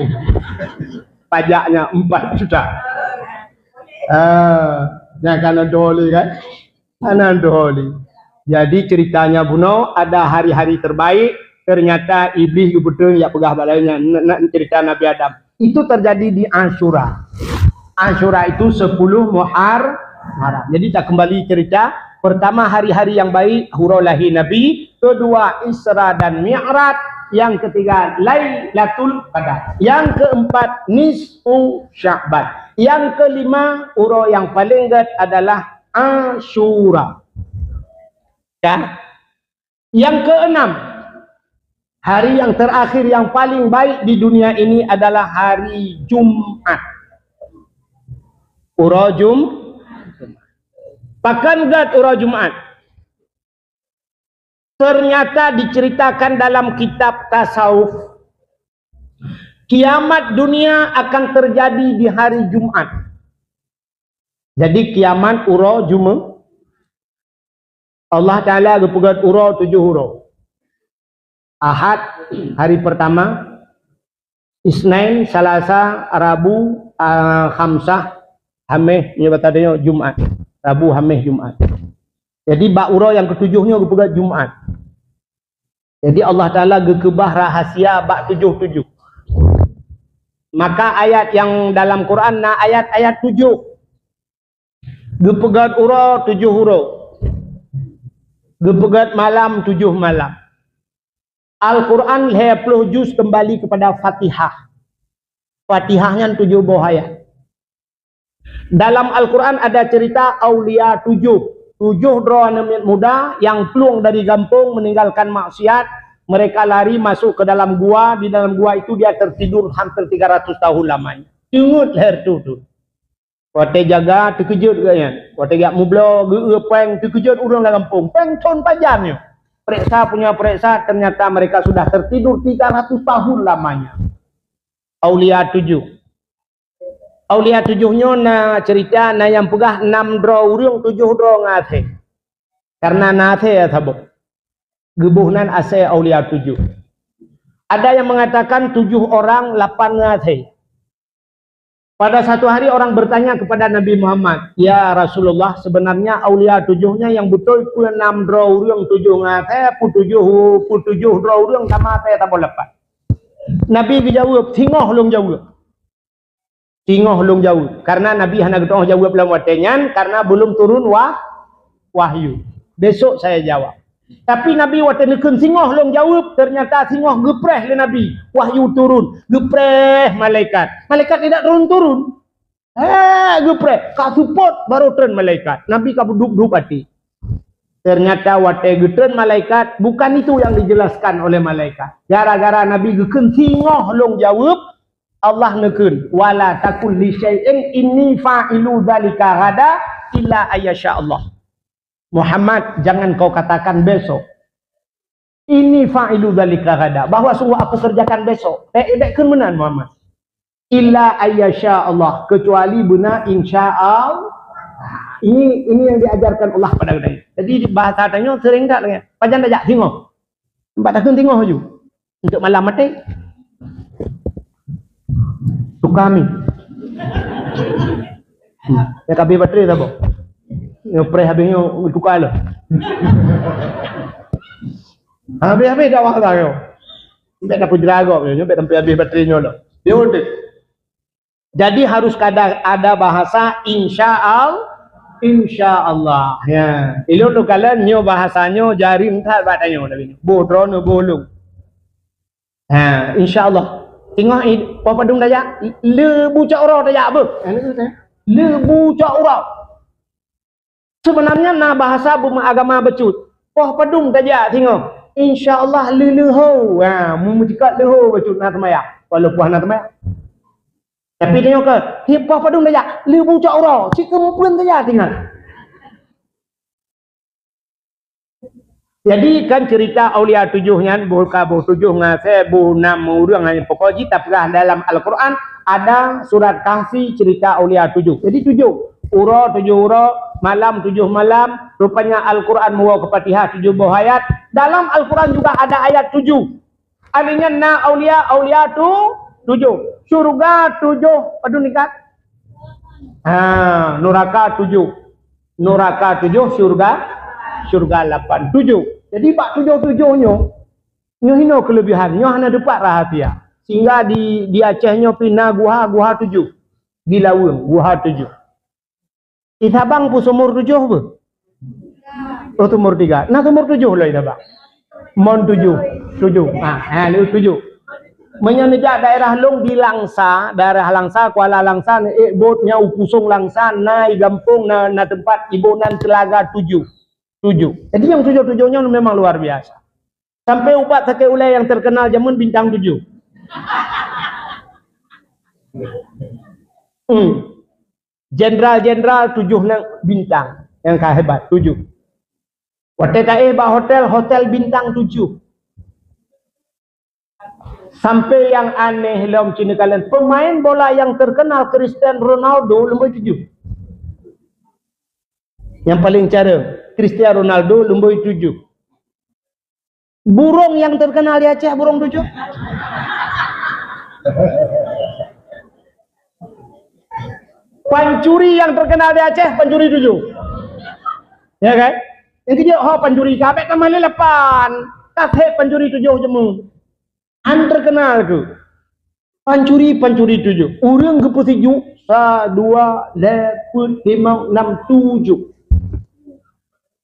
Speaker 2: Pajaknya 4 juta. Jangan doli kan? Anak doli. Jadi ceritanya Buno ada hari-hari terbaik. Ternyata iblis kebetulan ya pegah balainya cerita Nabi Adam. Itu terjadi di Ashura. Ashura itu 10 Muharram. Jadi tak kembali cerita. Pertama hari-hari yang baik hurulahi Nabi. Kedua Isra dan Mi'raj. Yang ketiga Lailatul Qadar. Yang keempat Nisfu Sya'ban. Yang kelima uro yang paling dekat adalah Ashura. Ya. Yang keenam hari yang terakhir yang paling baik di dunia ini adalah hari Jumat. Uro Jumat. Pakan gat ura Jumaat. Ternyata diceritakan dalam kitab tasawuf, kiamat dunia akan terjadi di hari Jumat. Jadi kiamat ura Jumaat. Allah Ta'ala gepegat ura 7 huruf. Ahad hari pertama, Isnin, Salasa, Rabu, Khamsah, Hameh, ini batadanya Jumat. Rabu, Hameh, Jumat. Jadi bak ura yang ketujuhnya gepegat Jumat. Jadi Allah Ta'ala gekebah rahasia bak 7-7. Maka ayat yang dalam Quran na ayat-ayat 7. Gepegat ura 7 huruf. Gepegat malam 7 malam. Al-Quran 20 juz kembali kepada Fatihah. Fatihahnya 7 buah ayat. Dalam Al-Quran ada cerita Aulia 7. 7 droan muda yang peluang dari kampung meninggalkan maksiat. Mereka lari masuk ke dalam gua. Di dalam gua itu dia tertidur hampir 300 tahun lamanya. Tengok leher tu. Kata jaga terkejut kaya. Kata gak mublo gepeng terkejut orang dalam kampung. Peng ton panjangnya. Periksa ternyata mereka sudah tertidur 300 tahun lamanya. Aulia 7. Aulia 7-nya na cerita na yang pegah 6 dro urang 7 dro ngase. Karena nase ya sabuk. Gebuhnan ase Aulia 7. Ada yang mengatakan 7 orang 8 ngase. Pada satu hari orang bertanya kepada Nabi Muhammad, ya Rasulullah, sebenarnya Aulia 7-nya yang betul itu 6 dro urang 7 ngase, pu 7 dro urang sama saya tak boleh lepas. Nabi dijawab, singoh long jawab. Singoh long jawab. Karena Nabi hanya getong jawab dalam watenyan karena belum turun wahyu. Besok saya jawab. Tapi Nabi watenekun singoh long jawab, ternyata singoh gepreh le Nabi. Wahyu turun, gepreh malaikat. Malaikat tidak turun-turun. Gepreh, ka support baru turun malaikat. Nabi ka duduk hati. Ternyata wate getun malaikat bukan itu yang dijelaskan oleh malaikat. Gara-gara Nabi gekun singoh long jawab, Allah nekun wala takul li syai'in inni fa'ilu dzalika ghada illa ayyasha Allah. Muhammad, jangan kau katakan besok. Ini fa'ilu dzalika ghada, bahwa sungguh aku kerjakan besok. Dekun menan Muhammad. Illa ayyasha Allah, kecuali benar insyaallah. Ini yang diajarkan Allah pada kita. Jadi bahasa tanya sering tak dengar. Pajan dak tengok. Tempat takun tengok ju. Untuk malam mati. Tukami. Ya kabeh baterai tak apa. Ngepre habisnya tukar lah. Habis dah waktu yo. Sampai dah pujeraga yo, sampai habis baterainya lah. Dia udah. Jadi harus ada bahasa insyaallah. Ya. Ilo tu kalian nyo bahasanya jarim tak batanya dah. Bodrono bolong. Insyaallah. Tengok apa padung daya lebu cak ora daya apa? Lebu cak ora. Sebenarnya na bahasa agama becut. Poh padung daya tengok. Insyaallah leleho. Mujika leho becut na temaya. Kalau puah na temaya. Tapi tengok ke, poh padung daya lebu cak ora. Si kempuan daya tengok. Jadi kan cerita Aulia 7-nya buka 7 ngase 6 urang hanya pokoknya tapi dalam Al-Qur'an ada surat Kahfi cerita Aulia 7. Jadi 7 ura 7 ura, malam 7 malam, rupanya Al-Qur'an membawa ke Fatihah 7 buah ayat. Dalam Al-Qur'an juga ada ayat 7. Artinya na Aulia tu 7. Surga 7, aduh nikat. Neraka 7. Neraka 7, surga 8. 7. Jadi bak 7-7-nya hino kelebihan, nyo hanya dapat rahasia. Sehingga di Acehnya pina guha 7. Di Lawang guha 7. Di Sabang pun sumur 7 apa? Oh sumur 3. Nah sumur 7 lah di Sabang. Mon 7. 7. 7. Menyenejak daerah long di Langsa, daerah Langsa, Kuala Langsa, botnya upusung Langsa, naik gampung na tempat ibunan Telaga 7. Jadi yang 7-7-nya memang luar biasa. Sampai upat sake ulai yang terkenal zaman bintang 7. Jenderal-jenderal 7 bintang. Yang kah hebat 7. Hotel tak hebat, hotel bintang 7. Sampai yang aneh lah macam ni kalian. Pemain bola yang terkenal Cristiano Ronaldo nombor 7. Yang paling cara Cristiano Ronaldo nombor 7. Burung yang terkenal di Aceh burung 7. Pancuri yang terkenal di Aceh pancuri 7. Ya kan? Yang kejap pancuri kabeh kan mana 8. Kasih pancuri 7 jemu. An terkenal ke? Pancuri 7. Orang ke posiju 1 2 4 5 6 7.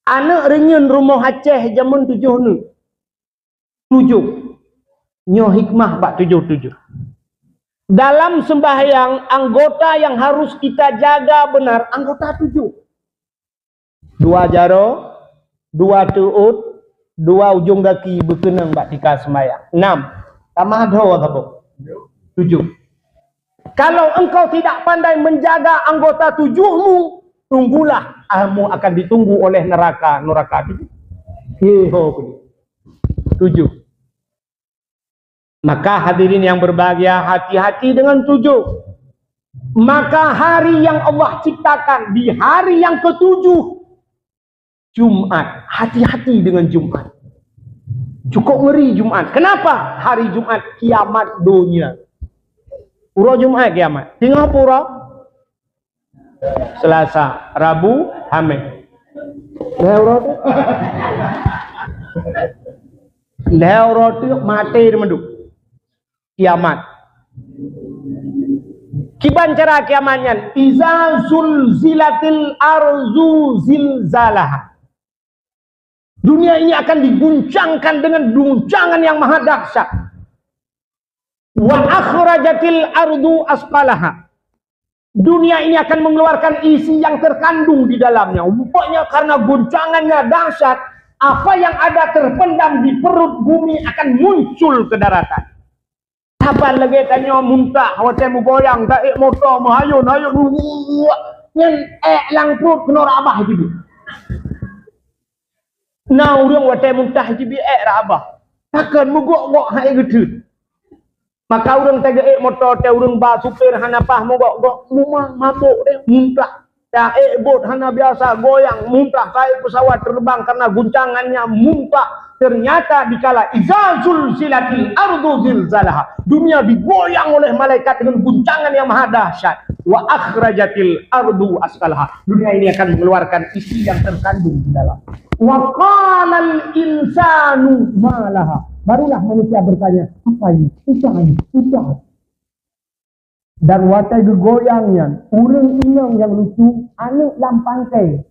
Speaker 2: Anak renyun rumah Aceh zaman 7 ni. 7. Nyo hikmah bak 7. Dalam sembahyang anggota yang harus kita jaga benar anggota 7. 2 jaro, 2 tuut, 2 ujung kaki berkenang bak tika sembahyang. 6. Tambah dua apa? 7. Kalau engkau tidak pandai menjaga anggota 7mu, tunggulah kamu akan ditunggu oleh neraka 7. 7. Maka hadirin yang berbahagia, hati-hati dengan 7. Maka hari yang Allah ciptakan di hari yang ke-7 Jumat, hati-hati dengan Jumat. Cukup ngeri Jumat. Kenapa? Hari Jumat kiamat dunia. Pura Jumat kiamat. Tengok pura Selasa, Rabu, Khamis. Lehoro tu mati demanduk. Kiamat. Kiban cara kiamatnya? Iza zulzilatil arzu zilzalaha. Dunia ini akan diguncangkan dengan guncangan yang maha dahsyat. Wa akhrajatil ardu asqalaha. Dunia ini akan mengeluarkan isi yang terkandung di dalamnya. Rupanya karena guncangannya dahsyat, apa yang ada terpendam di perut bumi akan muncul ke daratan. Sabar lagi tanya muntah, hotel mu goyang, tak motor mahayun, nyen lang perut kena rabah gitu. Nah, orang watai muntah jibi rabah. Takkan mogok-gok hai gedut. Maka orang tega motor te orang ba supir hanapah mogok-gok rumah mabuk deh muntah. Ya bot hana biasa goyang muntah kai pesawat terbang karena guncangannya muntah. Ternyata dikala izazul silatil ardu zilzalaha. Dunia digoyang oleh malaikat dengan guncangan yang maha dahsyat. Wa akhrajatil ardu asqalaha. Dunia ini akan mengeluarkan isi yang terkandung di dalam. Wa qalal insanu malaha. Barulah manusia bertanya, apa ini? Usah. Dan watai gegoyangnya, urang inang yang lucu, anak lampang ke,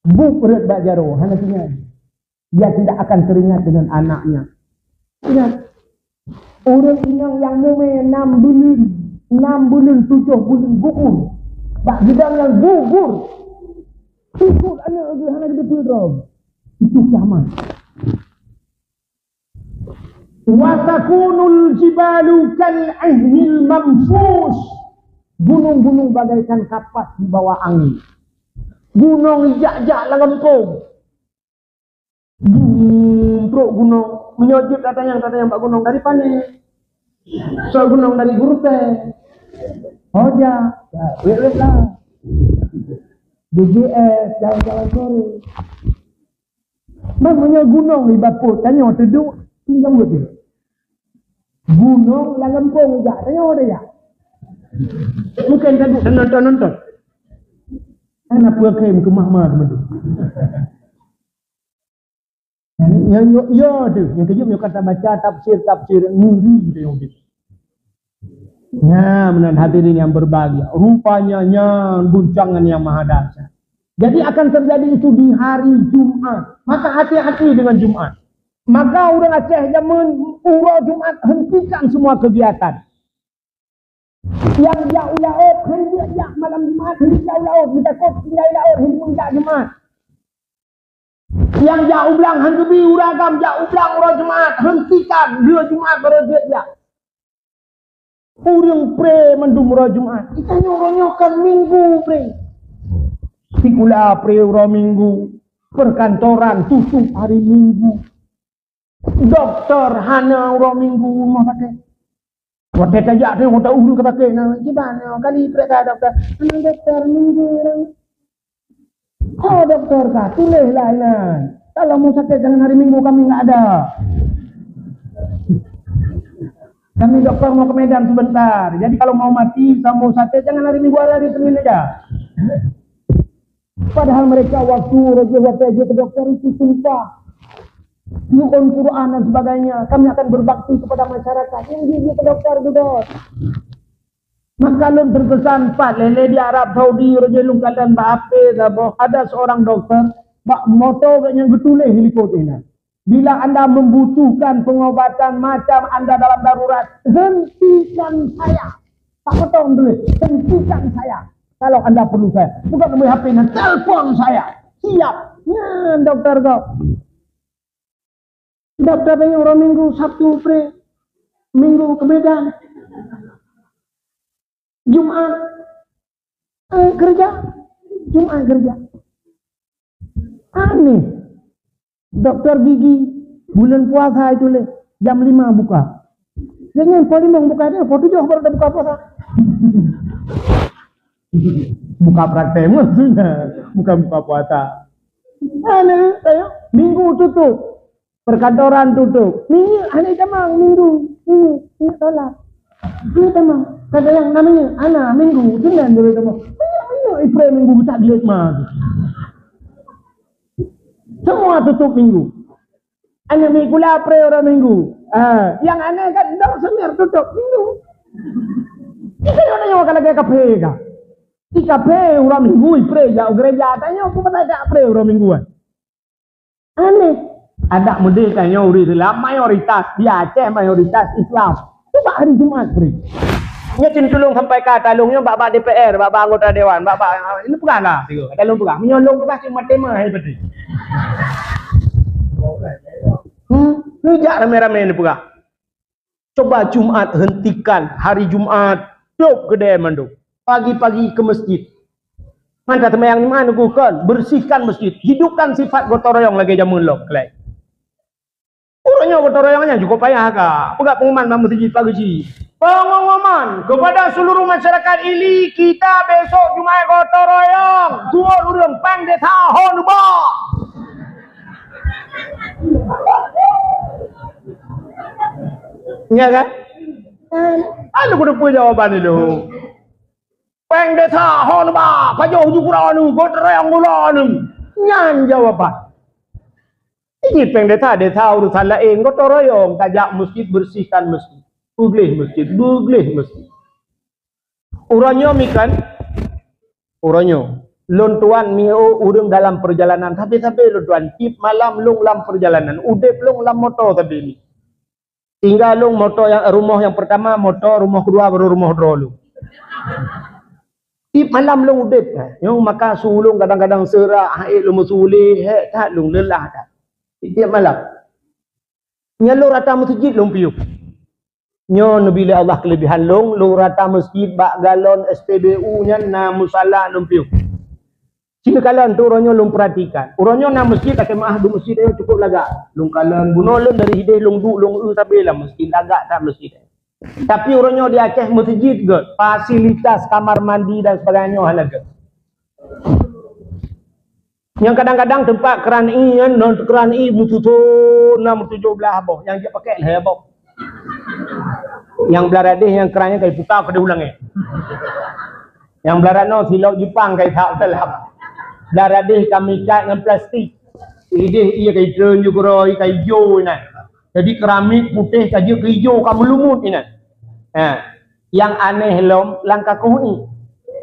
Speaker 2: buk perut bak jaro, hana tinggal. Dia tidak akan teringat dengan anaknya. Ingat, urang inang yang mume 6 bulan 7 bulan gugur, bak bidang yang gugur, gugur anak lagi hana gede perut. Itu kiamat. Watakunul jibalu kal'ahnil mamfus. Gunung-gunung bagaikan kapas di bawah angin. Gunung jak-jak langempung. Bro gunung menyojut katanya Pak Gunung dari panik. So gunung dari Gurute. Hoja, ya, wet lah. BGS jalan-jalan sore. Namanya gunung di Baput, tanya teduh. Pinjam betul. Gunung langempung jak, tanya ada ya. Mungkin tadi nonton. Anak puak kem ke Mahmad betul. Yang tu, yang kejut kata baca tafsir ngeri gitu yang gitu. Ya, benar hadirin yang berbahagia. Rupanya guncangan yang maha dahsyat. Jadi akan terjadi itu di hari Jumat. Maka hati-hati dengan Jumat. Maka orang Aceh zaman urau Jumat hentikan semua kegiatan. Yang jauh laut hendak malam Jumat, hendak jauh laut minta kos tinggal laut hendak Jumat. Yang jauh belang hendak bi uragam jauh belang urau Jumat hentikan dia Jumat berjaya. Orang pre mendum urau Jumat. Kita nyoronyokan minggu pre. 3 Mikula pre-ura minggu. Perkantoran tutup hari Minggu. Doktor hana ura minggu rumah pakai. Waktu tajak tu orang tak urus kata ke, gimana kali periksa doktor? Doktor minggu. Oh doktor kah, tulislah ini. Kalau mau sakit jangan hari Minggu, kami nggak ada. Kami dokter mau ke Medan sebentar. Jadi kalau mau mati, sama mau sakit jangan hari Minggu, hari Senin aja. Padahal mereka waktu ke dokter itu sumpah. Yukon Quran dan sebagainya. Kami akan berbakti kepada masyarakat. Yang gigi ke dokter juga. Maka lun terkesan Pak lele di Arab Saudi raja lungkatan baape ada seorang dokter bak moto yang betuleh likut ini. Bila anda membutuhkan pengobatan macam anda dalam darurat, hentikan saya. Tak betul dulu, hentikan saya. Kalau anda perlu saya, bukan nombor HP dan telepon saya. Siap. Ya, dokter kau. Dokter ini orang Minggu, Sabtu, Minggu ke Medan. Jumat kerja. Jumat kerja. Aneh. Dokter gigi bulan puasa itu le jam 5 buka. Jangan poli mau buka dia, poli 7 baru dah buka puasa. Buka praktek maksudnya, bukan buka puasa. Aneh, ayo Minggu tutup. Perkantoran tutup. Minggu, aneh tamang Minggu. Minggu tolak. Minggu tamang. Kata yang namanya anak Minggu, jangan dia tamang. Ifrah Minggu tak lihat mah. Semua tutup Minggu. Anak Minggu lah orang Minggu. Yang aneh kan dok semir tutup Minggu. Itu orang yang akan lagi kafe kah? Di kafe orang Minggu Ifrah jauh gereja tanya aku pernah kafe orang Mingguan. Aneh. Ada mudik tanya uri Islam mayoritas di Aceh mayoritas Islam. Coba hari Jumat free. Nya tolong sampai ke talungnya bab DPR, bab anggota dewan, bab ini peganglah tiga. Talung pegang. Menyolong ke pasti tema hai betul. Rujak rame-rame ni pegang. Coba Jumat hentikan hari Jumat. Cuk kedai mandu. Pagi-pagi ke masjid. Mantap temayang ni mana kan? Bersihkan masjid. Hidupkan sifat gotong royong lagi jamun lok kelai. Urutnya gotong royongnya cukup payah kah? Pegak pengumuman dalam masjid pagi. Pengumuman kepada seluruh masyarakat Ili, kita besok Jumat gotong royong. Dua urang pang de tahun ba. Ya kan? Ada pun jawaban itu. Pang de tahun ba, kajo jukuran gotong royong bulan. Nyan jawaban. Ini peng desa urusan lain gotong royong tajak masjid bersihkan masjid. Buglih masjid, buglih masjid. Uranyo mikan, uranyo. Lon tuan mio urang dalam perjalanan tapi lon tuan tip malam long dalam perjalanan. Udep long dalam motor tadi ni. Tinggal long motor yang rumah yang pertama motor, rumah kedua baru rumah dulu. Tip malam long udep. Yang maka sulung kadang-kadang serak, hai lu musuli, tak long lelah dah. Tiap malam. Nyalur rata masjid long piup. Nyo nabila Allah kelebihan long rata masjid bak galon SPBU nya na musalla long piup. Sini kalan tu oranyo long perhatikan. Oranyo na masjid tak maah du masjid dia cukup lagak. Long kalan bunolon dari hideh long du long tapi lah masjid lagak tak masjid. Tapi oranyo di Aceh masjid ke fasilitas kamar mandi dan sebagainya halaga. Yang kadang-kadang tempat keran i kan non keran i butuh 617 boh yang dia pakai lah boh. Yang belaradih yang kerannya kayak putar ke ulangnya. Yang belarano silau Jepang kayak tak telap. Belaradih kami kat dengan plastik. Idih ia kayak tren juga kayak hijau ni. Jadi keramik putih saja ke hijau kamu lumut ni. Yang aneh lom langkah koi.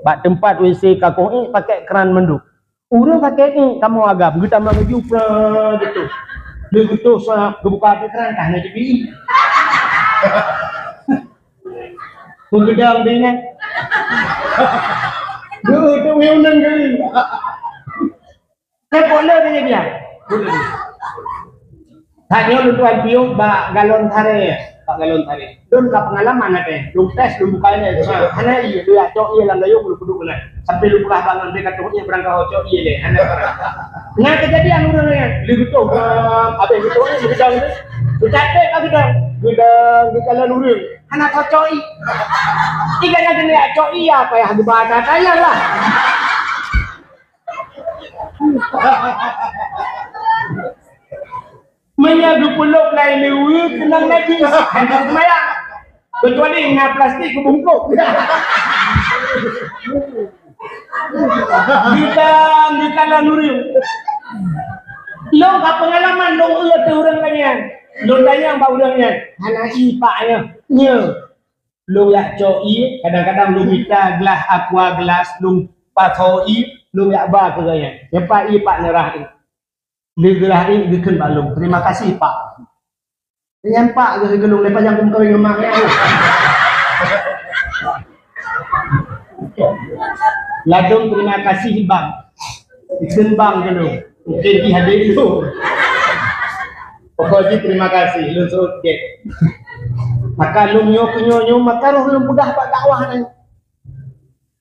Speaker 2: Bak tempat WC kakoi pakai keran menduk. Urang pakai ni kamu agak begitu tambah baju gitu. Dia betul kebuka keran kan nak pergi. Menggedang dengan. Dia meunang gini. Boleh dia. Boleh. Tanya lu tuan piu bak galon thare. tak galon tadi. Dun ka pengalaman ada. Dun tes dun bukanya. Hana iya dia cok iya lang gayung lu kudu kena. Sampai lu buka bangun dia kata iya berangkat cok iya deh. Hana. Nah kejadian urangnya lu betul apa betul ni bidang ni. Ucape ka bidang di kalan urang. Hana cok i. Tiga nak ni cok iya apa ya bahasa saya lah. Menyadu peluk lain lewi kenang lagi hendak semayang kecuali dengan plastik kebungkuk di kanan nuri lo ka pengalaman lo tu orang lain lo tanya bau orangnya hana ipaknya nya lo yak coi kadang-kadang lo minta gelas aqua gelas lo patoi lo yak ba ke gaya siapa ipak nerah ni dia gerah ni dia kena balung. Terima kasih Pak. Dengan Pak dia gelung lepas yang aku kawin ngemak ni. Ladung terima kasih bang. Ikan bang gelung. Mungkin di hadir tu. Pokoknya terima kasih. Lu okey. Maka lu nyo kenyo maka lu mudah pak dakwah ni.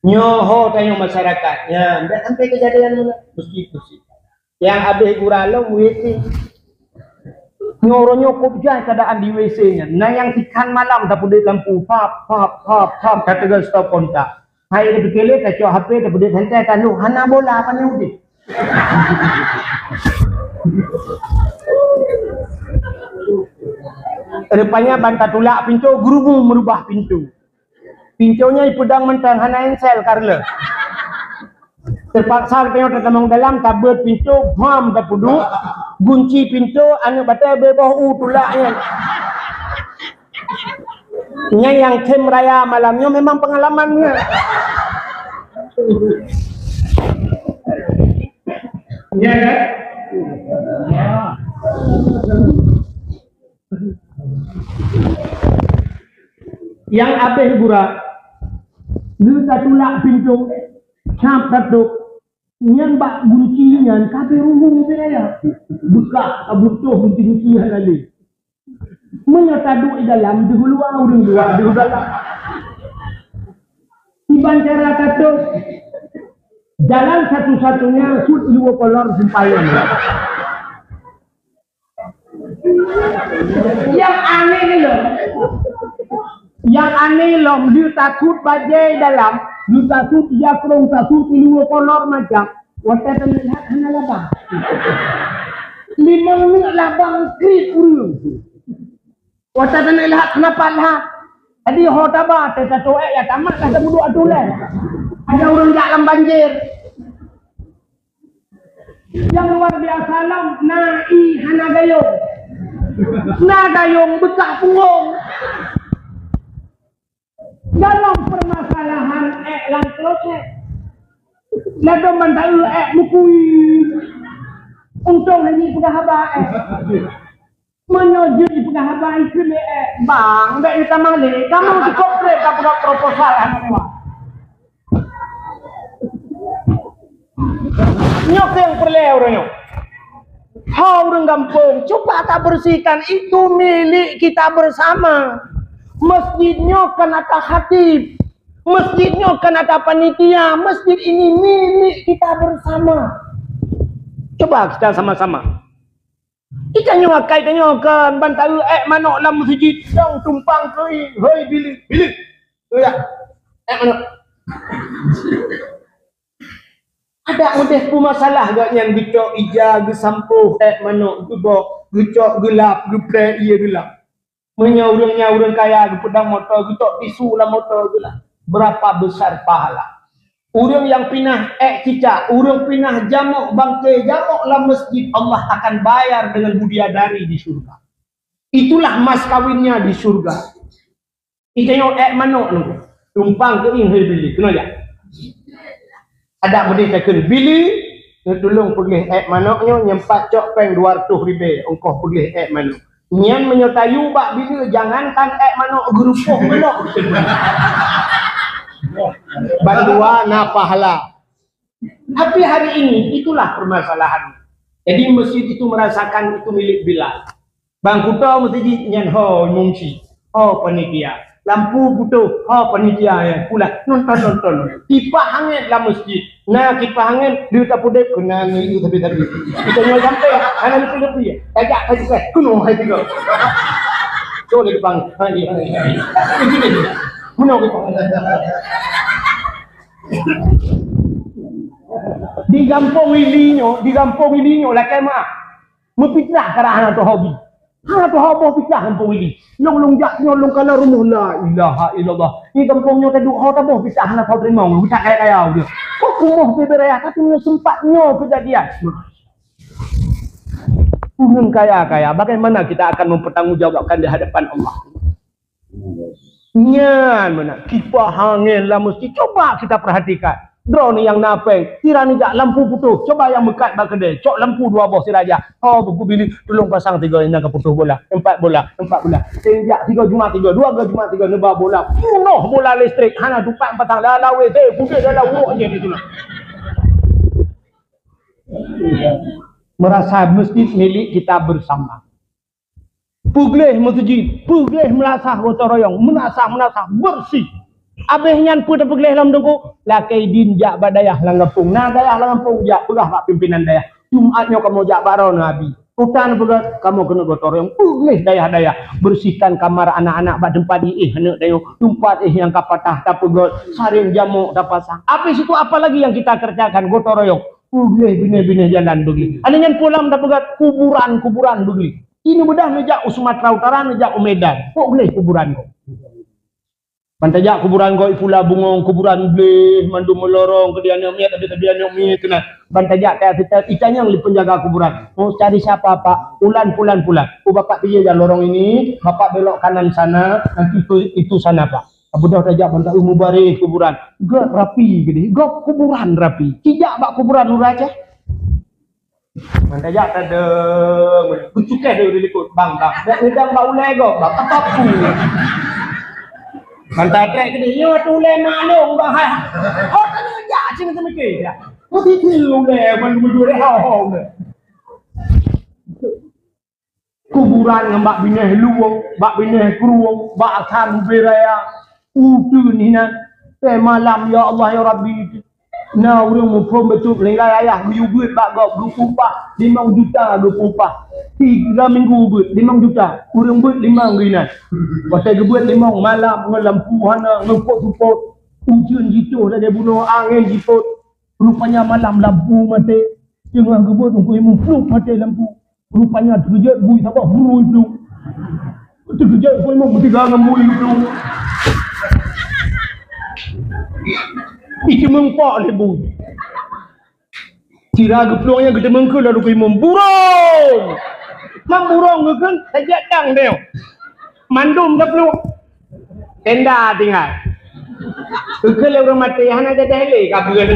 Speaker 2: Nyo ho tanya masyarakat. Ya, ndak sampai kejadian mana. Begitu sih. Yang habis guralong WC nyoronyo kubjai keadaan di WC-nya. Nah yang ikan malam tak pudit lampu pap kata gal stop kontak. Hai dia berkele tak cok HP tak pudit santai tanu hana bola apa ni udik. Rupanya bantah tulak pintu guru merubah pintu. Pintunya pedang mentang hana ensel karle. Terpaksa tengok terkemang dalam tabut pintu bam tak puduk gunci pintu anu batai bebah tulaknya yang kem raya malamnya memang pengalamannya ya kan yang habis gura lu tulak pintu cap tatuk yang bak guncinya kabeh ruhung beraya buka abutuh gunci halali menyata duk di dalam dihulu urang dua di dalam tiban cara tatuk jalan satu-satunya sud dua kolor sempayan yang aneh loh dia takut bajai dalam lu takut dia kerong takut lu kolor macam waktu terlihat hanya labang 5 minit labang krit urung waktu terlihat kenapa lah jadi hotaba tetapi ya tamat lah semudu atulah ada orang dalam banjir yang luar biasa lah nai hana gayung bekak punggung dalam permasalahan lang kloset lalu mandalu mukui untung ini pegahaba menyojud di pegahaba itu bang enggak kita mali kamu di korporat tak buat proposal semua nyok yang perlu orangnya orang kampung coba tak bersihkan itu milik kita bersama. Masjidnya kan ada khatib, masjidnya kan ada panitia, masjid ini milik kita bersama. Coba kita sama-sama. Kita nyokai tanyakan bantal manok dalam masjid yang tumpang ke hei bilik. Ya. Manok. Ada mudah pun masalah gak yang gecok ija gesampuh manok gebok gecok gelap geprek iya gelap. Menyaurang kaya pedang motor gitok tisu lah motor tu lah berapa besar pahala urang yang pinah cicak urang pinah jamuk bangkai jamuk lah masjid Allah akan bayar dengan budiadari di surga itulah mas kawinnya di surga kita yang manok nunggu tumpang ke ini bili kena ya ada boleh tekan bili tolong pergi manoknya nyempat cok peng 200,000 ongkoh pergi manok nyan menyertayu bak bila jangankan manok gerupuh manok bantuan pahala tapi hari ini itulah permasalahan jadi masjid itu merasakan itu milik Bilal bang kutau masjid nyan ho mungsi Oh panitia. Lampu putus, oh panitia ya. Pula nonton. Kipas angin dalam masjid. Nah kipas angin dia tak pudek kena ni tapi. Kita nyol sampai ana lebih. Tajak kuno hai tiga. So dia bang. Kuno kita. Di kampung ilinyo lah kemah. Mepitah karena tu hobi. Hang tu hobi pitah kampung ini. Long jak nyolong kala rumah la ilaha illallah. Ni kampungnya tadi ho taboh pitah nak kau terima. Pitah kaya dia. Kok rumah beberaya tapi sempatnya kejadian. Kaya. Bagaimana kita akan mempertanggungjawabkan di hadapan Allah? Nyan mana? Kipas angin lah mesti coba kita perhatikan. Drone yang napeng, tirani jak lampu putus. Coba yang mekat bak kedai. Cok lampu 2 boh siraja. Oh, buku bilik tolong pasang 3 ini ke putus bola. 4 bola. Sejak 3 Jumat 3, 2 Jumat 3 nebak bola. Punuh bola listrik. Hana tupak petang dah lawe putih dah lawa je di sana. Merasa masjid milik kita bersama. Pugleh masjid, pugleh melasah gotong royong, menasah bersih. Abehnya pun tak pergi dalam dengku lakai din jak badayah langampung. Nah dayah langampung jak pegah pak pimpinan dayah. Jumatnya kamu jak baro nabi. Hutan pegah kamu kena gotong yang boleh dayah-dayah bersihkan kamar anak-anak bak tempat di anak dayo. Tempat yang kapatah tak pegah saring jamu tak pasang. Habis itu apa lagi yang kita kerjakan gotong royong. Boleh bina-bina jalan begini. Adanya pulang tak pegah kuburan begini. Ini bedah nejak Sumatera Utara nejak Medan. Kok boleh kuburan kau? Pantajak kuburan kau pula bungong kuburan bleh mandu melorong kediannya miat ada kediannya miat kena pantajak kayak kita ikannya yang penjaga kuburan mau cari siapa pak pulan oh bapak pergi jalan lorong ini bapak belok kanan sana nanti itu sana pak budak tajak pantai mubarik kuburan gak rapi gini gak kuburan rapi tidak pak kuburan uraja pantajak ada kucukeh dia diliput bang ngedang bau lego bapak papu Mantai trek ke dia tu le malung bah. Oh tanya ya sini sama ke dia. Oh tilu le man dulu ho. Kuburan ngambak bineh luwung, bak bineh kruwung, bak akan beraya. Udu ni na. Malam ya Allah ya Rabbi. Nah urang mu pom betul lengai ayah biubut bak gop 24 5 juta 24 3 minggu but 5 juta urang but 5 gina pasal gebut 5 malam ngelampu hana ngepot-pot hujan gitu lah dia bunuh angin jiput rupanya malam lampu mati jangan gebut untuk imam fluk mati lampu rupanya terkejut bui sabah buru itu terkejut bui imam bertiga dengan bui itu itu mengpak lebu. Tira geplong yang gede mengke lalu ke imam burung. Burung kan sajak dang dia. Mandum geplong. Tenda tinggal. Kekele orang mati hana ada hele kabel.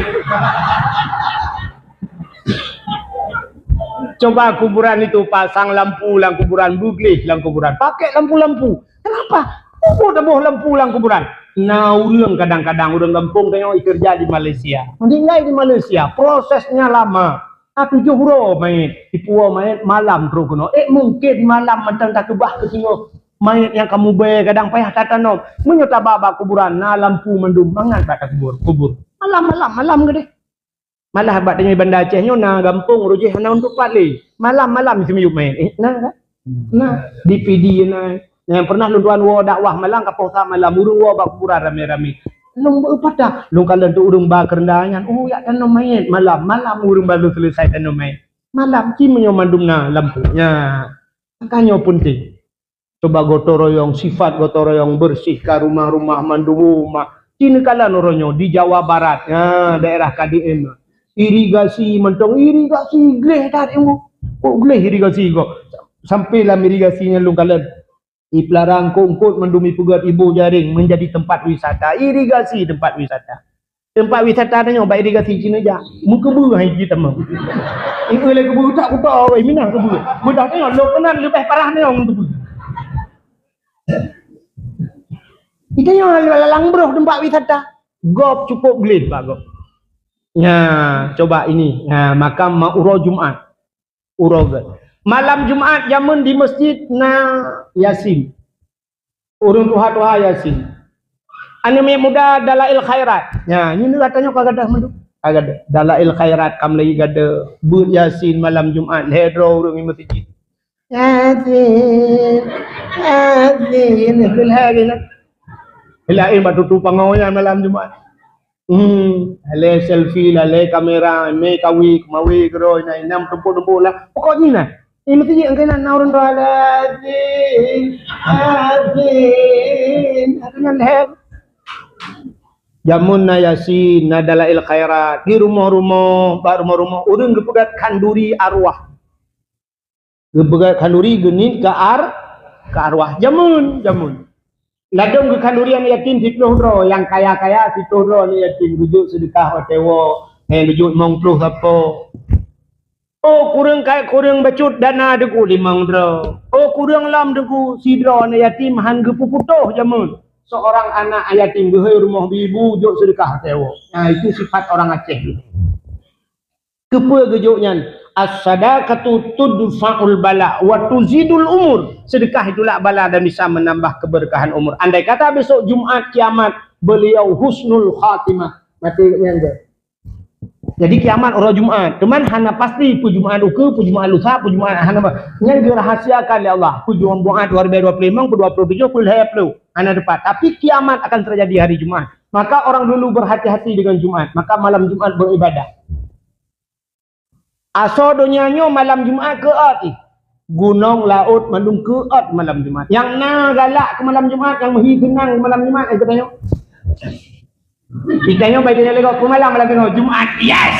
Speaker 2: Coba kuburan itu pasang lampu lang kuburan buglih lang kuburan. Pakai lampu-lampu. Kenapa? Boh lampu lang kuburan. Nah, urang kadang-kadang urang kampung tengok kerja di Malaysia. Tinggal di Malaysia, prosesnya lama. Aku johro main, tipuo main malam terus kono. Mungkin malam macam tak kebah ke sini. Main yang kamu bayar kadang payah tatanom. Menyota baba kuburan, nah lampu mendum mangan kat kubur. Malam gede. Malah bak dengan Banda Acehnya nah kampung rujih hana untuk pali. Malam mesti main. Nah DPD nah. Yang pernah lunduan wo dakwah malang kapau sama malam urung wo bak kuburan rame-rame. Lung pada lung kalian tu urung bak kerendahan. Oh ya tanam main malam urung baru selesai tanam main. Malam cimnya mandumna lampunya. Makanya penting. Coba gotong royong sifat gotong royong bersihkan rumah-rumah mandum rumah. Cina kalian oronyo di Jawa Barat. Nah, daerah KDM. Irigasi mentong irigasi gleh tadi mu. Oh gleh irigasi kok. Sampai lah irigasinya lung kalian Ipelarang kongkot mendumi pugat ibu jaring menjadi tempat wisata. Irigasi tempat wisata. Tempat wisata tanya baik irigasi Cina aja. Muka bu hai kita mau. Ibu lagi kebu tak kuta oi minah kebu. Mudah tengok lo kenan lebih parah ni orang tu. Kita yang lalang bro tempat wisata. Gop cukup gelid Pak Gop. Nah, coba ini. Nah, makam Uro Jumat. Uro Malam Jumat jamun di masjid na Yasin. Urung tuha Yasin. Anu me muda dalail khairat. Ya, ini katanya kagadah mendu. Kagadah. Dalail khairat kam lagi gada but Yasin malam Jumat hedro urung di masjid. Yasin. Yasin kul hagina. Ilahi matutu pangawayan malam Jumat. Ale selfie lah, ale kamera, me kawik, mawi kero na inam tempo lah. Pokoknya nah. Ini mesti angkai nak naurun doa Yasin. Yasin. Aduh leher. Jamun na Yasin na dalail khairat di rumah-rumah, rumah-rumah urang gepegat kanduri arwah. Gepegat kanduri genit ke arwah. Jamun. Ladong ke kandurian yatim siploh ro, yang kaya-kaya siploh ro ni yatim rujuk sedekah otewo, rujuk mongpluh apa. Oh kurang bacut dana deku 5 dro. Oh kurang lam deku sidro ni yatim han gepu putuh jamun. Seorang anak yatim behai rumah ibu jok sedekah tewo. Nah itu sifat orang Aceh. Kepa gejoknya as-sadaqatu tudfa'ul bala wa tuzidul umur. Sedekah itulah bala dan bisa menambah keberkahan umur. Andai kata besok Jumat kiamat beliau husnul khatimah. Mati yang jadi kiamat orang Jumat. Teman hana pasti pu Jumat uke, pu Jumat lusa, pu Jumat hana yang dirahasiakan oleh Allah. Pu Jumat 2025, pu 27 pu hayaplu. Hana dapat. Tapi kiamat akan terjadi hari Jumat. Maka orang dulu berhati-hati dengan Jumat. Maka malam Jumat beribadah. Aso donyanya malam Jumat keat. Gunung laut mandung keat malam Jumat. Yang na galak ke malam Jumat, yang mahi tenang ke malam Jumat, aku tanya. Ditanya baiknya lagi ke malam Jumat. Yes.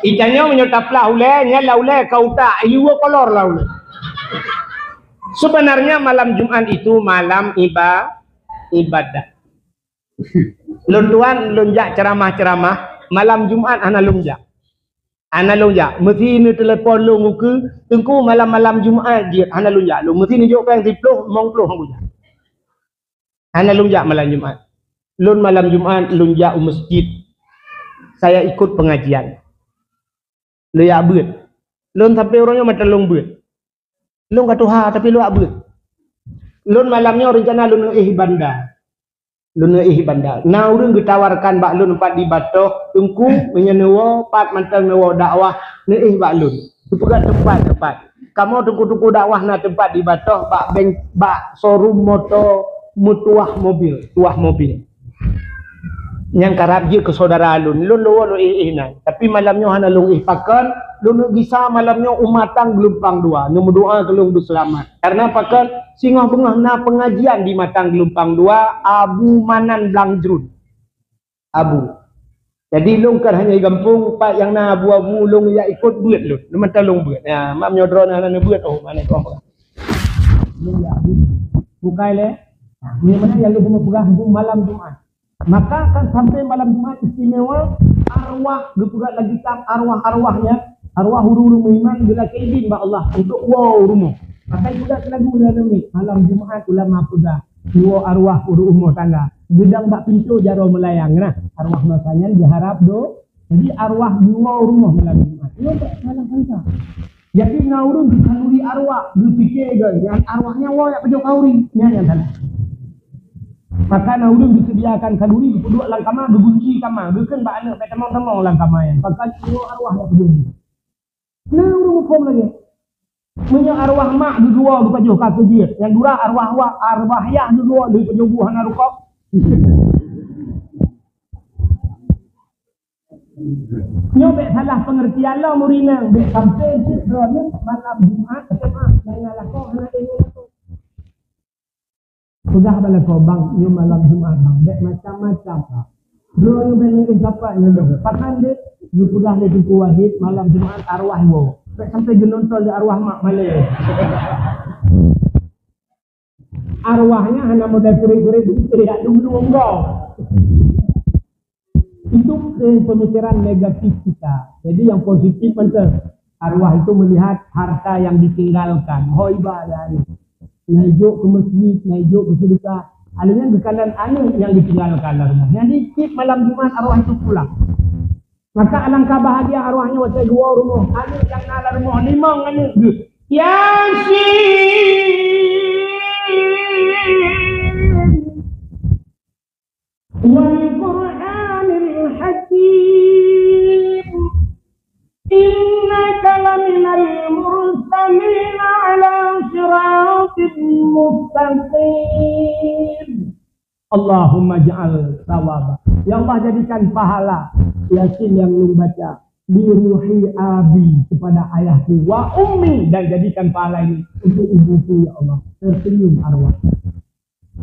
Speaker 2: Itanya menyotaplah ulai, nyala ulai kau tak iwa kolor lah ulai. Sebenarnya malam Jumat itu malam ibadah. Luntuan lunjak ceramah malam Jumat ana lunjak. Mesti ni telefon lu muka tengku malam-malam Jumat dia ana lunjak lu. Mesti ni jokang diploh mongploh hangguja. Ana lunjak malam Jumat. Lun malam Jumat lunjak masjid. Saya ikut pengajian. Lu ya beut. Lun sampai orangnya macam long beut. Lun katuha tapi lu beut. Lun malamnya rencana lun bandar. Luna bandar. Nah urang ditawarkan bak lun empat di Batoh, tungku menyenewa pat mantang newa dakwah neih bak lun. Tupegat tempat. Kamu tungku dakwah na tempat di Batoh bak showroom motor mutuah mobil. Yang karab je ke saudara lun lo nah. Tapi malamnya hana lung pakan, lun gisa malamnya umatang gelumpang 2. Nombor doa kelung selamat. Karena pakan singah bengah na pengajian di matang gelumpang 2 Abu Manan Blangjrun. Abu. Jadi lung kan hanya gampung pak yang na abu-abu lung ya ikut buat lun. Lu mentang lung buat. Ya, mak nyodron ana buat mana tu apa. Lung ya abu. Bukai le. Ni mana yang lu pegang malam Jumat. Maka kan sampai malam Jumat istimewa arwah gepugat lagi tam arwah-arwahnya arwah huru-huru iman bila keidin ba Allah untuk rumah. Maka juga lagu ni malam Jumat ulama pegang dua arwah huru umur tangga gedang bak pintu jaro melayang nah arwah masanya diharap do. Jadi arwah dua rumah malam Jumat. Yo malam kansa. Jadi ngaurun kanuri arwah berfikir yang arwahnya ya pejo kauri nya yang sana. Maka naudun disediakan kanuri kedua lang kamar bergunci kamar bukan bak anak temang-temang lang kamar yang pakai dua arwah yang bergunci. Nah urung hukum lagi punya arwah mak dua berpajuh kaki dia yang dua arwah yah dua berpajuh buah narukok. Nyobek salah pengertian lah murinang bek sampai sidronya malam Jumat SMA yang ngalah kau anak ini sudah bala kau bang ni malam Jumat bang dek macam-macam lah. Dulu yang pengen siapa yang dong. Pakan dek you sudah le tuku wahid malam Jumat arwah wo. Dek sampai genontol di arwah mak male. Arwahnya hanya modal kuri-kuri tidak dulu enggak. Itu pemikiran negatif kita. Jadi yang positif penting arwah itu melihat harta yang ditinggalkan. Hoibah dari naik ke masjid, naik ke sedekah. Alanya bekalan anu yang ditinggalkan rumah. Jadi tip malam Jumat arwah itu pulang. Maka alangkah bahagia arwahnya wasai dua rumah. Anu yang nala rumah limang anu.
Speaker 3: Yasin wal Qur'anil Hakim innaka laminal mursalin ala siratin mustaqim. Allahumma ja'al thawaba. Ya Allah, jadikan pahala Yasin yang lu baca biruhi abi kepada ayahku wa ummi, dan jadikan pahala ini untuk ibuku ya Allah. Tersenyum arwah.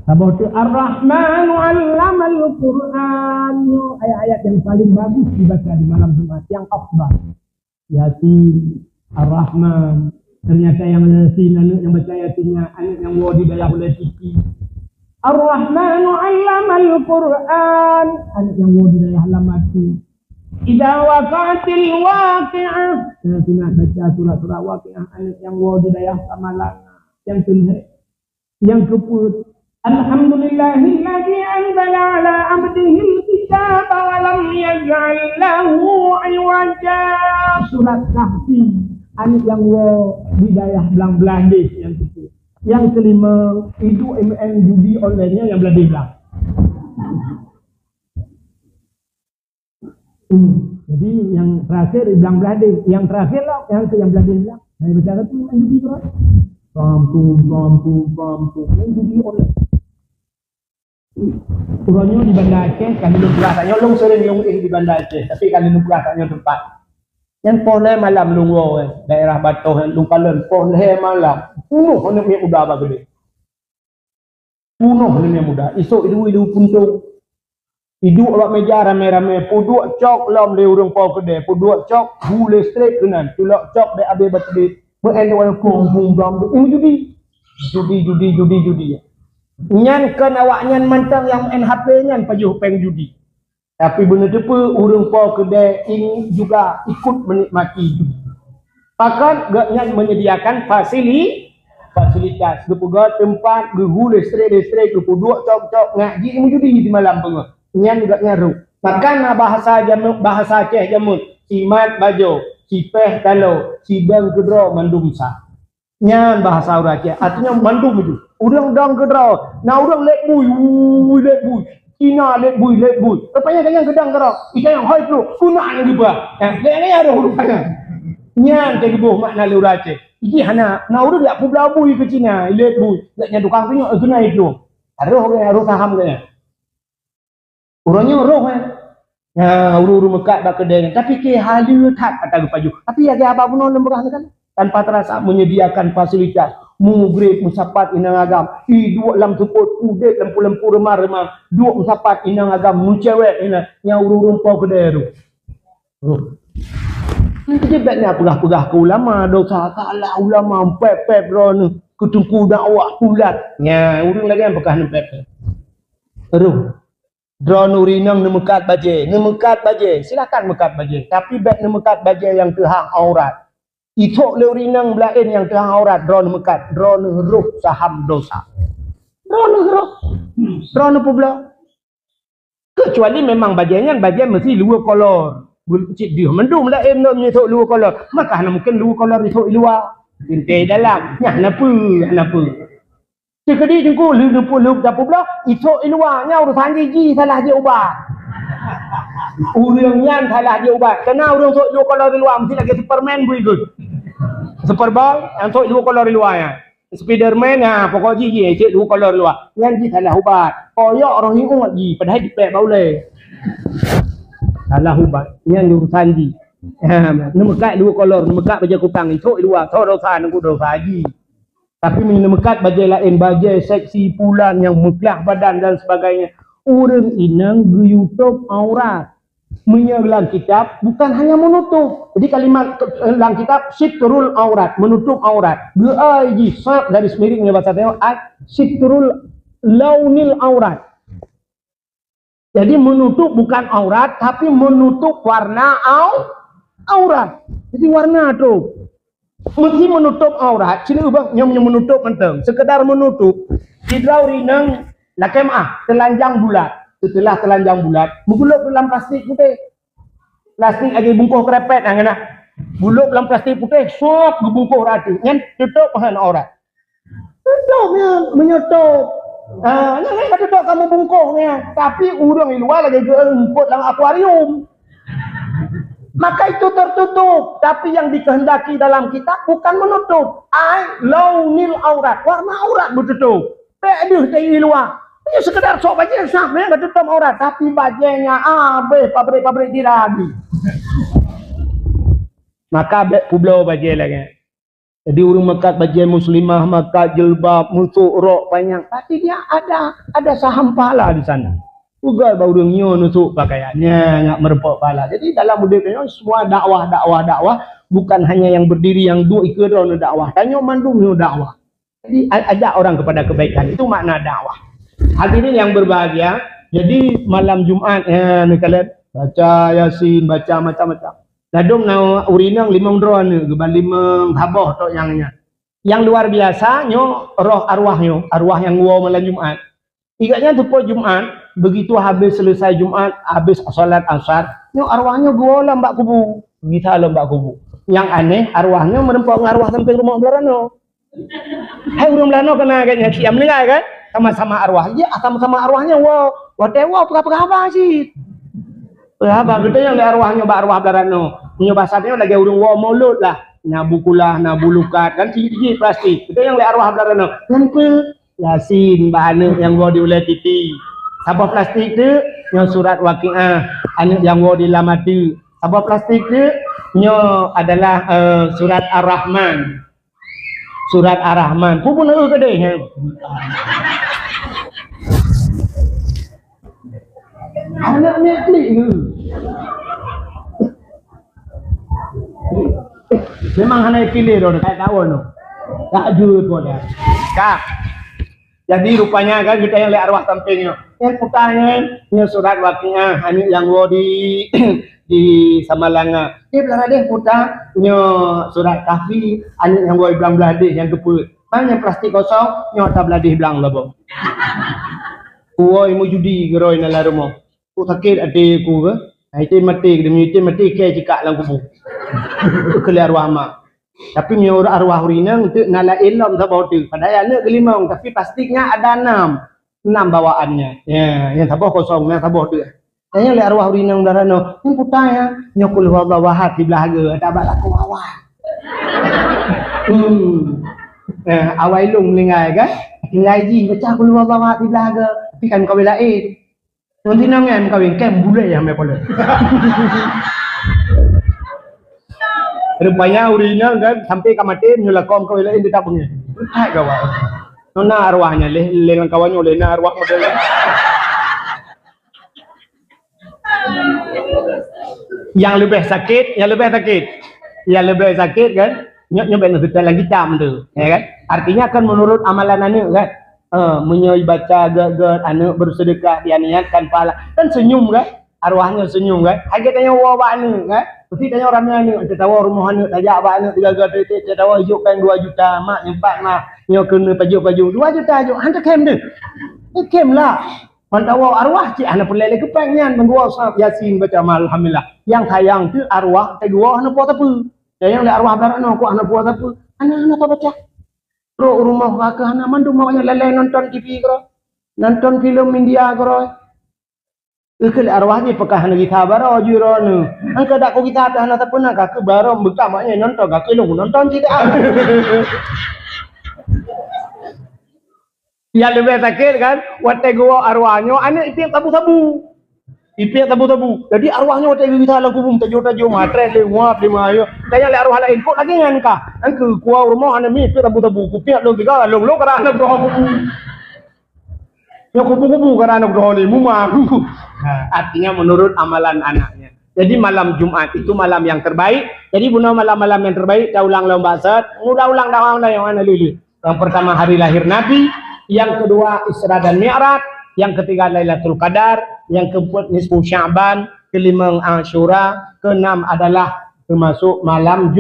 Speaker 3: Sabtu Ar-Rahmanu 'allamal Qur'an, ayat-ayat yang paling bagus dibaca di malam Jumat yang afdal. Yasin, Ar-Rahman. Ternyata yang Yasin anak yang baca Yasinnya anak yang wadi daya oleh tiki. Ar-Rahmanu 'allamal Qur'an, anak yang wadi daya halamati. Idza waqa'atil waqi'ah, nak baca surah-surah waqi'ah anak yang wadi daya samalana. Yang keput Alhamdulillahilladzi anzala ala abdihi al-kitaba wa lam yaj'al lahu 'iwaja. Surat Kahfi, anak yang hidayah belang-belang yang keput. Yang kelima, itu MN judi online-nya yang belah-belah. Jadi yang terakhir belang-belah, yang terakhir lah yang belah-belah. Saya bicara tu main judi terus. Pam, main judi online. Urangnya di Bandar Aceh, kali lu berasanya long sering di Bandar Aceh, tapi kali lu berasanya tempat. Yang poleh malam lu daerah Batoh lu kalen poleh malam. Punuh hendak minyak muda apa gede. Punuh hendak minyak muda. Esok idu puntung. Idu awak meja rame-rame, puduk cok lam le urang pau gede, puduk cok bule straight kenan, tulak cok de abe batde. Beende wal kong bam. Ini judi. Nyan kan awak nyan mantang yang NHP nyan pajuh peng judi. Tapi benar depa urang pau kedai ini juga ikut menikmati judi. Pakat gak nyan menyediakan fasilitas. Depa tempat gehul straight duduk cok ngaji ini judi di malam pengah. Nyan gak nyaru. Makan bahasa Aceh jamun. Simat bajo, sipeh kalau, sidang kedro mandum sah. Nyan bahasa orang Aceh. Artinya mandum itu. Urang dang kedro. Nah urang let buy. Cina let buy. Rupanya kayang gedang kedro. Ikan yang hoi perlu. Kuna lagi bah. Kayaknya ada rupanya. Nyan jadi boh makna le orang Aceh. Iki hana. Nah urang tak pula buy ke Cina. Let buy. Taknya tukang tengok kena itu. Aduh roh saham kayaknya. Urangnya roh urung mekat bak kedai. Tapi ke halu tak kata paju. Tapi ada apa pun orang berah kan. Tanpa terasa menyediakan fasilitas. Mugrib musapat inang agam. Dua lam tuput udet lempu remah-remah. Dua musapat inang agam mucewek ina yang urung pau kedai tu. Kejebatnya pegah-pegah ke ulama, dosa kalah ulama pep ron ketungku dakwah kulat. Nya urung lagi yang pekah pep. Drone urinang nemekat baje. Silakan mekat baje. Tapi bet nemekat baje yang tehang aurat. Itok le urinang belain yang tehang aurat. Drone mekat. Drone ruh saham dosa. Drone pula. Kecuali memang baje mesti luar kolor. Cik dia mendung belain nak menyetok luar kolor. Maka mungkin luar kolor itok luar. Pintai dalam. Kenapa? Sekali jengku lu dapur pula itok luarnya urusan gigi salah dia ubat. Urangnya salah dia ubat. Kena urang sok lu kolor luar mesti lagi Superman bui good. Superball yang sok lu kolor luarnya. Spiderman pokok gigi cik lu kolor luar. Yang gigi salah ubat. Koyak orang ingat gigi padahal dipek bau le. Salah ubat. Yang urusan gigi. Nemekat lu kolor, nemekat baja kupang itok luar. So dosa nunggu dosa gigi. Tapi menemekat bajai lain, bajai seksi pulan yang meklah badan dan sebagainya. Orang inang YouTube aurat. Menyelang kitab bukan hanya menutup. Jadi kalimat dalam kitab sitrul aurat, menutup aurat. Gaji sak dari semiringnya bahasa tengok sitrul launil aurat. Jadi menutup bukan aurat tapi menutup warna aurat. Jadi warna tu. Mesti menutup aurat, sini ubah yang menutup penting. Sekedar menutup, hidrau rinang, lakemah, telanjang bulat. Setelah telanjang bulat, menggulung dalam plastik putih. Plastik lagi bungkus kerepet, Buluk dalam plastik putih, sok gebungkuh rati. Yang tutup pahan aurat. Tutupnya menyutup. Yang tutup kamu bungkuhnya. Tapi urang di luar lagi geemput dalam akuarium. Maka itu tertutup. Tapi yang dikehendaki dalam kitab bukan menutup. Launil aurat. Warna aurat bertutup. Aduh, dari luar. Ini sekedar sok baju sama yang tutup aurat. Tapi bajunya habis pabrik-pabrik tidak habis. Maka pulau baju lagi. Jadi urung makat baju muslimah, makat jilbab, musuh rok panjang. Tapi dia ada saham pahala di sana. Ugal baru nyo nusuk pakaiannya, nggak merepok pahala. Jadi dalam budaya semua dakwah bukan hanya yang berdiri yang dua ikut orang dakwah. Tanya mandung dakwah. Jadi ajak orang kepada kebaikan. Itu makna dakwah. Hadirin yang berbahagia. Jadi malam Jumat kalian baca Yasin, baca macam-macam. Ladung na urinang 5 dron geban 5 haboh tok yangnya. Yang luar biasa nyo roh arwah yang gua malam Jumat. Igaknya tu Jumat, begitu habis selesai Jumat, habis salat asar, nyo arwahnya gua lah mbak kubu. Kita lah mbak kubu. Yang aneh arwahnya merempok ngarwah sampai rumah Belarano. Hai urang Belarano kena agaknya kiam ni kan? Sama-sama arwah. Ya, sama-sama arwahnya wow. Watewa apa sih? Apa kita yang arwahnya arwah Belarano. Punya bahasanya lagi urung wow mulut lah. Nabukulah, nabulukat kan ciri plastik. Kita yang arwah Belarano. Kenapa? Yasin bahana yang gua diulai titi. Sabah plastik tu yang surat Waqiah. Anak yang gua dilamati. Sabah plastik tu nyo adalah surat Ar-Rahman. Surat Ar-Rahman. Pun ke deh. Anaknya klik ke? Memang hanya pilih dah kayak kawan tu. Tak jujur pun dah. Kak. Jadi rupanya kan kita yang lihat arwah sampingnya. Yang putanya surat Waqiah anak yang gua di Samalanga. Dia belah deh putar surat Kahfi anak yang gua bilang belah deh yang keput. Mana plastik kosong nyota belah deh bilang labo. Kuoi mu judi geroi nala rumah. Ku sakit ade ku ke. Itu mati ke jika lang kubu. Keluar arwah mak. Tapi nyor arwah urinang untuk nala ilom sabau tu. Padahal anak kelimang tapi plastiknya ada 6 bawaannya. Ya, yang sabau kosong, yang sabau tu. Tanya le arwah urinang darano. Yang putanya nyokul wallahu ahad di belaga. Ada bak laku awal. Awailung lingai kan? Lingai ji baca kul wallahu ahad di belaga. Tapi kan kau belain. Nanti nangan kawin kem bule yang me pole. Rupanya urina kan sampai kamati nyulakom kau belain di tabungnya. Hai kawan. Nona arwahnya lelang kawannya oleh na arwah model. Yang lebih sakit kan nyobek nak lagi jam tu ya kan artinya kan menurut amalan anak kan menyoi baca gak anak bersedekah dia niatkan pahala kan senyum kan arwahnya senyum kan harga tanya wawa anak kan mesti tanya orangnya anak kita tahu rumah anak tajak abang anak 3 gadah kita tahu hijaukan 2 juta mak empat mah nyo kena paju 2 juta ajuk hantar kem tu kem lah Pantawa arwah cik anak pelele kepengen mengguau sahab Yasin baca alhamdulillah yang sayang tu arwah kedua anak puas apa yang le arwah Belarano aku anak puas apa anak apa baca ro rumah ke anak mandu maunya lele nonton TV kro nonton film India kro ke arwahnya pekah anak kita baro juro nu angka dak ko kita anak apa nak ke baro bekam maknya nonton ke lu nonton kita yang lebih sakit kan waktu gua arwahnya anak ipiak tabu-tabu jadi arwahnya waktu kita lagu bum tajo matre le nguap di mayo tanya le arwah lain kok lagi ngan ka angku kuah rumah anak mi ipiak tabu-tabu kupiak lo tiga lo karena doa kubu ya kubu karena doa ni muma artinya menurut amalan anaknya jadi malam Jumat itu malam yang terbaik jadi guna malam-malam yang terbaik kita ulang lomba set ulang dakwah yang ana lili yang pertama hari lahir Nabi yang kedua Isra dan Mi'raj, yang ketiga Lailatul Qadar, yang keempat nisfu Sya'ban, kelima Asyura, keenam adalah termasuk malam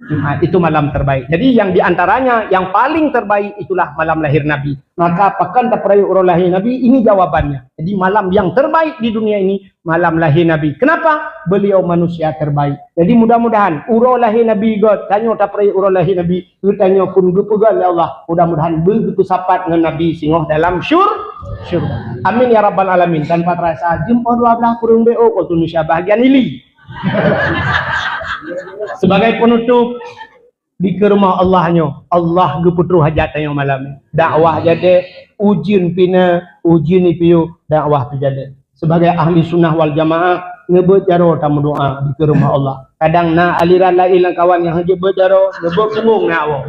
Speaker 3: Jumat itu malam terbaik. Jadi yang diantaranya yang paling terbaik itulah malam lahir Nabi. Maka apakah tak peraya urang lahir Nabi? Ini jawabannya. Jadi malam yang terbaik di dunia ini malam lahir Nabi. Kenapa? Beliau manusia terbaik. Jadi mudah-mudahan urang lahir Nabi God tanya tak peraya urang lahir Nabi. Tanya pun gupegal ya Allah. Mudah-mudahan begitu sapat dengan Nabi singoh dalam syurga. Amin ya rabbal alamin. Tanpa terasa jempol 12 kurung BO waktu Indonesia bahagian ini. Sebagai penutup di ke rumah Allahnya Allah geputru hajatnya malam dakwah jadi ujian pina ujian ipiu dakwah tu jadi sebagai ahli sunnah wal jamaah ngebut jaro tamu doa di ke rumah Allah kadang na aliran lain kawan yang hanya berjaro ngebut sunggung na awak